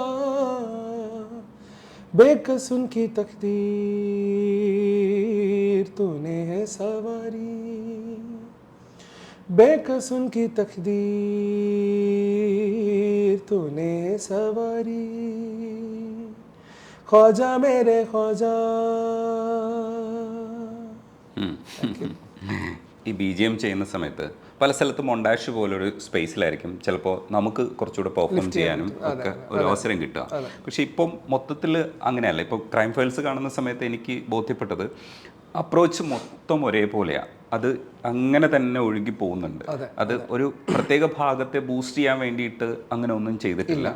बेकसूर की तकदीर तूने है सवारी बेकसूर की तकदीर तूने सवारी ख्वाजा मेरे ख्वाजा. ഈ BGM ചെയ്യുന്ന സമയത്ത് പല സ്ഥലത്തും മൊണ്ടാഷ് പോലൊരു സ്പേസിലായിരിക്കും ചിലപ്പോൾ നമുക്ക് കുറച്ചുകൂടെ പെർഫോം ചെയ്യാനും ഒക്കെ ഒരു അവസരം കിട്ടുക. പക്ഷെ ഇപ്പം മൊത്തത്തിൽ അങ്ങനെയല്ല. ഇപ്പോൾ ക്രൈം ഫയൽസ് കാണുന്ന സമയത്ത് എനിക്ക് ബോധ്യപ്പെട്ടത് അപ്രോച്ച് മൊത്തം ഒരേപോലെയാണ്. അത് അങ്ങനെ തന്നെ ഒഴുകി പോകുന്നുണ്ട്. അത് ഒരു പ്രത്യേക ഭാഗത്തെ ബൂസ്റ്റ് ചെയ്യാൻ വേണ്ടിയിട്ട് അങ്ങനെ ഒന്നും ചെയ്തിട്ടില്ല.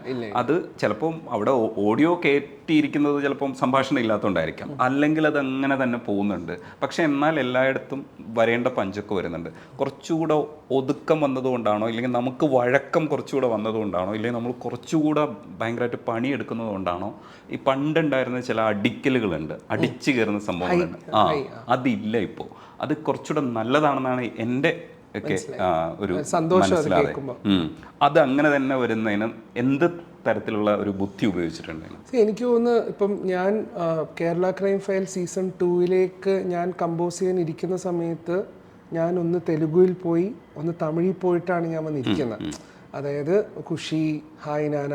അത് ചിലപ്പം അവിടെ ഓഡിയോ കയറ്റിയിരിക്കുന്നത് ചിലപ്പം സംഭാഷണം ഇല്ലാത്തതുകൊണ്ടായിരിക്കാം, അല്ലെങ്കിൽ അത് അങ്ങനെ തന്നെ പോകുന്നുണ്ട്. പക്ഷെ എന്നാൽ എല്ലായിടത്തും വരേണ്ട പഞ്ചൊക്കെ വരുന്നുണ്ട്. കുറച്ചുകൂടെ ഒതുക്കം വന്നതുകൊണ്ടാണോ, ഇല്ലെങ്കിൽ നമുക്ക് വഴക്കം കുറച്ചുകൂടെ വന്നതുകൊണ്ടാണോ, ഇല്ലെങ്കിൽ നമ്മൾ കുറച്ചുകൂടെ ഭയങ്കരമായിട്ട് പണിയെടുക്കുന്നത് കൊണ്ടാണോ ഈ പണ്ടുണ്ടായിരുന്ന ചില അടിക്കലുകളുണ്ട്, അടിച്ചു കയറുന്ന സംഭവങ്ങളുണ്ട്. അതില്ല ഇപ്പോൾ. അത് കുറച്ചുകൂടെ നല്ലതാണെന്നാണ് എൻ്റെ ഒക്കെ ഒരു മനസ്സിലാതെ. അത് അങ്ങനെ തന്നെ വരുന്നതിന് എന്ത് തരത്തിലുള്ള ഒരു ബുദ്ധി ഉപയോഗിച്ചിട്ടുണ്ടെങ്കിൽ എനിക്ക് തോന്നുന്നു. ഇപ്പം ഞാൻ കേരള ക്രൈം ഫയൽ സീസൺ 2 ഞാൻ കമ്പോസ് ചെയ്യാൻ ഇരിക്കുന്ന സമയത്ത് ഞാൻ ഒന്ന് തെലുഗുവിൽ പോയി, ഒന്ന് തമിഴിൽ പോയിട്ടാണ് ഞാൻ വന്നിരിക്കുന്നത്. അതായത് ഖുഷി, ഹായ് നാന,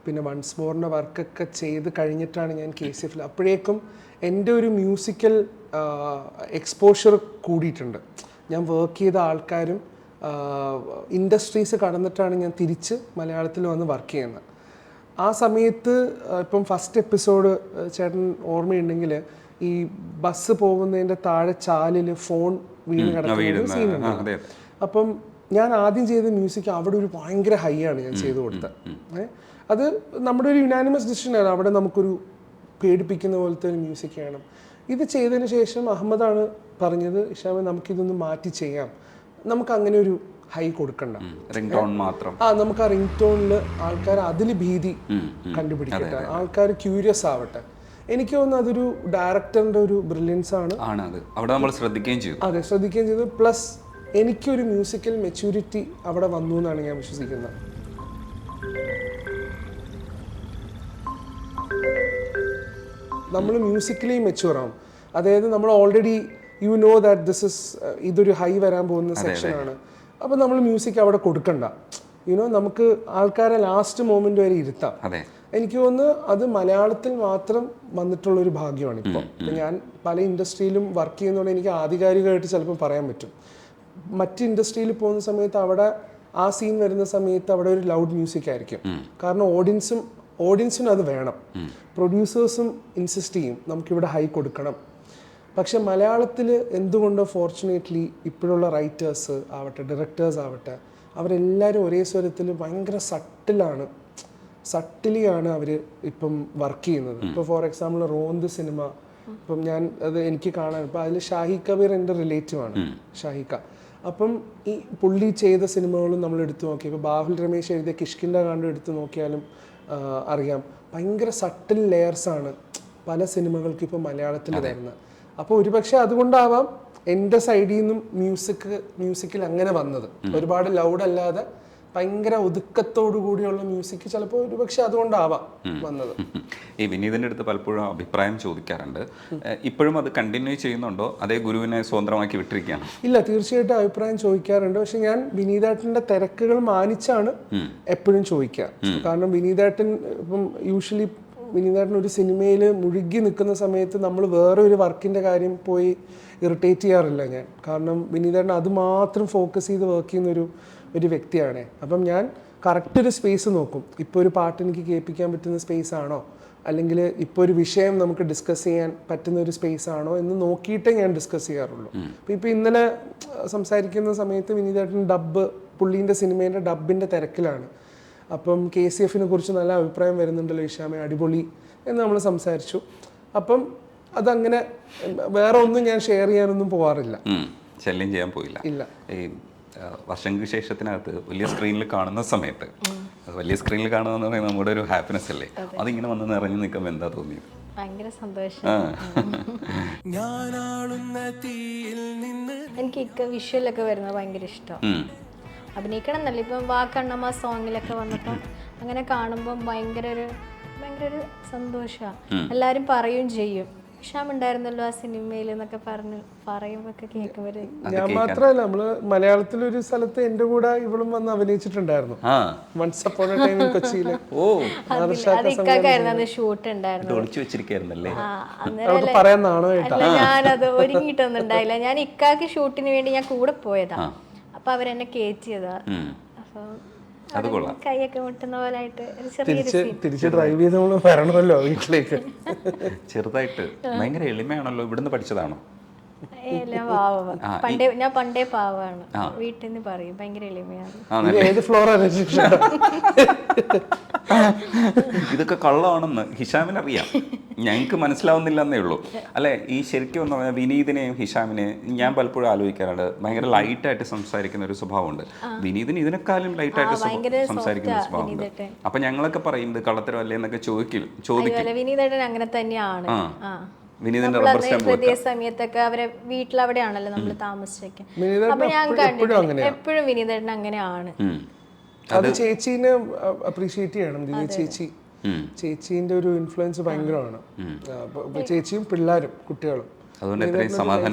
പിന്നെ വൺസ് മോറിൻ്റെ വർക്കൊക്കെ ചെയ്ത് കഴിഞ്ഞിട്ടാണ് ഞാൻ KCF. അപ്പോഴേക്കും എൻ്റെ ഒരു മ്യൂസിക്കൽ എക്സ്പോഷർ കൂടിയിട്ടുണ്ട്. ഞാൻ വർക്ക് ചെയ്ത ആൾക്കാരും ഇൻഡസ്ട്രീസ് കടന്നിട്ടാണ് ഞാൻ തിരിച്ച് മലയാളത്തിൽ വന്ന് വർക്ക് ചെയ്യുന്നത്. ആ സമയത്ത് ഇപ്പം ഫസ്റ്റ് എപ്പിസോഡ് ചേട്ടൻ ഓർമ്മയുണ്ടെങ്കിൽ ഈ ബസ് പോകുന്നതിൻ്റെ താഴെ ചാലിൽ ഫോൺ വീണ് കിടക്കുന്ന സീനുണ്ട്. അപ്പം ഞാൻ ആദ്യം ചെയ്ത മ്യൂസിക് അവിടെ ഒരു ഭയങ്കര ഹൈ ആണ് ഞാൻ ചെയ്തു കൊടുത്തത്. അത് നമ്മുടെ ഒരു യുനാനിമസ് ഡിസിഷനാണ്. അവിടെ നമുക്കൊരു പേടിപ്പിക്കുന്ന പോലത്തെ ഒരു മ്യൂസിക് വേണം. ഇത് ചെയ്തതിന് ശേഷം അഹമ്മദാണ് പറഞ്ഞത്, ഇഷാമെ നമുക്കിതൊന്ന് മാറ്റി ചെയ്യാം, നമുക്ക് അങ്ങനെ ഒരു ഹൈ കൊടുക്കണ്ട, നമുക്ക് ആ റിംഗ് ടോണിൽ ആൾക്കാർ അതിൽ ഭീതി കണ്ടുപിടിക്കട്ടെ, ആൾക്കാർ ക്യൂരിയസ് ആവട്ടെ. എനിക്ക് തോന്നുന്നു അതൊരു ഡയറക്ടറിന്റെ ഒരു ബ്രില്യൻസ് ആണ്. അവിടെ നമ്മൾ ശ്രദ്ധിക്കുകയും ചെയ്തു. അതെ, ശ്രദ്ധിക്കുകയും ചെയ്തു. പ്ലസ് എനിക്കൊരു മ്യൂസിക്കൽ മെച്യൂരിറ്റി അവിടെ വന്നു എന്നാണ് ഞാൻ വിശ്വസിക്കുന്നത്. നമ്മൾ മ്യൂസിക്കലി മെച്യൂർ ആവും. അതായത് നമ്മൾ ഓൾറെഡി യു നോ ദാറ്റ് ഇതൊരു ഹൈ വരാൻ പോകുന്ന സെക്ഷനാണ്. അപ്പോൾ നമ്മൾ മ്യൂസിക് അവിടെ കൊടുക്കണ്ട. നമുക്ക് ആൾക്കാരെ ലാസ്റ്റ് മൊമെന്റ് വരെ ഇരുത്താം. എനിക്ക് തോന്നുന്നു അത് മലയാളത്തിൽ മാത്രം വന്നിട്ടുള്ളൊരു ഭാഗ്യമാണ്. ഇപ്പോൾ ഞാൻ പല ഇൻഡസ്ട്രിയിലും വർക്ക് ചെയ്യുന്നതുകൊണ്ട് എനിക്ക് ആധികാരികമായിട്ട് ചിലപ്പോൾ പറയാൻ പറ്റും. മറ്റ് ഇൻഡസ്ട്രിയിൽ പോകുന്ന സമയത്ത് അവിടെ ആ സീൻ വരുന്ന സമയത്ത് അവിടെ ഒരു ലൗഡ് മ്യൂസിക് ആയിരിക്കും. കാരണം ഓഡിയൻസിന് അത് വേണം. പ്രൊഡ്യൂസേഴ്സും ഇൻസിസ്റ്റ് ചെയ്യും നമുക്കിവിടെ ഹൈ കൊടുക്കണം. പക്ഷെ മലയാളത്തിൽ എന്തുകൊണ്ടോ ഫോർച്ചുനേറ്റ്ലി ഇപ്പോഴുള്ള റൈറ്റേഴ്സ് ആവട്ടെ, ഡയറക്ടേഴ്സ് ആവട്ടെ, അവരെല്ലാവരും ഒരേ സ്വരത്തിൽ ഭയങ്കര സട്ടിലിയാണ് അവർ ഇപ്പം വർക്ക് ചെയ്യുന്നത്. ഇപ്പോൾ ഫോർ എക്സാമ്പിൾ റോന്ത് സിനിമ, ഇപ്പം അത് എനിക്ക് കാണാൻ, ഇപ്പം അതിൽ ഷാഹി കബീർ എൻ്റെ റിലേറ്റീവാണ്, ഷാഹിക്ക. അപ്പം ഈ പുള്ളി ചെയ്ത സിനിമകളും നമ്മൾ എടുത്തു നോക്കി, ഇപ്പോൾ ബാഹുൽ രമേശ് എഴുതിയ കിഷ്കിന്ദ കാണ്ഡം എടുത്തു നോക്കിയാലും അറിയാം, ഭയങ്കര സട്ടിൽ ലെയേഴ്സാണ് പല സിനിമകൾക്ക് ഇപ്പോൾ മലയാളത്തിൽ വരുന്നത്. അപ്പോൾ ഒരുപക്ഷെ അതുകൊണ്ടാവാം എൻ്റെ സൈഡിൽ നിന്നും മ്യൂസിക്കിൽ അങ്ങനെ വന്നത്. ഒരുപാട് ലൗഡ് അല്ലാതെ ഭയങ്കര ഒതുക്കത്തോടു കൂടിയുള്ള മ്യൂസിക് ചിലപ്പോൾ ഒരുപക്ഷെ അതുകൊണ്ടാവാം വന്നത്. ഈ വിനീതിൻ്റെ അടുത്ത് പലപ്പോഴും അഭിപ്രായം ചോദിക്കാറുണ്ട്. ഇപ്പോഴും അത് കണ്ടിന്യൂ ചെയ്യുന്നുണ്ടോ അതേ ഗുരുവിനെ സ്വതന്ത്രമാക്കി വിട്ടിരിക്കുകയാണ്? ഇല്ല, തീർച്ചയായിട്ടും അഭിപ്രായം ചോദിക്കാറുണ്ട്. പക്ഷെ ഞാൻ വിനീതേട്ടൻ്റെ തിരക്കുകൾ മാനിച്ചാണ് എപ്പോഴും ചോദിക്കുക. കാരണം വിനീതേട്ടൻ ഇപ്പം യൂഷ്വലി വിനീതേട്ടൻ ഒരു സിനിമയിൽ മുഴുകി നിൽക്കുന്ന സമയത്ത് നമ്മൾ വേറെ ഒരു വർക്കിൻ്റെ കാര്യം പോയി ഇറിറ്റേറ്റ് ചെയ്യാറില്ല ഞാൻ. കാരണം വിനീതേട്ടൻ അത് മാത്രം ഫോക്കസ് ചെയ്ത് വർക്ക് ചെയ്യുന്ന ഒരു വ്യക്തിയാണ്. അപ്പം ഞാൻ കറക്റ്റ് ഒരു സ്പേസ് നോക്കും. ഇപ്പോൾ ഒരു പാട്ട് എനിക്ക് കേൾപ്പിക്കാൻ പറ്റുന്ന സ്പേസ് ആണോ, അല്ലെങ്കിൽ ഇപ്പോൾ ഒരു വിഷയം നമുക്ക് ഡിസ്കസ് ചെയ്യാൻ പറ്റുന്ന ഒരു സ്പേസ് ആണോ എന്ന് നോക്കിയിട്ടേ ഞാൻ ഡിസ്കസ് ചെയ്യാറുള്ളൂ. ഇപ്പോൾ ഇന്നലെ സംസാരിക്കുന്ന സമയത്ത് വിനീതേട്ടൻ പുള്ളീൻ്റെ സിനിമേൻ്റെ ഡബിൻ്റെ തിരക്കിലാണ്. അപ്പം KCF കുറിച്ച് നല്ല അഭിപ്രായം വരുന്നുണ്ടല്ലോ ഇഷാമേ, അടിപൊളി എന്ന് നമ്മൾ സംസാരിച്ചു. അപ്പം അതങ്ങനെ വേറെ ഒന്നും ഞാൻ ഷെയർ ചെയ്യാനൊന്നും പോവാറില്ല, ശല്യം ചെയ്യാൻ പോയില്ല. ഇല്ല. ഈ വർഷങ്ങൾക്ക് ശേഷത്തിനകത്ത് വലിയ സ്ക്രീനിൽ കാണുന്ന സമയത്ത്, വലിയ സ്ക്രീനിൽ കാണുക എന്ന് പറയുന്നത് നമ്മുടെ ഒരു ഹാപ്പിനെസ് അല്ലേ, അതിങ്ങനെ വന്ന് നിറഞ്ഞു നിൽക്കുമ്പോൾ എന്താ തോന്നിയത്? ഭയങ്കര സന്തോഷം. എനിക്ക് വിഷ്വലൊക്കെ വരുന്നത് ഭയങ്കര ഇഷ്ടമാണ്. അഭിനയിക്കണം എന്നല്ല, ഇപ്പം വാ കണ്ണമ്മ സോങ്ങിലൊക്കെ വന്നപ്പോൾ അങ്ങനെ കാണുമ്പോൾ ഭയങ്കര ഒരു സന്തോഷമാണ്. എല്ലാവരും പറയുകയും ചെയ്യും, ഹിഷാം ഉണ്ടായിരുന്നല്ലോ ആ സിനിമയിൽ എന്നൊക്കെ പറയുമ്പോൾ കേൾക്കുമ്പോൾ. ഞാൻ മാത്രമല്ല, നമ്മള് മലയാളത്തിലൊരു സ്ഥലത്ത് എൻ്റെ കൂടെ ഇവളും വന്ന് അഭിനയിച്ചിട്ടുണ്ടായിരുന്നു. Once upon A time in കൊച്ചിയില്. ഷൂട്ട് ഉണ്ടായിരുന്നു. പറയാൻ നാണോ കേട്ടോ. ഞാനത് ഒരുങ്ങിയിട്ടൊന്നും ഉണ്ടായില്ല. ഞാൻ ഇക്കാക്ക് ഷൂട്ടിന് വേണ്ടി ഞാൻ കൂടെ പോയതാ. അപ്പൊ അവരെന്നെ കയറ്റിയതാ. അപ്പൊ കൈയൊക്കെ മുട്ടുന്ന പോലെ ആയിട്ട് തിരിച്ച് ഡ്രൈവ് ചെയ്ത് നമ്മള് വരണമല്ലോ വീട്ടിലേക്ക്. ചെറുതായിട്ട് ഭയങ്കര എളിമയാണല്ലോ. ഇവിടുന്ന് പഠിച്ചതാണോ? ഞാൻ പണ്ടേ പാവാണ്. വീട്ടിൽ നിന്ന് പറയും ഭയങ്കര എളിമയാണ്. ഏത് ഫ്ലോറാണ്? ഇതൊക്കെ കള്ളമാണെന്ന് ഹിഷാമിന് അറിയാം, ഞങ്ങൾക്ക് മനസ്സിലാവുന്നില്ല എന്നേ ഉള്ളൂ അല്ലെ. ഈ ശരിക്കും എന്ന് പറഞ്ഞാൽ വിനീതിനെയും ഹിഷാമിനെയും ഞാൻ പലപ്പോഴും ആലോചിക്കാറുണ്ട്. ഭയങ്കര ലൈറ്റായിട്ട് സംസാരിക്കുന്ന ഒരു സ്വഭാവമുണ്ട്. വിനീതിന് ഇതിനേക്കാളും ലൈറ്റായിട്ട് സംസാരിക്കുന്ന സ്വഭാവമുണ്ട്. അപ്പൊ ഞങ്ങളൊക്കെ പറയും ഇത് കള്ളത്തരം അല്ലേ എന്നൊക്കെ ചോദിക്കും. വിനീതേട്ടൻ അങ്ങനെ തന്നെയാണ്. ഹൃദയ സമയത്തൊക്കെ അവരെ വീട്ടിലവിടെയാണല്ലോ നമ്മൾ താമസിച്ചേക്കാൻ. അപ്പൊ ഞാൻ കണ്ടിട്ടുണ്ട് എപ്പോഴും വിനീതേട്ടൻ അങ്ങനെയാണ്. അത് ചേച്ചീനെ അപ്രീഷിയേറ്റ് ചെയ്യണം. ചേച്ചീന്റെ ഒരു ഇൻഫ്ലുവൻസ് ഭയങ്കരമാണ്. ചേച്ചിയും പിള്ളേരും കുട്ടികളും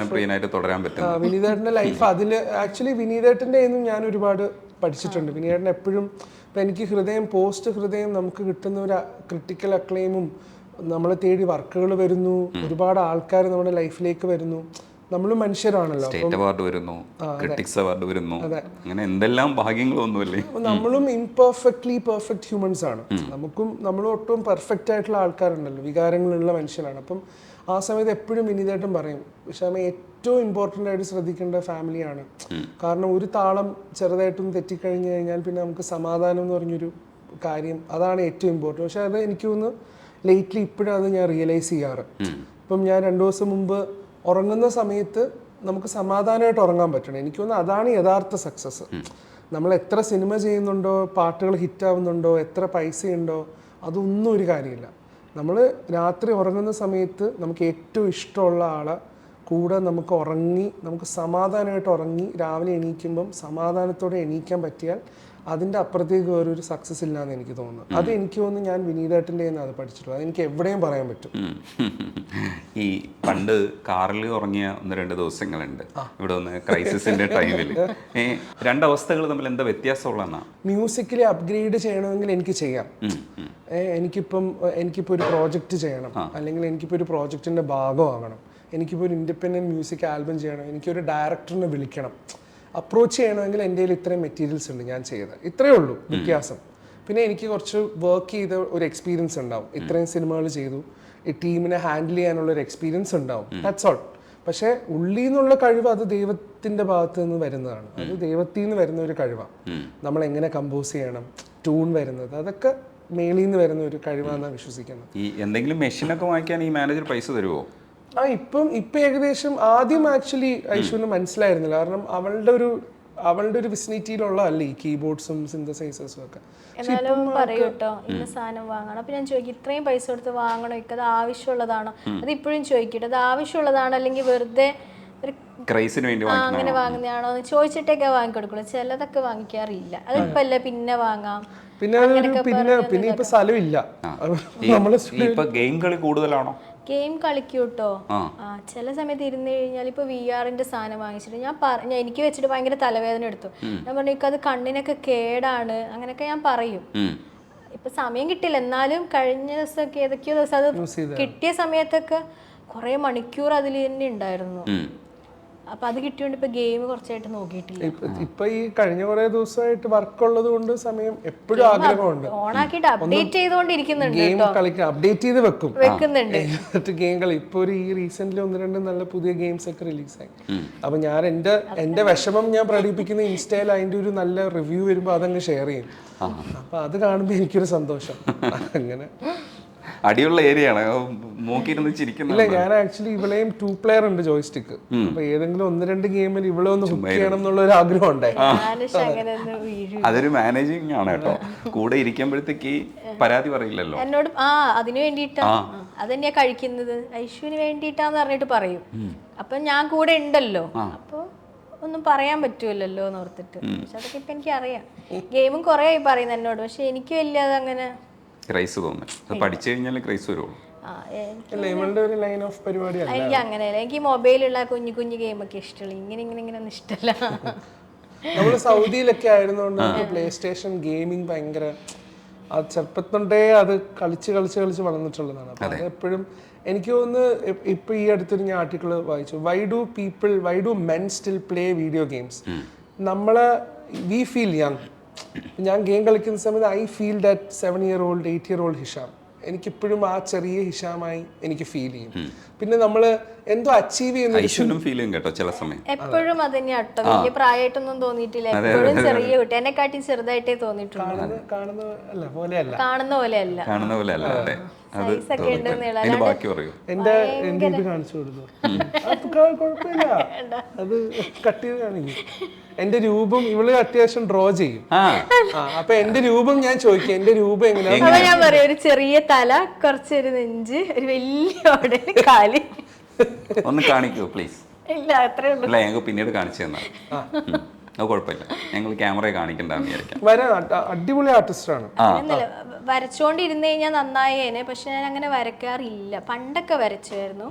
വിനീതേട്ടന്റെ ലൈഫ് അതില് ആക്ച്വലി വിനീതേട്ടന്റെ ഞാൻ ഒരുപാട് പഠിച്ചിട്ടുണ്ട്. വിനീതേട്ടൻ എപ്പോഴും ഇപ്പൊ എനിക്ക് ഹൃദയം നമുക്ക് കിട്ടുന്ന ഒരു ക്രിട്ടിക്കൽ അക്ലെയിമും നമ്മളെ തേടി വർക്കുകൾ വരുന്നു, ഒരുപാട് ആൾക്കാർ നമ്മുടെ ലൈഫിലേക്ക് വരുന്നു. നമ്മൾ മനുഷ്യരാണല്ലോ, അങ്ങനെ എന്തെല്ലാം ഭാഗ്യങ്ങളൊന്നുമല്ലേ. നമ്മളും പെർഫെക്റ്റ് ഹ്യൂമൻസ് ആണ്. നമ്മളും ഒട്ടും പെർഫെക്റ്റ് ആയിട്ടുള്ള ആൾക്കാരുണ്ടല്ലോ, വികാരങ്ങളുള്ള മനുഷ്യരാണ്. അപ്പം ആ സമയത്ത് എപ്പോഴും വിനീതേട്ടൻ പറയും, പക്ഷേ ഏറ്റവും ഇമ്പോർട്ടൻ്റ് ആയിട്ട് ശ്രദ്ധിക്കേണ്ട ഫാമിലിയാണ്. കാരണം ഒരു താളം ചെറുതായിട്ടൊന്ന് തെറ്റിക്കഴിഞ്ഞു കഴിഞ്ഞാൽ പിന്നെ നമുക്ക് സമാധാനം എന്ന് പറഞ്ഞൊരു കാര്യം, അതാണ് ഏറ്റവും ഇമ്പോർട്ടൻറ്റ്. പക്ഷെ അത് എനിക്ക് തോന്നുന്നു ലേറ്റ്ലി ഇപ്പോഴും അത് ഞാൻ റിയലൈസ് ചെയ്യാറ്. ഇപ്പം ഞാൻ 2 ദിവസം മുമ്പ് ഉറങ്ങുന്ന സമയത്ത് നമുക്ക് സമാധാനമായിട്ട് ഉറങ്ങാൻ പറ്റണം. എനിക്ക് തോന്നുന്നു അതാണ് യഥാർത്ഥ സക്സസ്. നമ്മൾ എത്ര സിനിമ ചെയ്യുന്നുണ്ടോ, പാട്ടുകൾ ഹിറ്റാവുന്നുണ്ടോ, എത്ര പൈസയുണ്ടോ, അതൊന്നും ഒരു കാര്യമില്ല. നമ്മൾ രാത്രി ഉറങ്ങുന്ന സമയത്ത് നമുക്ക് ഏറ്റവും ഇഷ്ടമുള്ള ആളെ കൂടെ നമുക്ക് സമാധാനമായിട്ട് ഉറങ്ങി രാവിലെ എണീക്കുമ്പം സമാധാനത്തോടെ എണീക്കാൻ പറ്റിയാൽ അതിൻ്റെ അപ്പുറത്തേക്ക് വേറൊരു സക്സസ് ഇല്ലാന്ന് എനിക്ക് തോന്നുന്നു. അത് എനിക്ക് തോന്നുന്നു ഞാൻ വിനീതേട്ടൻ്റെ അത് പഠിച്ചിട്ടുള്ളത്. അതെനിക്ക് എവിടെയും പറയാൻ പറ്റും. ഈ പണ്ട് കാറിൽ ഉറങ്ങിയ 1-2 ദിവസങ്ങളുണ്ട് ഇവിടെ ഒന്ന് ക്രൈസിസിന്റെ ടൈമിൽ. 2 അവസ്ഥകൾ തമ്മിൽ എന്താ വ്യത്യാസമുള്ളതെന്നാ? മ്യൂസിക്കലി അപ്ഗ്രേഡ് ചെയ്യണമെങ്കിൽ എനിക്ക് ചെയ്യാം. എനിക്കിപ്പോൾ ഒരു പ്രോജക്റ്റ് ചെയ്യണം, അല്ലെങ്കിൽ എനിക്കിപ്പോൾ ഒരു പ്രോജക്റ്റിൻ്റെ ഭാഗമാകണം, എനിക്കിപ്പോൾ ഒരു ഇൻഡിപെൻഡൻറ്റ് മ്യൂസിക് ആൽബം ചെയ്യണം, എനിക്കൊരു ഡയറക്ടറിനെ വിളിക്കണം, അപ്രോച്ച് ചെയ്യണമെങ്കിൽ എൻ്റെ കയ്യിൽ ഇത്രയും മെറ്റീരിയൽസ് ഉണ്ട്, ഞാൻ ചെയ്തത് ഇത്രയേ ഉള്ളൂ വ്യത്യാസം. പിന്നെ എനിക്ക് കുറച്ച് വർക്ക് ചെയ്ത ഒരു എക്സ്പീരിയൻസ് ഉണ്ടാവും, ഇത്രയും സിനിമകൾ ചെയ്തു, ഈ ടീമിനെ ഹാൻഡിൽ ചെയ്യാനുള്ളൊരു എക്സ്പീരിയൻസ് ഉണ്ടാവും, ദാറ്റ്സ് ഓൾ. പക്ഷേ ഉള്ളിൽ നിന്നുള്ള കഴിവ് അത് ദൈവത്തിൻ്റെ ഭാഗത്ത് നിന്ന് വരുന്നതാണ്. അത് ദൈവത്തിൽ നിന്ന് വരുന്ന ഒരു കഴിവാണ്. നമ്മൾ എങ്ങനെ കമ്പോസ് ചെയ്യണം, ട്യൂൺ വരുന്നത്, അതൊക്കെ മേളിൽ നിന്ന് വരുന്ന ഒരു കഴിവാണെന്നാണ് വിശ്വസിക്കുന്നത്. ഈ എന്തെങ്കിലും മെഷീനൊക്കെ വാങ്ങിക്കാൻ ഈ മാനേജർ പൈസ തരുമോ? ഇപ്പം ഏകദേശം ആദ്യം ആക്ച്വലി ഐശ്വര്യന് മനസ്സിലായിരുന്നില്ല. കാരണം അവളുടെ ഒരു വിസിനിറ്റിയിലുള്ള അല്ലേ ഈ കീബോർഡ്സും സിന്തസൈസേഴ്സും ഒക്കെ. എന്നാലും പറയൂട്ടോ ഇന്ന സാധനം വാങ്ങണം. അപ്പൊ ഞാൻ ചോദിക്കും ഇത്രയും പൈസ കൊടുത്ത് വാങ്ങണോ, അത് ആവശ്യമുള്ളതാണോ? അത് ഇപ്പോഴും ചോദിക്കട്ടെ, അത് ആവശ്യമുള്ളതാണോ അല്ലെങ്കിൽ വെറുതെ ഒരു ക്രൈസിന് വേണ്ടി അങ്ങനെ വാങ്ങുന്നതാണോ എന്ന് ചോദിച്ചിട്ടൊക്കെ വാങ്ങിക്കൊടുക്കുള്ളൂ. ചിലതൊക്കെ വാങ്ങിക്കാറില്ല. അതിപ്പോ അല്ല പിന്നെ വാങ്ങാം. പിന്നെ ഇപ്പൊ സ്ഥലമില്ല. ഇപ്പൊ ഗെയിം കളി കൂടുതലാണോ? ഗെയിം കളിക്കൂട്ടോ. ചില സമയത്ത് ഇരുന്ന് കഴിഞ്ഞാൽ ഇപ്പൊ VR-ന്റെ സാധനം വാങ്ങിച്ചിട്ട് ഞാൻ എനിക്ക് വെച്ചിട്ട് ഭയങ്കര തലവേദന എടുത്തു. ഞാൻ പറഞ്ഞു അത് കണ്ണിനൊക്കെ കേടാണ് അങ്ങനെയൊക്കെ ഞാൻ പറയും. ഇപ്പൊ സമയം കിട്ടില്ല. എന്നാലും കഴിഞ്ഞ ദിവസമൊക്കെ ഏതൊക്കെയോ ദിവസം അത് കിട്ടിയ സമയത്തൊക്കെ കുറെ മണിക്കൂർ അതിൽ തന്നെ ഉണ്ടായിരുന്നു. അപ്പൊ അത് കിട്ടിയോണ്ട് ഇപ്പൊ ഗെയിം കുറച്ചായിട്ട് നോക്കിയിട്ടില്ല. ഇപ്പൊ ഈ കഴിഞ്ഞ കുറെ ദിവസമായിട്ട് വർക്ക് ഉള്ളത് കൊണ്ട് സമയം എപ്പോഴും ആഗ്രഹമുണ്ട്. ഓണാക്കിയിട്ട് അപ്ഡേറ്റ് ചെയ്തോണ്ടിരിക്കുന്നുണ്ട്. ഗെയിം കളിക്കാൻ അപ്ഡേറ്റ് ചെയ്ത് വെക്കുന്നുണ്ട് ഗെയിം കളി. ഇപ്പൊ ഈ റീസെന്റ് 1-2 നല്ല പുതിയ ഗെയിംസ് ഒക്കെ റിലീസായി. അപ്പൊ ഞാൻ എന്റെ വിഷമം ഞാൻ പ്രകടിപ്പിക്കുന്ന ഇൻസ്റ്റയിൽ അതിന്റെ ഒരു നല്ല റിവ്യൂ വരുമ്പോ അതങ്ങ് ഷെയർ ചെയ്യും. അപ്പൊ അത് കാണുമ്പോ എനിക്കൊരു സന്തോഷം. അങ്ങനെ അടിയുള്ള ഏരിയയാണ് നോക്കിയിരുന്ന് ചിരിക്കുന്നത്. ഇല്ല, ഞാൻ ആക്ച്വലി ഇവളെയും 2 player ഉണ്ട് ജോയ്സ്റ്റിക്ക്. അപ്പൊ ഏതെങ്കിലും 1-2 ഗെയിമിൽ ഇവളെ ഒന്ന് ഹുക്ക് ചെയ്യണം എന്നുള്ള ഒരു ആഗ്രഹം ഉണ്ടായി. അതൊരു മാനേജിങ് ആണ് കേട്ടോ. കൂടെ ഇരിക്കുമ്പോഴത്തേക്ക് പരാതി പറയില്ലല്ലോ എന്നോട്. അതിനു വേണ്ടിട്ടാ അതന്നെയാ കഴിക്കുന്നത്, ഐശുവിന് വേണ്ടിട്ടാന്ന് പറഞ്ഞിട്ട് പറയും. അപ്പൊ ഞാൻ കൂടെ ഉണ്ടല്ലോ, അപ്പൊ ഒന്നും പറയാൻ പറ്റൂലല്ലോ എന്ന് ഓർത്തിട്ട്. പക്ഷെ അതൊക്കെ ഇപ്പൊ എനിക്ക് അറിയാം. ഗെയിമും കുറെ ആയി പറയുന്നത് എന്നോട്. പക്ഷെ എനിക്ക് വലിയ അതങ്ങനെ ക്രൈസ് തോന്നുന്നു. അത് പഠിച്ചു കഴിഞ്ഞാൽ ക്രൈസ് വരുള്ളൂ. എനിക്ക് അങ്ങനെയല്ല. എനിക്ക് മൊബൈലുള്ള കുഞ്ഞു കുഞ്ഞു ഗെയിമൊക്കെ ഇഷ്ടമുള്ളൂ. ഇങ്ങനെ ഒന്നും ഇഷ്ടമല്ല. നമ്മള് സൗദിയിലൊക്കെ ആയിരുന്നോണ്ട് പ്ലേ സ്റ്റേഷൻ ഗെയിമിംഗ് ഭയങ്കര അത് ചെറുപ്പത്തോണ്ടേ അത് കളിച്ച് വളർന്നിട്ടുള്ളതാണ്. അപ്പൊ അത് എപ്പോഴും എനിക്ക് തോന്നുന്നു. ഇപ്പൊ ഈ അടുത്തൊരു ഞാൻ ആർട്ടിക്കിൾ വായിച്ചു, why do men still play video games. നമ്മളെ വി ഫീൽ യങ്. ഞാൻ ഗെയിം കളിക്കുന്ന സമയത്ത് I feel that 7-year-old 8-year-old Hisham. എനിക്കിപ്പോഴും ആ ചെറിയ ഹിഷാമായി എനിക്ക് ഫീൽ ചെയ്യും. പിന്നെ നമ്മള് എന്തോ അച്ചീവ് ചെയ്യുന്ന ഫീൽ ചെയ്യും കേട്ടോ ചില സമയം. എപ്പോഴും അത് തന്നെയാട്ടോ. വലിയ പ്രായമായിട്ടൊന്നും തോന്നിയിട്ടില്ല. എപ്പോഴും ചെറിയ കുട്ടി, എന്നെക്കാട്ടി ചെറുതായിട്ടേ തോന്നിയിട്ടുള്ളൂ. കാണുന്ന പോലെയല്ല. എന്റെ ഇത് കാണിച്ചു കൊടുത്തു. കുഴപ്പമില്ല, അത് കട്ട് ചെയ്ത് കാണിക്കും. എന്റെ രൂപം ഇവള് അത്യാവശ്യം ഡ്രോ ചെയ്യും. അപ്പൊ എന്റെ രൂപം ഞാൻ ചോദിക്കും, എന്റെ രൂപം എങ്ങനെയാ? ഞാൻ പറയാം, ഒരു ചെറിയ തല, കുറച്ചൊരു നെഞ്ച്, ഒരു വലിയ കാല്. ഒന്ന് കാണിക്കൂ പ്ലീസ്. ഇല്ല, അത്രേ ഉള്ളൂ. അല്ല, ഞങ്ങൾക്ക് പിന്നീട് കാണിച്ചു തന്നാൽ അത് കുഴപ്പമില്ല. ഞങ്ങൾ ക്യാമറ കാണിക്കണ്ടെന്ന് വിചാരിക്കാം. അടിപൊളി ആർട്ടിസ്റ്റാണ്. വരച്ചോണ്ടിരുന്നു കഴിഞ്ഞാൽ നന്നായേനെ. പക്ഷെ ഞാൻ അങ്ങനെ വരയ്ക്കാറില്ല. പണ്ടൊക്കെ വരച്ചായിരുന്നു,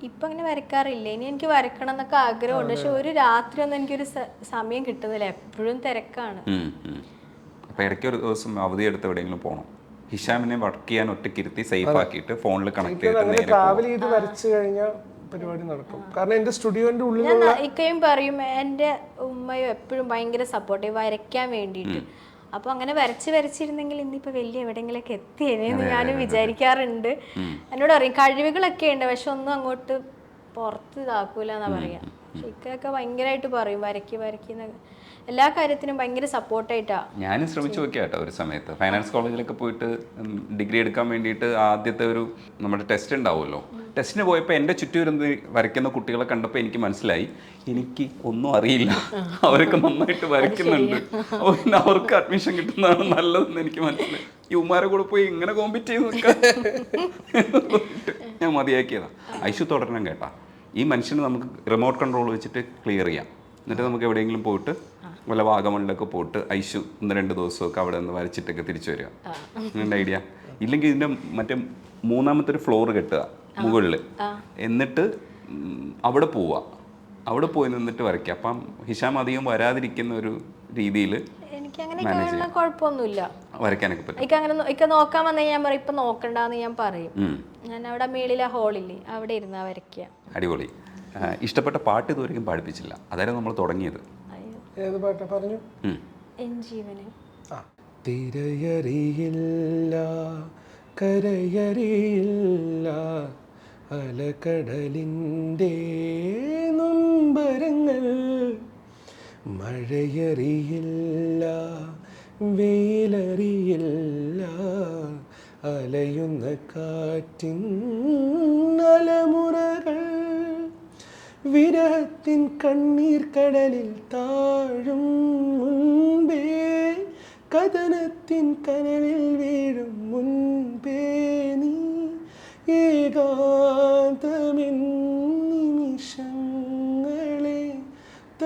ഇപ്പൊ അങ്ങനെ വരയ്ക്കാറില്ല. ഇനി എനിക്ക് വരക്കണം എന്നൊക്കെ ആഗ്രഹമുണ്ട്. പക്ഷെ ഒരു രാത്രി ഒന്നും എനിക്കൊരു സമയം കിട്ടുന്നില്ല. എപ്പോഴും തിരക്കാണ്. അപ്പൊ ഇടയ്ക്ക് ഒരു ദിവസം അവധി എടുത്ത് എവിടെയെങ്കിലും പോകണം. ഹിഷാമിനെ വർക്ക് ചെയ്യാൻ ഒറ്റയ്ക്കിരുത്തി സേഫ് ആക്കിയിട്ട് ഫോണിൽ കണക്ട് ചെയ്ത് ട്രാവൽ ചെയ്ത് വരച്ചു കഴിഞ്ഞാൽ പരിപാടി നടക്കും. കാരണം എന്റെ സ്റ്റുഡിയോന്റെ ഉള്ളിൽ ഇക്കയും പറയും, എന്റെ ഉമ്മയും എപ്പോഴും ഭയങ്കര സപ്പോർട്ടീവ് വരയ്ക്കാൻ വേണ്ടിയിട്ട്. അപ്പൊ അങ്ങനെ വരച്ചിരുന്നെങ്കിൽ ഇന്നിപ്പോ വലിയ എവിടെയെങ്കിലൊക്കെ എത്തിയെന്ന് ഞാനും വിചാരിക്കാറുണ്ട്. എന്നോട് പറയും കഴിവുകളൊക്കെ ഉണ്ട്, പക്ഷെ ഒന്നും അങ്ങോട്ട് പുറത്ത് ഇതാക്കൂല എന്നാ പറയാ. പക്ഷെ ഇക്കൊക്കെ ഭയങ്കരമായിട്ട് പറയും വരയ്ക്കുന്ന എല്ലാ കാര്യത്തിനും ഭയങ്കര സപ്പോർട്ടായിട്ടാ. ഞാനും ശ്രമിച്ചു നോക്കിയാ കേട്ടോ. ഒരു സമയത്ത് ഫൈനാൻസ് കോളേജിലൊക്കെ പോയിട്ട് ഡിഗ്രി എടുക്കാൻ വേണ്ടിയിട്ട് ആദ്യത്തെ ഒരു നമ്മുടെ ടെസ്റ്റ് ഉണ്ടാവുമല്ലോ. ടെസ്റ്റിന് പോയപ്പോൾ എൻ്റെ ചുറ്റും വരയ്ക്കുന്ന കുട്ടികളെ കണ്ടപ്പോൾ എനിക്ക് മനസ്സിലായി എനിക്ക് ഒന്നും അറിയില്ല, അവരൊക്കെ നന്നായിട്ട് വരയ്ക്കുന്നുണ്ട്. അപ്പോൾ പിന്നെ അവർക്ക് അഡ്മിഷൻ കിട്ടുന്നതാണ് നല്ലതെന്ന് എനിക്ക് മനസ്സിലായി. ഈ ഉമ്മാരെ കൂടെ പോയി ഇങ്ങനെ കോമ്പറ്റ് ചെയ്ത് നിൽക്കാൻ ഞാൻ മതിയാക്കിയതാണ്. ഐശു തുടരണം കേട്ടാ. ഈ മനുഷ്യന് നമുക്ക് റിമോട്ട് കൺട്രോൾ വെച്ചിട്ട് ക്ലിയർ ചെയ്യാം. എന്നിട്ട് നമുക്ക് എവിടെയെങ്കിലും പോയിട്ട് വല്ല വാഗമണിലൊക്കെ പോയിട്ട് ഐശു 1-2 ദിവസമൊക്കെ അവിടെ നിന്ന് വരച്ചിട്ടൊക്കെ തിരിച്ചു വരിക. നിങ്ങളുടെ ഐഡിയ ഇല്ലെങ്കിൽ ഇതിൻ്റെ മറ്റേ 3ാമത്തെ ഒരു ഫ്ലോർ കെട്ടുക മുകളിൽ, എന്നിട്ട് അവിടെ പോവുക. അവിടെ പോയി നിന്നിട്ട് വരയ്ക്കുക. അപ്പം ഹിഷാം അധികം വരാതിരിക്കുന്ന ഒരു രീതിയിൽ കുഴപ്പമൊന്നുമില്ല, വരയ്ക്കാനൊക്കെ പറ്റും. ഇക്ക നോക്കാൻ വന്നു ഞാൻ പറയും ഇപ്പൊ നോക്കണ്ടെന്ന് ഞാൻ പറയും. ഞാൻ അവിടെ മേളിലെ ഹോളില്ലേ അവിടെ ഇരുന്നാ വരയ്ക്കുക. അടിപൊളി. ഇഷ്ടപ്പെട്ട പാട്ട് ഇതുവരെയും പാടിപ്പിച്ചില്ല, അതായിരുന്നു നമ്മൾ തുടങ്ങിയത്. ഏത് പാട്ടാ പറഞ്ഞു? തിരയറിയില്ല കരയറിയില്ല അലകടലിൻ്റെ നൊമ്പരങ്ങൾ, മഴയറിയില്ല വെയിലറിയില്ല അലയുന്ന കാറ്റിൻ അലമുറകൾ, വിരഹത്തിൻ കണ്ണീർ കടലിൽ താഴും മുൻപേ കഥനത്തിൻ കനലിൽ വീഴും മുൻപേ നീ ഏകാന്തമെൻ നിമിഷം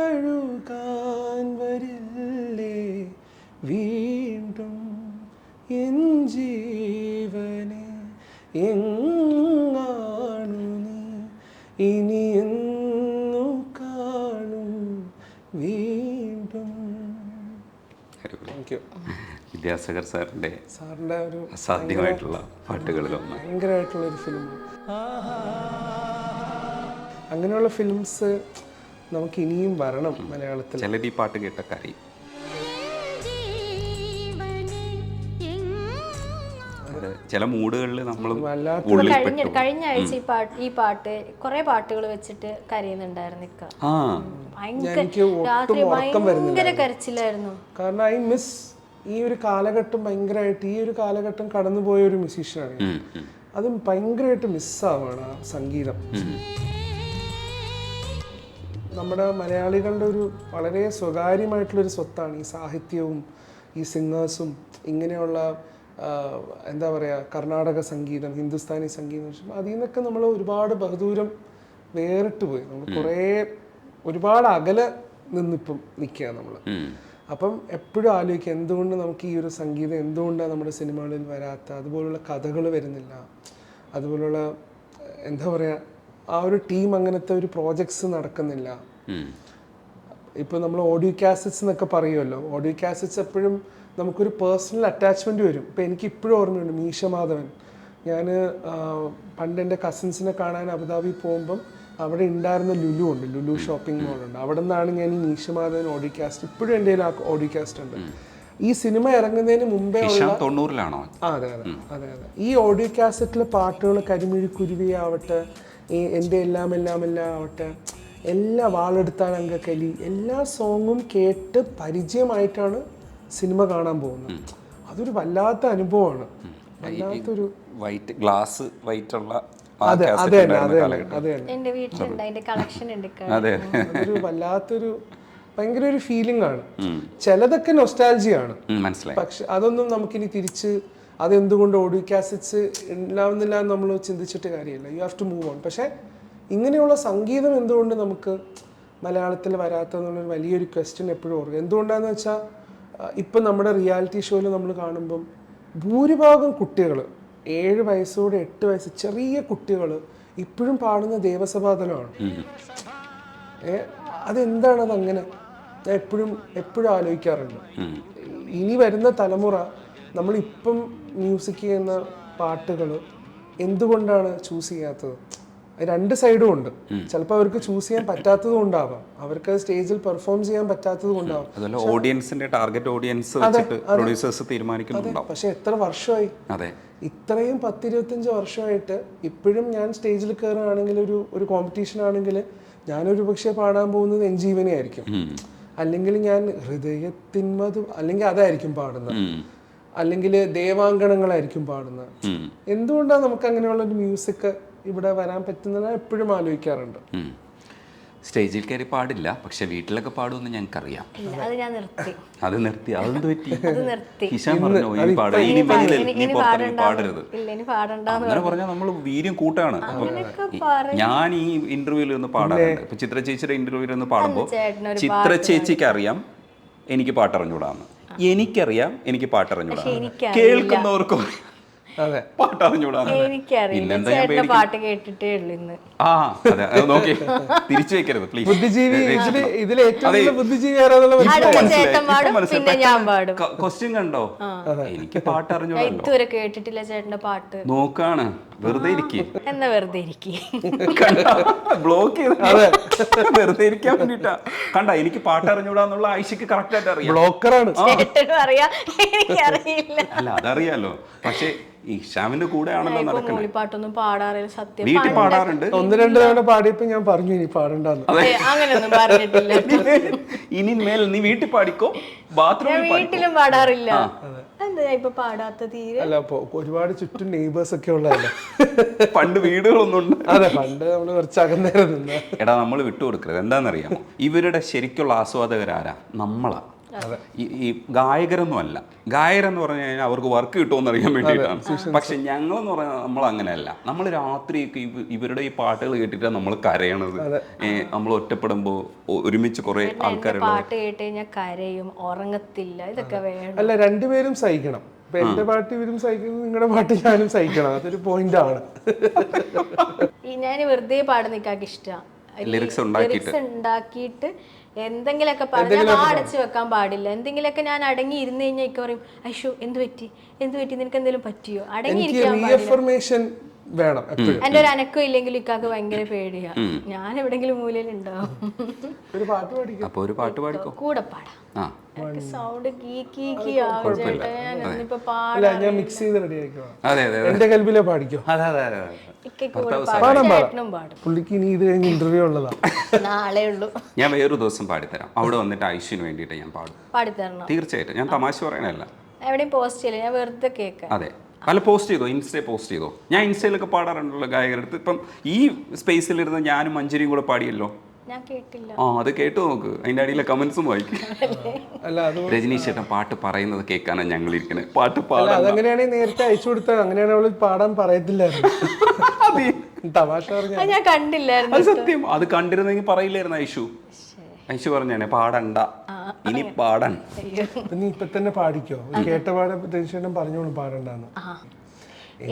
തഴുകാൻ വരില്ലേ വീണ്ടും എൻ ജീവനെ എങ്ങാണു നീ ഇനി എന്നു കാണും വീണ്ടും. Thank you. വിദ്യാസാഗർ സാറിൻ്റെ ഒരു അസാധ്യമായിട്ടുള്ള പാട്ടുകളിലൊന്ന്. ഭയങ്കരമായിട്ടുള്ളൊരു ഫിലിം. അങ്ങനെയുള്ള ഫിലിംസ് നമുക്ക് ഇനിയും വരണം മലയാളത്തിൽ. ചിലർ ഈ പാട്ട് കേട്ട കരയും. ചില മൂഡുകളിൽ നമ്മൾ കഴിഞ്ഞ ആഴ്ച ഈ പാട്ട് കുറെ പാട്ടുകൾ വെച്ചിട്ട് കരയുന്നുണ്ടായിരുന്നു. ഭയങ്കര കരച്ചിലായിരുന്നു. കാരണം ഐ മിസ് ഈ ഒരു കാലഘട്ടം ഭയങ്കരമായിട്ട്. ഈ ഒരു കാലഘട്ടം കടന്നുപോയ ഒരു മ്യൂസീഷ്യനാണ്. അതും ഭയങ്കരമായിട്ട് മിസ്സാവാണ് ആ സംഗീതം. നമ്മുടെ മലയാളികളുടെ ഒരു വളരെ സ്വകാര്യമായിട്ടുള്ളൊരു സ്വത്താണ് ഈ സാഹിത്യവും ഈ സിംഗേഴ്സും. ഇങ്ങനെയുള്ള എന്താ പറയുക, കർണാടക സംഗീതം, ഹിന്ദുസ്ഥാനി സംഗീതം, അതിൽ നിന്നൊക്കെ നമ്മൾ ഒരുപാട് ബഹദൂരം വേറിട്ട് പോയി. നമ്മൾ ഒരുപാട് അകലെ നിന്നിപ്പം നിൽക്കുക നമ്മൾ. അപ്പം എപ്പോഴും ആലോചിക്കുക എന്തുകൊണ്ട് നമുക്ക് ഈ ഒരു സംഗീതം എന്തുകൊണ്ടാണ് നമ്മുടെ സിനിമകളിൽ വരാത്ത, അതുപോലുള്ള കഥകൾ വരുന്നില്ല, അതുപോലുള്ള എന്താ പറയുക ആ ഒരു ടീം അങ്ങനത്തെ ഒരു പ്രോജക്ട്സ് നടക്കുന്നില്ല. ഇപ്പോൾ നമ്മൾ ഓഡിയോ കാസറ്റ്സ് എന്നൊക്കെ പറയുമല്ലോ, ഓഡിയോ കാസറ്റ്സ് എപ്പോഴും നമുക്കൊരു പേഴ്സണൽ അറ്റാച്ച്മെൻറ്റ് വരും. ഇപ്പോൾ എനിക്ക് ഇപ്പോഴും ഓർമ്മയുണ്ട് മീശ മാധവൻ. ഞാൻ പണ്ട് എൻ്റെ കസിൻസിനെ കാണാൻ അബുദാബി പോകുമ്പം അവിടെ ഉണ്ടായിരുന്ന ലുലു ഉണ്ട്, ലുലു ഷോപ്പിംഗ് മോളുണ്ട്. അവിടെ നിന്നാണ് ഞാൻ ഈ മീശ മാധവൻ ഓഡിയോ കാസ്റ്റ്, ഇപ്പോഴും എൻ്റെ കയ്യിൽ ആ ഓഡിയോ കാസ്റ്റ് ഉണ്ട്. ഈ സിനിമ ഇറങ്ങുന്നതിന് മുമ്പേ ഉള്ള 90-ലാണോ? അതെ അതെ അതെ അതെ. ഈ ഓഡിയോ കാസറ്റിലെ പാട്ടുകൾ കരിമിഴി കുരുവി ആവട്ടെ, എൻ്റെ എല്ലാം എല്ലാം എല്ലാം ആവട്ടെ, എല്ലാ വാളെടുത്താൻ അങ്കക്കലി, എല്ലാ സോങ്ങും കേട്ട് പരിചയമായിട്ടാണ് സിനിമ കാണാൻ പോകുന്നത്. അതൊരു വല്ലാത്ത അനുഭവമാണ്. വല്ലാത്തൊരു വൈറ്റ് ഗ്ലാസ് വൈറ്റ് ഉള്ള അതൊരു വല്ലാത്തൊരു ഭയങ്കര ഒരു ഫീലിംഗ് ആണ്. ചിലതൊക്കെ നൊസ്റ്റാൾജിയാണ്, പക്ഷെ അതൊന്നും നമുക്കിനി തിരിച്ച് അതെന്തുകൊണ്ട് ഓഡിയോ കാസറ്റ്സ് ഉണ്ടാവുന്നില്ല എന്ന് നമ്മൾ ചിന്തിച്ചിട്ട് കാര്യമില്ല. You have to move on. പക്ഷെ ഇങ്ങനെയുള്ള സംഗീതം എന്തുകൊണ്ട് നമുക്ക് മലയാളത്തിൽ വരാത്തെന്നുള്ളൊരു വലിയൊരു ക്വസ്റ്റ്യൻ എപ്പോഴും ഓർക്കുക. എന്തുകൊണ്ടാന്ന് വെച്ചാൽ ഇപ്പം നമ്മുടെ റിയാലിറ്റി ഷോയിൽ നമ്മൾ കാണുമ്പം ഭൂരിഭാഗം കുട്ടികൾ 7 വയസ്സോടെ 8 വയസ്സ് ചെറിയ കുട്ടികൾ ഇപ്പോഴും പാടുന്ന ദേവസഭാതലമാണ്. അതെന്താണത് അങ്ങനെ? ഞാൻ എപ്പോഴും ആലോചിക്കാറുണ്ട്. ഇനി വരുന്ന തലമുറ നമ്മളിപ്പം മ്യൂസിക് ചെയ്യുന്ന പാട്ടുകൾ എന്തുകൊണ്ടാണ് ചൂസ് ചെയ്യാത്തത്? 2 സൈഡും ഉണ്ട്. ചിലപ്പോൾ അവർക്ക് ചൂസ് ചെയ്യാൻ പറ്റാത്തതും ഉണ്ടാവാം, അവർക്ക് സ്റ്റേജിൽ പെർഫോം ചെയ്യാൻ പറ്റാത്തതും ഉണ്ടാവും. ഓഡിയൻസിന്റെ ടാർഗറ്റ് ഓഡിയൻസ് വെച്ചിട്ട് പ്രൊഡ്യൂസേഴ്സ് തീരുമാനിക്കുന്നുണ്ടാവും. പക്ഷെ എത്ര വർഷമായി, ഇത്രയും 10-25 വർഷമായിട്ട് ഇപ്പോഴും ഞാൻ സ്റ്റേജിൽ കയറുകയാണെങ്കിൽ ഒരു കോമ്പറ്റീഷൻ ആണെങ്കിൽ ഞാനൊരു പക്ഷേ പാടാൻ പോകുന്നത് എൻ ജീവനെ ആയിരിക്കും, അല്ലെങ്കിൽ ഞാൻ ഹൃദയത്തിൻ മധു, അല്ലെങ്കിൽ അതായിരിക്കും പാടുന്നത്, അല്ലെങ്കിൽ ദേവാങ്കണങ്ങളായിരിക്കും പാടുന്നത്. എന്തുകൊണ്ടാണ് നമുക്ക് അങ്ങനെയുള്ള ഒരു മ്യൂസിക് ഇവിടെ വരാൻ പറ്റുന്നത് എപ്പോഴും ആലോചിക്കാറുണ്ട്. സ്റ്റേജിൽ കയറി പാടില്ല, പക്ഷെ വീട്ടിലൊക്കെ പാടുമെന്ന് ഞങ്ങൾക്കറിയാം. അത് നിർത്തി. അതെന്ത് പറ്റി? കിഷാൻ പറഞ്ഞു പാടരുത്. അങ്ങനെ പറഞ്ഞാൽ നമ്മൾ വീര്യം കൂട്ടാണ്. ഞാൻ ഈ ഇന്റർവ്യൂവിൽ ഒന്ന് പാടാറുണ്ട്. ഇപ്പൊ ചിത്ര ചേച്ചിയുടെ ഇന്റർവ്യൂവിൽ ഒന്ന് പാടുമ്പോൾ ചിത്ര ചേച്ചിക്ക് അറിയാം എനിക്ക് പാട്ടറിഞ്ഞൂടാന്ന്, എനിക്കറിയാം എനിക്ക് പാട്ടറിഞ്ഞൂടാ, കേൾക്കുന്നവർക്കും പാട്ട് കേട്ടിട്ടേ ഉള്ളൂ ഇന്ന്. തിരിച്ചു വെക്കരുത് പ്ലീസ്. ക്വസ്റ്റ്യൻ കണ്ടോ? എനിക്ക് പാട്ട് അറിഞ്ഞൂടാ, ഇതുവരെ കേട്ടിട്ടില്ല ചേട്ടന്റെ പാട്ട്. നോക്കാണ്, വെറുതെ ഇരിക്കും. എന്നാ വെറുതെ ഇരിക്കും, ബ്ലോക്ക് ചെയ്ത് വെറുതെ ഇരിക്കാൻ വേണ്ടിട്ടാ. കണ്ട, എനിക്ക് പാട്ട് അറിഞ്ഞൂടാന്നുള്ള ആയിഷയ്ക്ക് കറക്റ്റ് ആയിട്ട് അറിയാം. ബ്ലോക്കറാണ്. എനിക്കറിയില്ല. അല്ല, അതറിയാലോ. പക്ഷെ ഇഷാമിന്റെ കൂടെ ആണല്ലോ നടക്കുന്നത്. പാട്ടൊന്നും പാടാറില്ല സത്യം. വീട്ടിൽ പാടാറുണ്ട്. 1-2 തവണ പാടിയപ്പോ ഞാൻ പറഞ്ഞു ഇനി പാടണ്ടെന്ന്. അങ്ങനെയൊന്നും പറഞ്ഞിട്ടില്ല. ഇനി മേൽ നീ വീട്ടിൽ പാടിക്കോ, ബാത്റൂമിൽ വീട്ടിലും പാടാറില്ല. എന്താ ഇപ്പൊ പാടാത്ത തീരെ? അല്ല, ഒരുപാട് ചുറ്റും നെയ്ബേഴ്സ് ഒക്കെ ഉള്ളതല്ലേ. പണ്ട് വീടുകളൊന്നും ഉണ്ട്. അതെ, പണ്ട് നമ്മള് കുറച്ച് അകന്നേരം നിന്ന്. എടാ, നമ്മൾ വിട്ടുകൊടുക്കരുത്. എന്താണെന്നറിയാമോ, ഇവരുടെ ശരിക്കുള്ള ആസ്വാദകരാരാ? നമ്മളാ. ഈ ഗായകരൊന്നും അല്ല. ഗായകരെന്ന് പറഞ്ഞു കഴിഞ്ഞാൽ അവർക്ക് വർക്ക് കിട്ടുമെന്ന് അറിയാൻ വേണ്ടിയിട്ടാണ്. പക്ഷെ ഞങ്ങളെന്ന് പറഞ്ഞാൽ നമ്മൾ അങ്ങനെയല്ല. നമ്മൾ രാത്രിയൊക്കെ ഇവരുടെ ഈ പാട്ടുകൾ കേട്ടിട്ടാണ് നമ്മൾ കരയണത്. നമ്മൾ ഒറ്റപ്പെടുമ്പോൾ ഒരുമിച്ച് കുറെ ആൾക്കാർ പാട്ട് കേട്ട് കഴിഞ്ഞാൽ കരയും, ഉറങ്ങത്തില്ല. ഇതൊക്കെ വേണം. അല്ല, രണ്ടുപേരും സഹിക്കണം. ഇപ്പൊ എന്റെ പാട്ട് ഇവരും സഹിക്കുന്നു, നിങ്ങളുടെ പാട്ട് ഞാനും സഹിക്കണം. അതൊരു പോയിന്റ് ആണ്. ഞാൻ വെറുതെ പാടുന്നിക്കാക്ക് ഇഷ്ടമാണ്. ലിറിക്സ് ഉണ്ടാക്കിയിട്ട് എന്തെങ്കിലുമൊക്കെ പറഞ്ഞാൽ അടച്ചു വെക്കാൻ പാടില്ല. എന്തെങ്കിലുമൊക്കെ ഞാൻ അടങ്ങി ഇരുന്ന് കഴിഞ്ഞാൽ ഇക്ക പറയും, ഐഷു എന്ത് പറ്റി നിനക്ക് എന്തെങ്കിലും പറ്റിയോ? അടങ്ങിയിരിക്കാൻ വേണം. എന്റെ ഒരു അനക്കം ഇല്ലെങ്കിൽ ഇക്കാക്ക് ഭയങ്കര പേടിയാ. ഞാൻ എവിടെങ്കിലും മൂലയിലുണ്ടാവും. ഒരു പാട്ട് പാടിക്കോ. കൂടെ പാടാം. സൗണ്ട് ഞാൻ മിക്സ് ചെയ്ത് റെഡി ആയിക്കോ. എന്റെ കൽബിലെ പാടിക്കോ. പുള്ളിക്ക് ഇനി ഇത് കഴിഞ്ഞ് ഇന്റർവ്യൂ ഉള്ളതാ. നാളെ ഉള്ളൂ. ഞാൻ വേറൊരു ദിവസം പാടിത്തരാം. അവിടെ വന്നിട്ട് ഐഷുവിന് വേണ്ടിയിട്ട് ഞാൻ പാടിത്തരണം. തീർച്ചയായിട്ടും. ഞാൻ തമാശ പറയാനല്ല, എവിടെയും പോസ്റ്റ് ചെയ്യില്ല, ഞാൻ വെറുതെ കേൾക്കാം. അതെ, അല്ല പോസ്റ്റ് ചെയ്തോ, ഇൻസ്റ്റയിൽ പോസ്റ്റ് ചെയ്തോ. ഞാൻ ഇൻസ്റ്റയിലൊക്കെ പാടാറുണ്ടല്ലോ ഗായകരെടുത്ത്. ഇപ്പം ഈ സ്പേസിലിരുന്ന് ഞാനും മഞ്ജരിയും കൂടെ പാടിയല്ലോ. ഞാൻ കേട്ടില്ല. അത് കേട്ടു നോക്ക്, അതിന്റെ അടിയിലെ കമന്റ്സും വായിക്കും. രജനീഷ് ചേട്ടൻ പാട്ട് പറയുന്നത് കേൾക്കാനാണ് ഞങ്ങൾ ഇരിക്കുന്നത്. പാട്ട് പാടാൻ അതങ്ങനെയാണെങ്കിൽ നേരത്തെ അയച്ചു കൊടുത്താൽ അങ്ങനെയാണ് അവള് പാടാൻ പറയത്തില്ലായിരുന്നു. തമാശ ഞാൻ കണ്ടില്ലായിരുന്നു. അത് സത്യം. അത് കണ്ടിരുന്നെങ്കിൽ പറയില്ലായിരുന്നു ഐഷു പറഞ്ഞാണ് പാടണ്ട, ഇനി പാടാൻ. നീ ഇപ്പൊ തന്നെ പാടിക്കോ. കേട്ട പാടെ രജിസ്റ്റേഷൻ പറഞ്ഞോളൂ പാടണ്ടെന്ന്.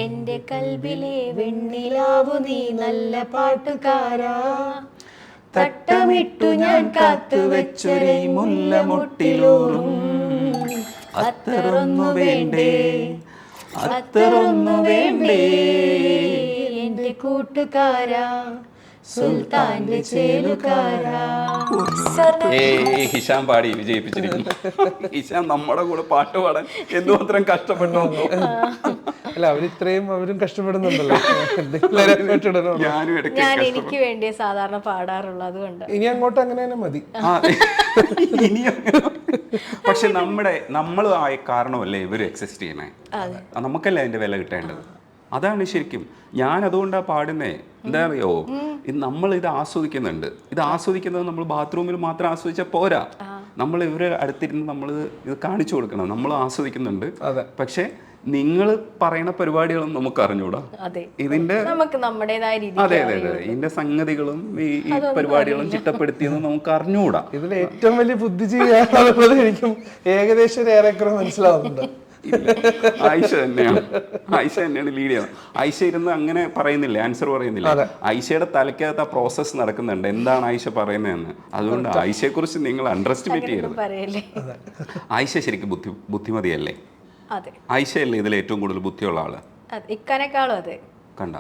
എന്റെ കൽബിലെ വെണ്ണിലാവു നീ നല്ല പാട്ടുകാരാ, തട്ടമിട്ടു ഞാൻ കാത്തുവെച്ചൊരേ മുല്ലമൊട്ടിലൂറും അത്തറൊന്നു വേണ്ടേ എന്റെ കൂട്ടുകാരാ, സുൽത്താന്റെ ചേലുകാരാ. ഹിഷാം പാടി വിജയിപ്പിച്ചിരിക്കുന്നു. ഹിഷാം നമ്മുടെ കൂടെ പാട്ട് പാടാൻ എന്തുമാത്രം കഷ്ടപ്പെട്ടോ. അല്ല, അവരും കഷ്ടപ്പെടുന്നുണ്ടല്ലോ. ഞാൻ എനിക്ക് വേണ്ടി സാധാരണ പാടാറുള്ളത്, അതുകൊണ്ട് ഇനി അങ്ങോട്ട് അങ്ങനെ തന്നെ മതി. പക്ഷെ നമ്മൾ ആയ കാരണമല്ലേ ഇവര് എക്സിസ്റ്റ് ചെയ്യണേ. നമുക്കല്ലേ അതിന്റെ വില കിട്ടേണ്ടത്. അതാണ് ശരിക്കും. ഞാൻ അതുകൊണ്ടാണ് പാടുന്നേ. എന്താ അറിയോ, നമ്മൾ ഇത് ആസ്വദിക്കുന്നുണ്ട്. ഇത് ആസ്വദിക്കുന്നത് നമ്മൾ ബാത്റൂമിൽ മാത്രം ആസ്വദിച്ചാൽ പോരാ. നമ്മൾ ഇവരെ അടുത്തിരുന്ന് നമ്മൾ ഇത് കാണിച്ചു കൊടുക്കണം. നമ്മൾ ആസ്വദിക്കുന്നുണ്ട്. പക്ഷെ നിങ്ങൾ പറയുന്ന പരിപാടികളും നമുക്ക് അറിഞ്ഞൂടാ. ഇതിന്റെ നമുക്ക് നമ്മുടേതായ രീതിയിൽ അതെ ഇതിന്റെ സംഗതികളും ഈ പരിപാടികളും ചിട്ടപ്പെടുത്തിയെന്ന് നമുക്ക് അറിഞ്ഞൂടാ. ഇതിൽ ഏറ്റവും വലിയ ബുദ്ധിജീവിയാണുള്ളത് എനിക്കും ഏകദേശം ഏറെക്കുറെ മനസ്സിലാവുന്നുണ്ട്. ആയിഷ തന്നെയാണ് ലീഡ് ചെയ്യുന്നത്. ആയിഷ ഇരുന്ന് അങ്ങനെ പറയുന്നില്ല, ആൻസർ പറയുന്നില്ല. ആയിഷയുടെ തലയ്ക്കകത്ത് ആ പ്രോസസ്സ് നടക്കുന്നുണ്ട്, എന്താണ് ആയിഷ പറയുന്നതെന്ന്. അതുകൊണ്ട് ആയിഷയെ കുറിച്ച് നിങ്ങൾ അണ്ടർ എസ്റ്റിമേറ്റ് ചെയ്യരുത്. ആയിഷ ശരിക്കും ബുദ്ധിമതിയല്ലേ? ആയിഷയല്ലേ ഇതിൽ ഏറ്റവും കൂടുതൽ ബുദ്ധിയുള്ള ആള്? ഇക്കാനേക്കാളും അതെ. കണ്ട,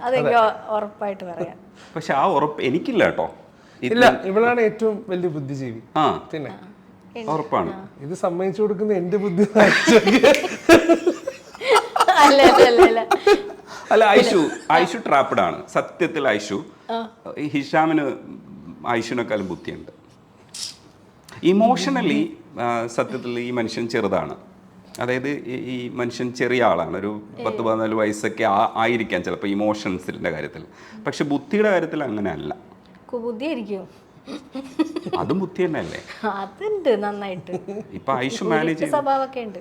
അതെനിക്ക് ഉറപ്പായിട്ട് പറയാം. പക്ഷെ ആ ഉറപ്പ് എനിക്കില്ല കേട്ടോ. ഇല്ല, ഇവളാണ് ഏറ്റവും വലിയ ബുദ്ധിജീവി. പിന്നെ ഉറപ്പാണ്. ഇത് സമ്മതിച്ചു കൊടുക്കുന്ന എന്റെ ബുദ്ധി. അല്ല, ഐഷു ട്രാപ്പഡ് ആണ് സത്യത്തിൽ. ഹിഷാമിന് ഐഷുവിനേക്കാളും ബുദ്ധിയുണ്ട്. ഇമോഷണലി സത്യത്തിൽ ഈ മനുഷ്യൻ ചെറുതാണ്. അതായത് ഈ മനുഷ്യൻ ചെറിയ ആളാണ്. ഒരു 10-14 വയസ്സൊക്കെ ആയിരിക്കാം ചിലപ്പോൾ ഇമോഷൻസിന്റെ കാര്യത്തിൽ. പക്ഷെ ബുദ്ധിയുടെ കാര്യത്തിൽ അങ്ങനെ അല്ല. അതും ബുദ്ധി തന്നെയല്ലേ? അതുണ്ട്, നന്നായിട്ട്. ഇപ്പൊ ഐഷു മാനേജ് ചെയ്ത് സ്വഭാവമൊക്കെ ഉണ്ട്.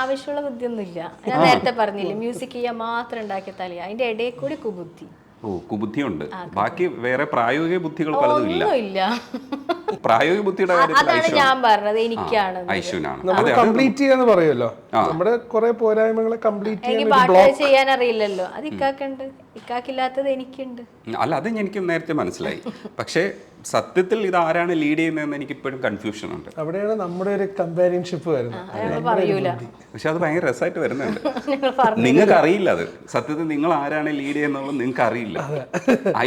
ആവശ്യമുള്ള ബുദ്ധിയൊന്നും ഇല്ല. ഞാൻ നേരത്തെ പറഞ്ഞില്ലേ, മ്യൂസിക് ചെയ്യാൻ മാത്രം ഉണ്ടാക്കിയ തലയാ. അതിന്റെ ഇടയിൽ കൂടി കുബുദ്ധി. കുബുദ്ധിയുണ്ട്. ബാക്കി വേറെ പ്രായോഗിക ബുദ്ധികൾ പലതും ഇല്ല. പ്രായോഗിക ബുദ്ധിയുടെ അതാണ് ഞാൻ പറഞ്ഞത്, എനിക്കാണ് നമ്മൾ കംപ്ലീറ്റ് ചെയ്യാന്ന് പറയുമല്ലോ. നമ്മുടെ കുറെ പോരായ്മകളെ കംപ്ലീറ്റ് ചെയ്യാൻ അറിയില്ലല്ലോ. അത് ഇക്കാക്കുണ്ട്, ഇക്കാക്കില്ലാത്തത് എനിക്കുണ്ട്. അല്ല, അത് എനിക്ക് നേരത്തെ മനസ്സിലായി. പക്ഷേ സത്യത്തിൽ ഇത് ആരാണ് ലീഡ് ചെയ്യുന്നതെന്ന് എനിക്ക് ഇപ്പോഴും കൺഫ്യൂഷൻ ഉണ്ട്. അവിടെയാണ് നമ്മുടെ ഒരു കമ്പാരിയൻഷിപ്പ് വരുന്നത്. പക്ഷെ അത് ഭയങ്കര രസമായിട്ട് വരുന്നുണ്ട്. നിങ്ങൾക്ക് അറിയില്ല അത് സത്യത്തിൽ നിങ്ങൾ ആരാണ് ലീഡ് ചെയ്യുന്നത് നിങ്ങൾക്ക് അറിയില്ല.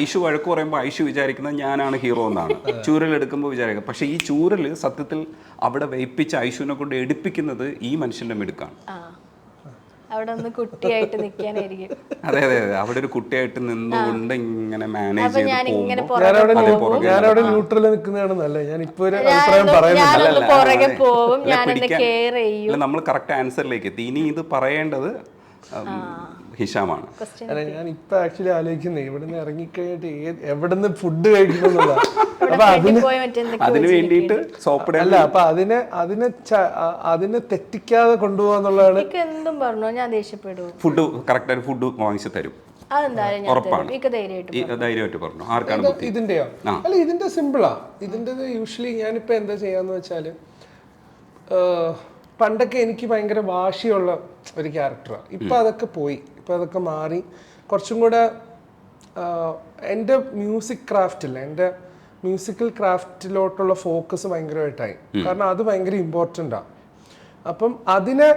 ഐഷു വഴക്ക് പറയുമ്പോൾ ഐഷു വിചാരിക്കുന്നത് ഞാനാണ് ഹീറോ എന്നാണ്. ചൂരൽ എടുക്കുമ്പോൾ വിചാരിക്കുക. പക്ഷെ ഈ ചൂരൽ സത്യത്തിൽ അവിടെ വയ്പ്പിച്ച് ഐഷുവിനെ കൊണ്ട് എടുപ്പിക്കുന്നത് ഈ മനുഷ്യന്റെ മിടുക്കാണ്. അവിടെ ഒന്ന് കുട്ടിയായിട്ട് നിൽക്കാനായിരിക്കും. അതെ, അവിടെ ഒരു കുട്ടിയായിട്ട് നിന്നുകൊണ്ട് ഇങ്ങനെ മാനേജ് ചെയ്ത് ഞാനവിടെ ന്യൂട്രൽ നിൽക്കുന്നതാണ് നല്ലത്. ഞാൻ ഇപ്പൊ ഒരു അഭിപ്രായം പറയുന്നില്ല. നമ്മൾ കറക്റ്റ് ആൻസറിലേക്ക് എത്തി. ഇനി ഇത് പറയേണ്ടത് ഹിഷാമാണ്. അല്ല ഞാൻ ഇപ്പൊ ആക്ച്വലി ആലോചിക്കുന്നത് ഇവിടുന്ന് ഇറങ്ങിക്കഴിഞ്ഞിട്ട് എവിടുന്ന് ഫുഡ് കഴിക്കണമെന്നുള്ള അപ്പൊ അതിന് വേണ്ടിയിട്ട് സോപ്പിട അല്ല അപ്പൊ അതിനെ തെറ്റിക്കാതെ കൊണ്ടുപോകാന്നുള്ളതാണ്. എന്തും പറഞ്ഞോ ഞാൻ ദേഷ്യപ്പെടും. ഫുഡ് കറക്റ്റായിട്ട് ഫുഡ് വാങ്ങിച്ചു തരും, ഉറപ്പാണ്. ധൈര്യമായിട്ട് പറഞ്ഞു. ആർക്കാണ് ബുദ്ധി? ഇതിന്റെയോ? അല്ല ഇതിന്റെ സിമ്പിളാ. ഇതിന്റെ യൂഷ്വലി ഞാനിപ്പോ എന്താ ചെയ്യാന്ന് വെച്ചാല്, പണ്ടൊക്കെ എനിക്ക് ഭയങ്കര വാശിയുള്ള ഒരു ക്യാരക്ടറാണ്. ഇപ്പം അതൊക്കെ പോയി, ഇപ്പം അതൊക്കെ മാറി. കുറച്ചും കൂടെ എൻ്റെ മ്യൂസിക് ക്രാഫ്റ്റില്ല, എൻ്റെ മ്യൂസിക്കൽ ക്രാഫ്റ്റിലോട്ടുള്ള ഫോക്കസ് ഭയങ്കരമായിട്ടായി. കാരണം അത് ഭയങ്കര ഇമ്പോർട്ടൻ്റാണ്. അപ്പം അതിനെ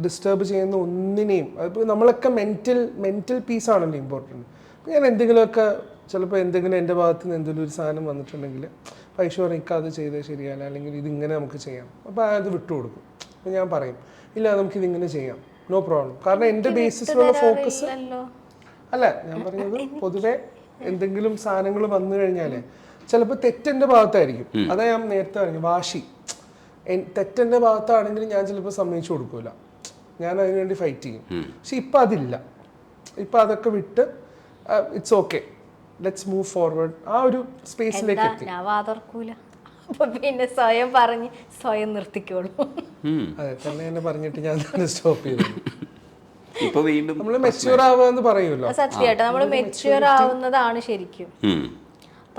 ഡിസ്റ്റർബ് ചെയ്യുന്ന ഒന്നിനെയും, അതിപ്പോൾ നമ്മളൊക്കെ മെൻറ്റൽ പീസാണല്ലോ ഇമ്പോർട്ടൻറ്റ്. ഞാൻ എന്തെങ്കിലുമൊക്കെ ചിലപ്പോൾ എന്തെങ്കിലും എൻ്റെ ഭാഗത്ത് നിന്ന് എന്തെങ്കിലും ഒരു സാധനം വന്നിട്ടുണ്ടെങ്കിൽ ഐശ്വര്യക്ക് അത് ചെയ്തത് ശരിയല്ല, അല്ലെങ്കിൽ ഇതിങ്ങനെ നമുക്ക് ചെയ്യാം, അപ്പോൾ അത് വിട്ടുകൊടുക്കും. അപ്പോൾ ഞാൻ പറയും ഇല്ല നമുക്കിതിങ്ങനെ ചെയ്യാം, നോ പ്രോബ്ലം. കാരണം എൻ്റെ ബേസിസിലുള്ള ഫോക്കസ് അല്ല ഞാൻ പറഞ്ഞത്. പൊതുവെ എന്തെങ്കിലും സാധനങ്ങൾ വന്നു കഴിഞ്ഞാൽ ചിലപ്പോൾ തെറ്റെൻ്റെ ഭാഗത്തായിരിക്കും. അതാ ഞാൻ നേരത്തെ പറഞ്ഞു, വാശി തെറ്റെൻ്റെ ഭാഗത്താണെങ്കിലും ഞാൻ ചിലപ്പോൾ സമ്മതിച്ചു കൊടുക്കൂല, ഞാൻ അതിനുവേണ്ടി ഫൈറ്റ് ചെയ്യും. പക്ഷെ ഇപ്പം അതില്ല. ഇപ്പം അതൊക്കെ വിട്ട് it's okay, let's move forward, ആ ഒരു സ്പേസിലേക്ക് എത്തി. പിന്നെ സ്വയം പറഞ്ഞ് സ്വയം നിർത്തിക്കോളൂ. അതെ തന്നെ എന്നെ പറഞ്ഞിട്ട് ഞാൻ തന്നെ സ്റ്റോപ്പ് ചെയ്തു. ഇപ്പൊ വീണ്ടും നമ്മള് മെച്യൂർ ആവാന്ന് പറയുമല്ലോ. സത്യമായിട്ട് നമ്മള് മെച്യൂർ ആവുന്നതാണ് ശരിക്കും.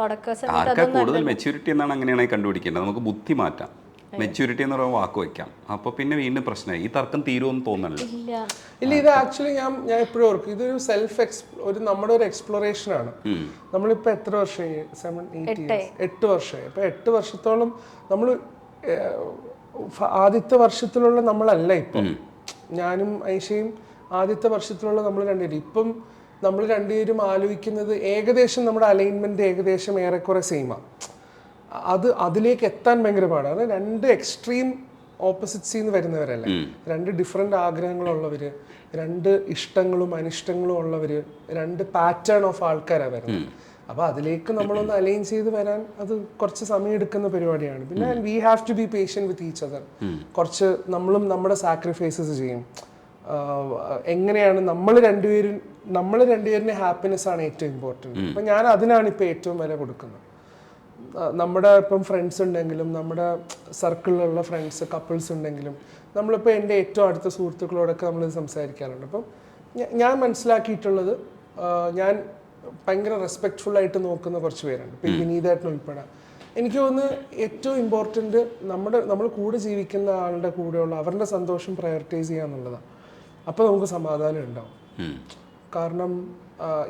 ആർക്കാ കൂടുതൽ മെച്യൂരിറ്റി എന്നാണ് അങ്ങനെയാണെങ്കിൽ കണ്ടുപിടിക്കേണ്ടത്. നമുക്ക് ബുദ്ധി മാറ്റാം, മെച്യൂരിറ്റി എന്ന് പറയുന്ന വാക്ക് വെക്കാം. അപ്പൊ പിന്നെ വീണ്ടും പ്രശ്നമായി, ഈ തർക്കം തീരുമെന്ന് തോന്നണില്ല. ഇല്ല ഇത് ആക്ച്വലി ഞാൻ എപ്പോഴും ഓർക്കും, ഇതൊരു നമ്മുടെ ഒരു എക്സ്പ്ലോറേഷൻ ആണ്. നമ്മളിപ്പോ എത്ര വർഷമായി? 8 വർഷമായി. അപ്പൊ 8 വർഷത്തോളം നമ്മൾ ആദ്യത്തെ വർഷത്തിലുള്ള നമ്മളല്ല ഇപ്പം. ഞാനും ഐഷയും ആദ്യത്തെ വർഷത്തിലുള്ള നമ്മൾ രണ്ടുപേരും. ഇപ്പം നമ്മൾ രണ്ടുപേരും ആലോചിക്കുന്നത് ഏകദേശം നമ്മുടെ അലൈൻമെന്റ് ഏകദേശം ഏറെക്കുറെ സെയിമാണ്. അതിലേക്ക് എത്താൻ ഭയങ്കര പാടാണ്. രണ്ട് എക്സ്ട്രീം ഓപ്പോസിറ്റ്സിൽ നിന്ന് വരുന്നവരല്ലേ, രണ്ട് ഡിഫറെൻ്റ് ആഗ്രഹങ്ങളുള്ളവർ, രണ്ട് ഇഷ്ടങ്ങളും അനിഷ്ടങ്ങളും ഉള്ളവർ, രണ്ട് പാറ്റേൺ ഓഫ് ആൾക്കാരാണ് വരുന്നത്. അപ്പോൾ അതിലേക്ക് നമ്മളൊന്ന് അലൈൻ ചെയ്ത് വരാൻ അത് കുറച്ച് സമയം എടുക്കുന്ന പരിപാടിയാണ്. പിന്നെ we have to be patient with each other. കുറച്ച് നമ്മളും നമ്മുടെ സാക്രിഫൈസസ് ചെയ്യും. എങ്ങനെയാണ് നമ്മൾ രണ്ടുപേരുടെ ഹാപ്പിനെസ് ആണ് ഏറ്റവും ഇമ്പോർട്ടൻറ്റ്. അപ്പം ഞാൻ അതിനാണ് ഇപ്പോൾ ഏറ്റവും വില കൊടുക്കുന്നത്. നമ്മുടെ ഇപ്പം ഫ്രണ്ട്സ് ഉണ്ടെങ്കിലും, നമ്മുടെ സർക്കിളിലുള്ള ഫ്രണ്ട്സ് കപ്പിൾസ് ഉണ്ടെങ്കിലും, നമ്മളിപ്പോൾ എൻ്റെ ഏറ്റവും അടുത്ത സുഹൃത്തുക്കളോടൊക്കെ നമ്മളിത് സംസാരിക്കാറുണ്ട്. അപ്പം ഞാൻ മനസ്സിലാക്കിയിട്ടുള്ളത്, ഞാൻ ഭയങ്കര റെസ്പെക്റ്റ്ഫുള്ളായിട്ട് നോക്കുന്ന കുറച്ച് പേരുണ്ട്. ഇപ്പം വിനീതായിട്ട് ഉൾപ്പെടാം. എനിക്ക് തോന്നുന്നു ഏറ്റവും ഇമ്പോർട്ടൻറ്റ് നമ്മൾ കൂടെ ജീവിക്കുന്ന ആളുടെ കൂടെയുള്ള അവരുടെ സന്തോഷം പ്രയോറിറ്റൈസ് ചെയ്യുക എന്നുള്ളതാണ്. അപ്പോൾ നമുക്ക് സമാധാനം ഉണ്ടാവും. കാരണം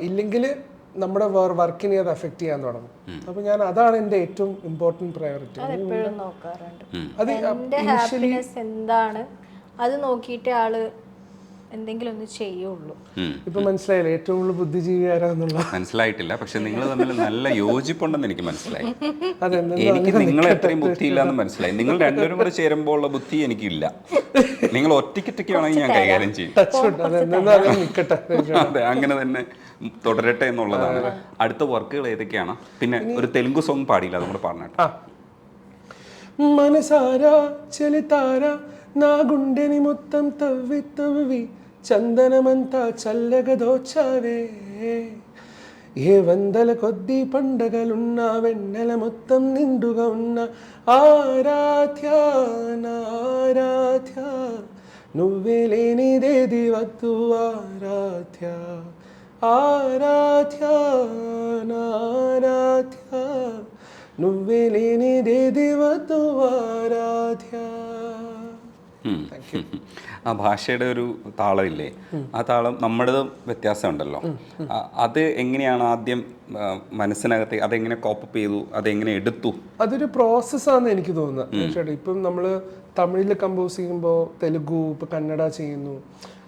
ഇല്ലെങ്കിൽ നമ്മുടെ വർക്കിനെ അത് അഫക്റ്റ് ചെയ്യാൻ തുടങ്ങും. അപ്പൊ ഞാൻ അതാണ് എൻ്റെ ഏറ്റവും ഇമ്പോർട്ടൻറ്റ് പ്രയോറിറ്റി. എന്താണ് അത് നോക്കിയിട്ട് ആള് എന്തെങ്കിലും ഒന്ന് ചെയ്യുള്ളൂ. ഇപ്പൊ മനസ്സിലായില്ലേ ഏറ്റവും കൂടുതൽ ബുദ്ധിജീവി ആരാന്നുള്ള? മനസ്സിലായിട്ടില്ല, പക്ഷെ നിങ്ങൾ തമ്മിൽ നല്ല യോജിപ്പുണ്ടെന്ന് എനിക്ക് മനസ്സിലായി. എനിക്ക് നിങ്ങൾ എത്രയും ബുദ്ധിയില്ലാന്ന് മനസ്സിലായി. നിങ്ങൾ രണ്ടുപേരും കൂടെ ചേരുമ്പോൾ ഉള്ള ബുദ്ധി എനിക്കില്ല. നിങ്ങൾ ഒറ്റയ്ക്കൊറ്റയ്ക്കാണെങ്കിൽ ഞാൻ കൈകാര്യം ചെയ്യും. അതെ, അങ്ങനെ തന്നെ തുടരട്ടെ എന്നുള്ളതാണ്. അടുത്ത വർക്കുകൾ ഏതൊക്കെയാണ്? പിന്നെ ഒരു തെലുങ്ക് സോങ് പാടിയില്ല, അതുകൊണ്ട് പറഞ്ഞിട്ട്. മനസാരാ ചലിതാര నా గుండెని మొత్తం తవ్వి తవ్వి చందనమంతా చల్లగా దోచావే. ఏ వందల కొద్ది పండగలున్నా వెన్నెల మొత్తం నిండుగా ఉన్న ఆరాధ్య నారాధ్య నువ్వే లేనిదేది వద్దు ఆరాధ్య ఆరాధ్య నారాధ్య నువ్వే లేనిదేది వద్దు ఆరాధ్య. ആ ഭാഷയുടെ ഒരു താളമില്ലേ, ആ താളം നമ്മുടേത് വ്യത്യാസമുണ്ടല്ലോ. അത് എങ്ങനെയാണ് ആദ്യം മനസ്സിനകത്ത് അതെങ്ങനെ കോപ്പപ്പ് ചെയ്തു, അതെങ്ങനെ എടുത്തു? അതൊരു പ്രോസസ്സാണെന്ന് എനിക്ക് തോന്നുന്നത്. ഇപ്പം നമ്മൾ തമിഴിൽ കമ്പോസ് ചെയ്യുമ്പോൾ തെലുഗു, ഇപ്പം കന്നഡ ചെയ്യുന്നു.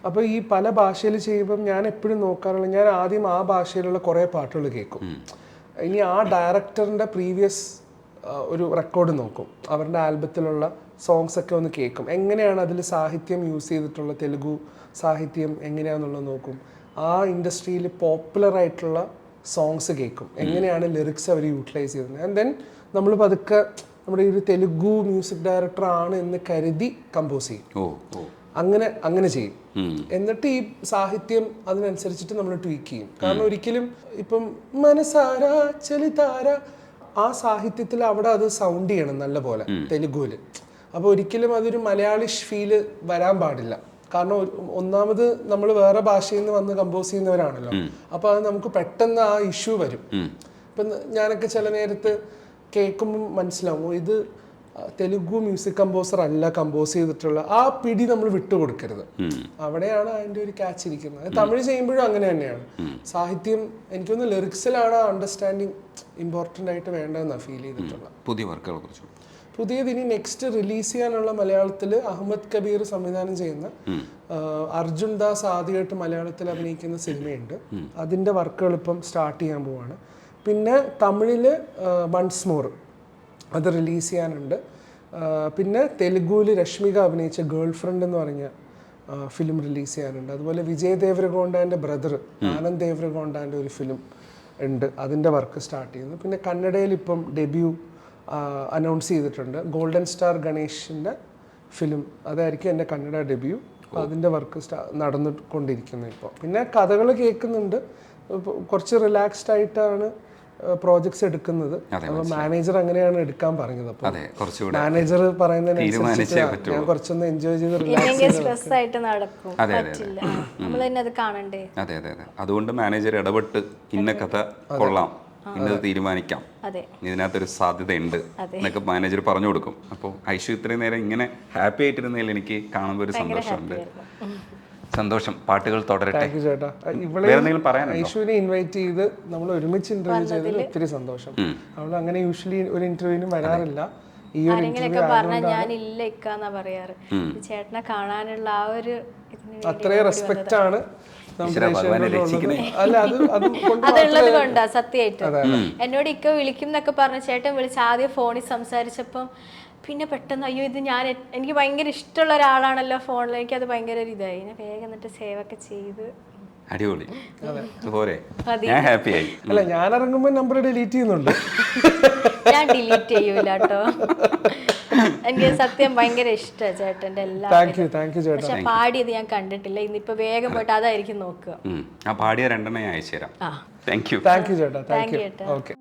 അപ്പോൾ ഈ പല ഭാഷയിൽ ചെയ്യുമ്പം ഞാൻ എപ്പോഴും നോക്കാറുള്ളത്, ഞാൻ ആദ്യം ആ ഭാഷയിലുള്ള കുറേ പാട്ടുകൾ കേൾക്കും. ഇനി ആ ഡയറക്ടറിൻ്റെ പ്രീവിയസ് ഒരു റെക്കോർഡ് നോക്കും, അവരുടെ ആൽബത്തിലുള്ള സോങ്സ് ഒക്കെ ഒന്ന് കേൾക്കും. എങ്ങനെയാണ് അതിൽ സാഹിത്യം യൂസ് ചെയ്തിട്ടുള്ള തെലുഗു സാഹിത്യം എങ്ങനെയാണെന്നുള്ളത് നോക്കും. ആ ഇൻഡസ്ട്രിയിൽ പോപ്പുലർ ആയിട്ടുള്ള സോങ്സ് കേൾക്കും, എങ്ങനെയാണ് ലിറിക്സ് അവർ യൂട്ടിലൈസ് ചെയ്തത്. ആൻഡ് ദെൻ നമ്മൾ പതുക്കെ നമ്മുടെ ഈ ഒരു തെലുഗു മ്യൂസിക് ഡയറക്ടർ ആണ് എന്ന് കരുതി കമ്പോസ് ചെയ്യും. അങ്ങനെ ചെയ്യും. എന്നിട്ട് ഈ സാഹിത്യം അതിനനുസരിച്ചിട്ട് നമ്മൾ ട്വീക്ക് ചെയ്യും. കാരണം ഒരിക്കലും ഇപ്പം മനസാര ചലിതാര ആ സാഹിത്യത്തിൽ അവിടെ അത് സൗണ്ട് ചെയ്യണം നല്ല പോലെ തെലുഗുവില്. അപ്പോൾ ഒരിക്കലും അതൊരു മലയാളിഷ് ഫീല് വരാൻ പാടില്ല. കാരണം ഒന്നാമത് നമ്മൾ വേറെ ഭാഷയിൽ നിന്ന് വന്ന് കമ്പോസ് ചെയ്യുന്നവരാണല്ലോ. അപ്പോൾ അത് നമുക്ക് പെട്ടെന്ന് ആ ഇഷ്യൂ വരും. ഇപ്പം ഞാനൊക്കെ ചില നേരത്ത് കേൾക്കുമ്പോൾ മനസ്സിലാവും ഇത് തെലുഗു മ്യൂസിക് കമ്പോസർ അല്ല കമ്പോസ് ചെയ്തിട്ടുള്ള ആ പിടി നമ്മൾ വിട്ടുകൊടുക്കരുത്. അവിടെയാണ് അതിൻ്റെ ഒരു ക്യാച്ച് ഇരിക്കുന്നത്. തമിഴ് ചെയ്യുമ്പോഴും അങ്ങനെ തന്നെയാണ്. സാഹിത്യം എനിക്കൊന്ന് ലിറിക്സിലാണ് അണ്ടർസ്റ്റാൻഡിങ് ഇമ്പോർട്ടൻ്റ് ആയിട്ട് വേണ്ടതെന്നാണ് ഫീൽ ചെയ്തിട്ടുള്ളത്. പുതിയ വർക്കുകളെ കുറിച്ച് പുതിയത് ഇനി നെക്സ്റ്റ് റിലീസ് ചെയ്യാനുള്ള മലയാളത്തിൽ അഹമ്മദ് കബീർ സംവിധാനം ചെയ്യുന്ന അർജുൻ ദാസ് ആദ്യമായിട്ട് മലയാളത്തിൽ അഭിനയിക്കുന്ന സിനിമയുണ്ട്. അതിൻ്റെ വർക്കുകൾ ഇപ്പം സ്റ്റാർട്ട് ചെയ്യാൻ പോവാണ്. പിന്നെ തമിഴിൽ വൺസ് മോർ അത് റിലീസ് ചെയ്യാനുണ്ട്. പിന്നെ തെലുഗുവിൽ രശ്മിക അഭിനയിച്ച ഗേൾ ഫ്രണ്ട് എന്ന് പറഞ്ഞ ഫിലിം റിലീസ് ചെയ്യാനുണ്ട്. അതുപോലെ വിജയ് ദേവരകൊണ്ടാൻ്റെ ബ്രദർ ആനന്ദ് ദേവരകൊണ്ടാൻ്റെ ഒരു ഫിലിം ഉണ്ട്, അതിൻ്റെ വർക്ക് സ്റ്റാർട്ട് ചെയ്യുന്നു. പിന്നെ കന്നഡയിൽ ഇപ്പം ഡെബ്യൂ അനൗൺസ് ചെയ്തിട്ടുണ്ട്. ഗോൾഡൻ സ്റ്റാർ ഗണേഷിൻ്റെ ഫിലിം അതായിരിക്കും എൻ്റെ കന്നഡ ഡെബ്യൂ. അപ്പോൾ അതിൻ്റെ വർക്ക് നടന്നുകൊണ്ടിരിക്കുന്നു ഇപ്പോൾ. പിന്നെ കഥകൾ കേൾക്കുന്നുണ്ട്. കുറച്ച് റിലാക്സ്ഡ് ആയിട്ടാണ് പ്രോജക്ട്സ് എടുക്കുന്നത്. അപ്പോൾ മാനേജർ അങ്ങനെയാണ് എടുക്കാൻ പറഞ്ഞത്. അപ്പോൾ മാനേജർ പറയുന്നതിനനുസരിച്ച് ഞാൻ കുറച്ചൊന്ന് എൻജോയ് ചെയ്ത് റിലാക്സ് ആയിട്ട് നടക്കും. നമ്മൾ തന്നെ അത് കാണണ്ടേ. അതെ അതെ അതെ. അതുകൊണ്ട് മാനേജർ ഇടപെട്ട് ഇന്ന കഥ കൊള്ളാം, ഇന്നത് തീരുമാനിക്കാം, ഇതിനകത്തൊരു സാധ്യതയുണ്ട് എന്നൊക്കെ മാനേജർ പറഞ്ഞു കൊടുക്കും. അപ്പോൾ ഐഷു ഇത്രയും നേരം ഇങ്ങനെ ഹാപ്പി ആയിട്ടിരുന്നതിൽ എനിക്ക് കാണുമ്പോൾ ഒരു സന്തോഷമുണ്ട്. സന്തോഷം. പാട്ടുകൾ തുടരട്ടെ. ചേട്ടാ ഐഷുവിനെ ഇൻവൈറ്റ് ചെയ്ത് നമ്മൾ ഒരുമിച്ച് ഇന്റർവ്യൂ ചെയ്തതിൽ ഒത്തിരി സന്തോഷം. അവൾ അങ്ങനെ യൂഷ്വലി ഒരു ഇന്റർവ്യൂവിനും വരാറില്ല. ഈ ഒരു ഇന്റർവ്യൂ ഞാനില്ല ഇക്കാന്നാ പറയാറ്. ചേട്ടനെ കാണാനുള്ള ആ ഒരു അത്രയും റെസ്പെക്റ്റ് ആണ് അതുള്ളത് കൊണ്ടാ സത്യമായിട്ട്. എന്നോട് ഇക്ക വിളിക്കും എന്നൊക്കെ പറഞ്ഞു. ചേട്ടൻ വിളിച്ച് ആദ്യം ഫോണിൽ സംസാരിച്ചപ്പം പിന്നെ പെട്ടെന്ന് അയ്യോ ഇത് എനിക്ക് ഭയങ്കര ഇഷ്ടമുള്ള ഒരാളാണല്ലോ ഫോണിൽ, എനിക്കത് ഭയങ്കര ഒരു ഇതായി. ഞാൻ വേഗം എന്നിട്ട് സേവ് ഒക്കെ ചെയ്ത് അടിപൊളി പോരെ. ഞാൻ ഹാപ്പിയായി. അല്ല ഞാൻ ഇറങ്ങുമ്പോൾ നമ്പർ ഡിലീറ്റ് ചെയ്യുന്നുണ്ട്. ഞാൻ ഡിലീറ്റ് ചെയ്യൂല കേട്ടോ. എനിക്ക് സത്യം ഭയങ്കര ഇഷ്ടമാണ് ചേട്ടൻ്റെ എല്ലാം. പക്ഷെ പാടിയത് ഞാൻ കണ്ടിട്ടില്ല. ഇന്നിപ്പോ വേഗം പോയിട്ട് അതായിരിക്കും നോക്കുക. ആ പാടിയ രണ്ടെണ്ണം ഞാൻ അയച്ചു തരാം. താങ്ക് യു ചേട്ടാ. Thank you. ഓക്കെ.